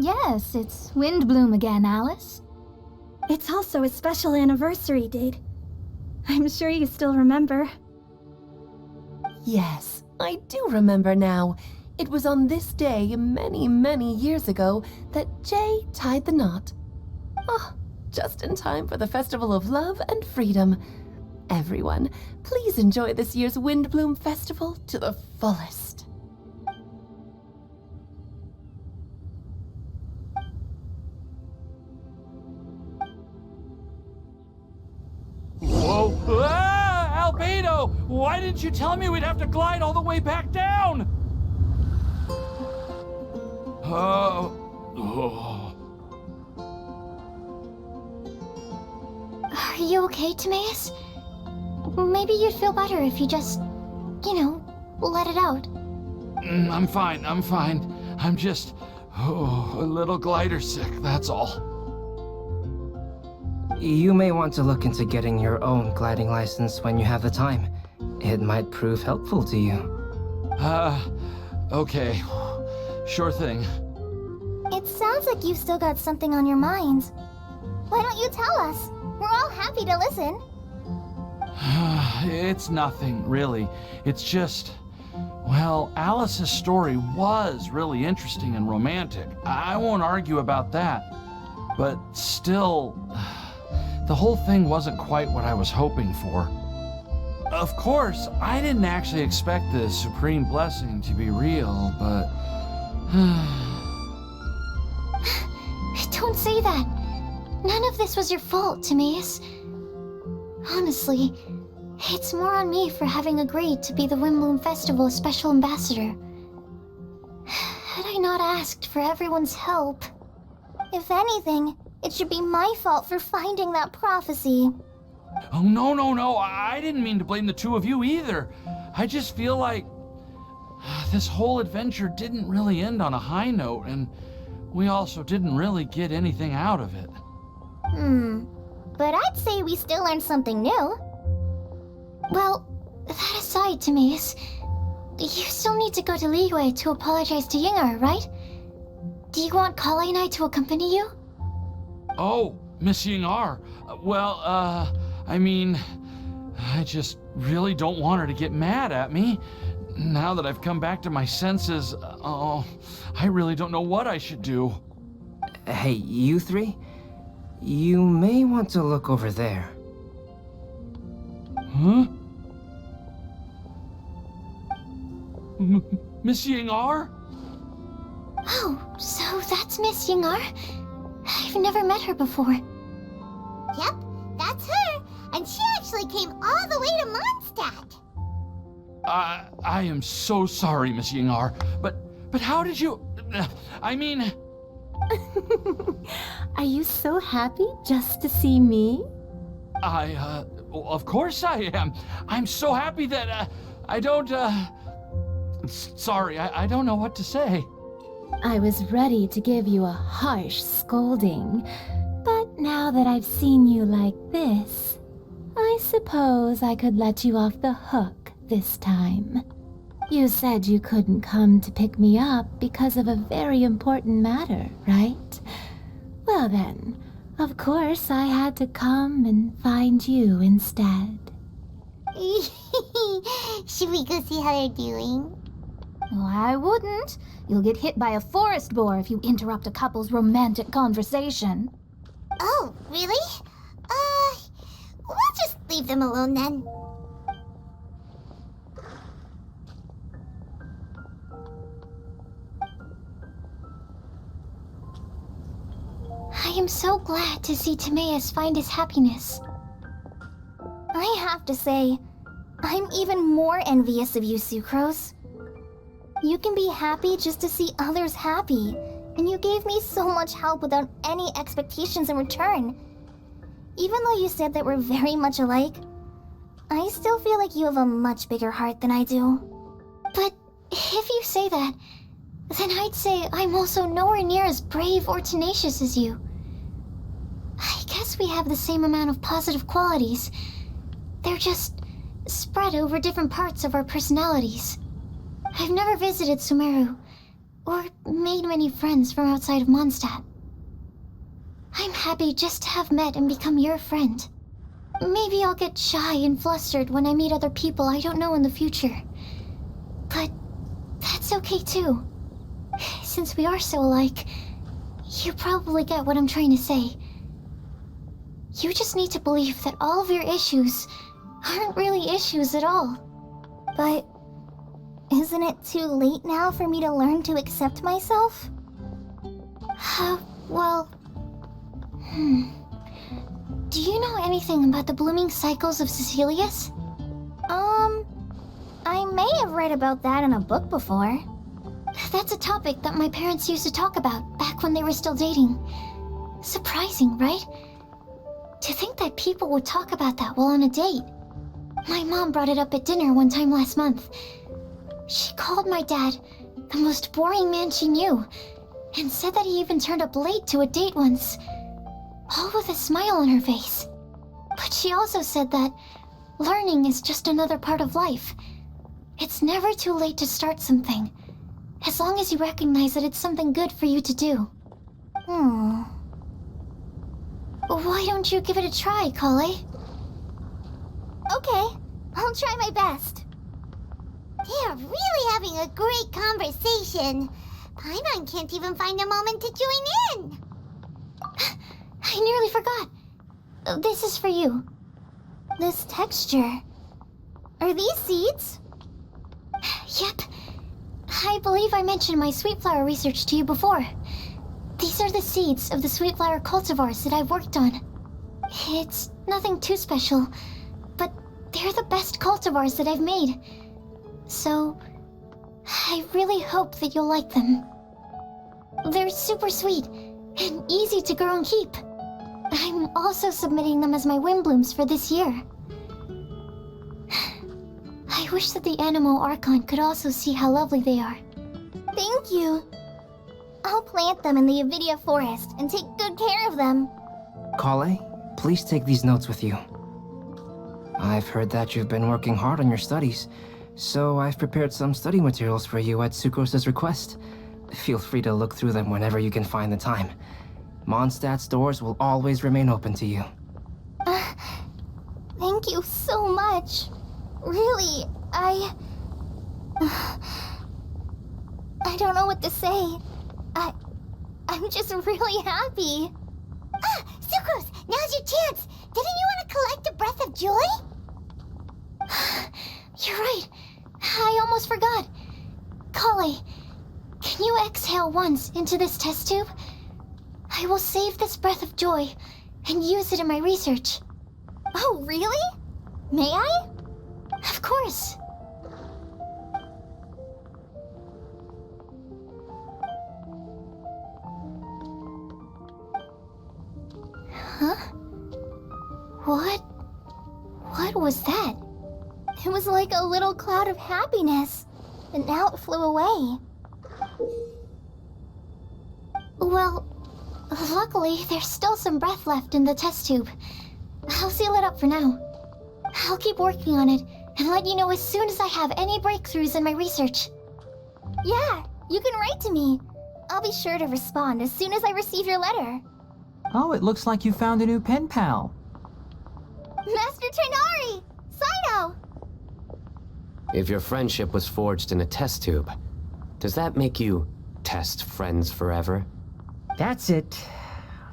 Yes, it's Windblume again, Alice.
It's also a special anniversary date. I'm sure you still remember.
Yes, I do remember now. It was on this day, many, many years ago, that Jay tied the knot. Oh, just in time for the Festival of Love and Freedom. Everyone, please enjoy this year's Windblume Festival to the fullest.
Whoa! Ah! Albedo! Why didn't you tell me we'd have to glide all the way back down? Oh.
Are you okay, Timaeus? Maybe you'd feel better if you just, let it out.
I'm fine. I'm just, a little glider sick, that's all.
You may want to look into getting your own gliding license when you have the time. It might prove helpful to you.
Okay. Sure thing.
It sounds like you've still got something on your minds. Why don't you tell us? We're all happy to listen.
It's nothing, really. It's just, well, Alice's story was really interesting and romantic. I won't argue about that. But still, the whole thing wasn't quite what I was hoping for. Of course, I didn't actually expect the supreme blessing to be real, but...
Don't say that. None of this was your fault, Timaeus. Honestly, it's more on me for having agreed to be the Windblume Festival's special ambassador. Had I not asked for everyone's help...
If anything, it should be my fault for finding that prophecy.
Oh, no. I didn't mean to blame the two of you either. I just feel like this whole adventure didn't really end on a high note, and we also didn't really get anything out of it.
But I'd say we still learned something new.
Well, that aside, Timaeus, you still need to go to Liyue to apologize to Ying'er, right? Do you want Kale and I to accompany you?
Oh, Miss Ying'er. Well, I mean, I just really don't want her to get mad at me. Now that I've come back to my senses, I really don't know what I should do.
Hey, you three? You may want to look over there.
Huh? Miss Ying'er?
Oh, so that's Miss Ying'er? I've never met her before.
Yep, that's her. And she actually came all the way to Mondstadt.
I am so sorry, Miss Ying'er, but how did you... I mean...
Are you so happy just to see me?
Of course I am. I'm so happy that, I don't, sorry, I don't know what to say.
I was ready to give you a harsh scolding, but now that I've seen you like this, I suppose I could let you off the hook this time. You said you couldn't come to pick me up because of a very important matter, right? Well then, of course I had to come and find you instead.
Should we go see how they're doing?
Well, I wouldn't. You'll get hit by a forest boar if you interrupt a couple's romantic conversation.
Oh, really? We'll just leave them alone then.
I am so glad to see Timaeus find his happiness.
I have to say, I'm even more envious of you, Sucrose. You can be happy just to see others happy, and you gave me so much help without any expectations in return. Even though you said that we're very much alike, I still feel like you have a much bigger heart than I do.
But if you say that, then I'd say I'm also nowhere near as brave or tenacious as you. I guess we have the same amount of positive qualities. They're just spread over different parts of our personalities. I've never visited Sumeru, or made many friends from outside of Mondstadt. I'm happy just to have met and become your friend. Maybe I'll get shy and flustered when I meet other people I don't know in the future. But that's okay too. Since we are so alike, you probably get what I'm trying to say. You just need to believe that all of your issues aren't really issues at all.
But isn't it too late now for me to learn to accept myself?
Well... Do you know anything about the blooming cycles of Cecilius?
I may have read about that in a book before.
That's a topic that my parents used to talk about back when they were still dating. Surprising, right? To think that people would talk about that while on a date. My mom brought it up at dinner one time last month. She called my dad the most boring man she knew, and said that he even turned up late to a date once, all with a smile on her face. But she also said that learning is just another part of life. It's never too late to start something, as long as you recognize that it's something good for you to do. Why don't you give it a try, Kale?
Okay, I'll try my best. They're really having a great conversation. Paimon can't even find a moment to join in.
I nearly forgot. This is for you.
This texture. Are these seeds?
Yep. I believe I mentioned my sweet flower research to you before. These are the seeds of the sweet flower cultivars that I've worked on. It's nothing too special, but they're the best cultivars that I've made. So, I really hope that you'll like them. They're super sweet and easy to grow and keep. I'm also submitting them as my Windblooms for this year. I wish that the Animo Archon could also see how lovely they are.
Thank you. I'll plant them in the Avidia forest and take good care of them.
Kale, please take these notes with you. I've heard that you've been working hard on your studies, so I've prepared some study materials for you at Sucrose's request. Feel free to look through them whenever you can find the time. Mondstadt's doors will always remain open to you.
Thank you so much. Really, I don't know what to say. I'm just really happy. Sucrose, now's your chance. Didn't you want to collect a breath of joy?
You're right. I almost forgot. Kale, can you exhale once into this test tube? I will save this breath of joy and use it in my research.
Oh, really? May I?
Of course. Huh? What was that?
It was like a little cloud of happiness, and now it flew away.
Well, luckily there's still some breath left in the test tube. I'll seal it up for now. I'll keep working on it and let you know as soon as I have any breakthroughs in my research.
Yeah, you can write to me. I'll be sure to respond as soon as I receive your letter.
Oh, it looks like you found a new pen pal.
Master Tainari! Sino!
If your friendship was forged in a test tube, does that make you test friends forever?
That's it.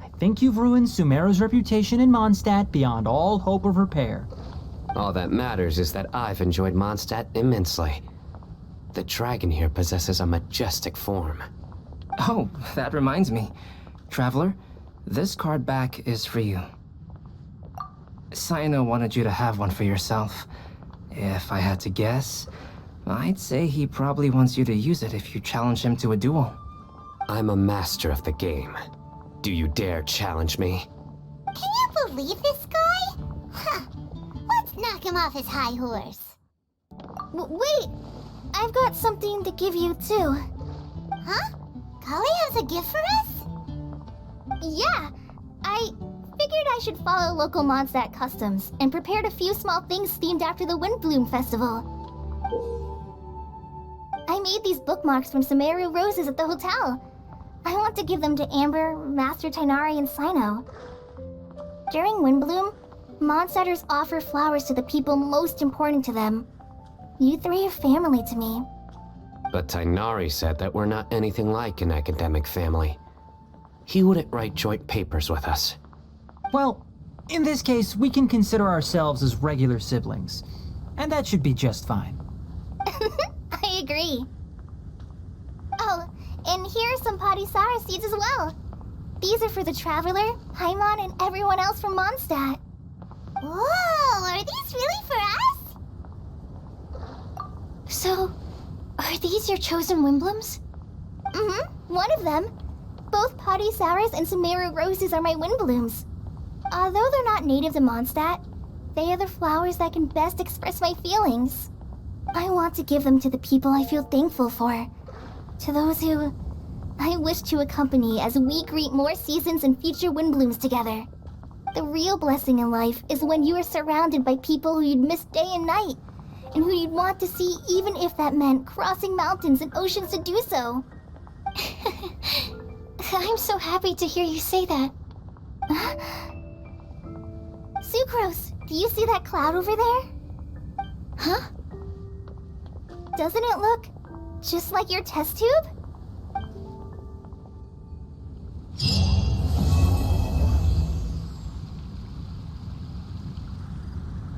I think you've ruined Sumeru's reputation in Mondstadt beyond all hope of repair.
All that matters is that I've enjoyed Mondstadt immensely. The dragon here possesses a majestic form.
Oh, that reminds me. Traveler, this card back is for you. Sino wanted you to have one for yourself. If I had to guess, I'd say he probably wants you to use it if you challenge him to a duel.
I'm a master of the game. Do you dare challenge me?
Can you believe this guy? Huh. Let's knock him off his high horse. Wait! I've got something to give you, too. Huh? Kale has a gift for us? Yeah! I figured I should follow local Mondstadt customs and prepared a few small things themed after the Windblume festival. I made these bookmarks from Sumeru roses at the hotel. I want to give them to Amber, Master Tainari, and Sino. During Windblume, Mondstadters offer flowers to the people most important to them. You three are family to me.
But Tainari said that we're not anything like an academic family. He wouldn't write joint papers with us.
Well, in this case, we can consider ourselves as regular siblings. And that should be just fine.
I agree. Oh, and here are some Podisara seeds as well. These are for the Traveler, Paimon, and everyone else from Mondstadt. Whoa, are these really for us?
So, are these your chosen Windblooms?
Mm-hmm, one of them. Both Podisaras and Sumeru roses are my Windblooms. Although they're not native to Mondstadt, they are the flowers that can best express my feelings. I want to give them to the people I feel thankful for. To those who I wish to accompany as we greet more seasons and future Windblooms together. The real blessing in life is when you are surrounded by people who you'd miss day and night, and who you'd want to see even if that meant crossing mountains and oceans to do so.
I'm so happy to hear you say that.
Sucrose, do you see that cloud over there?
Huh?
Doesn't it look just like your test tube?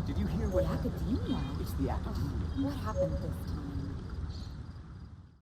Did you hear what happened? It's the Academia.
What happened this time?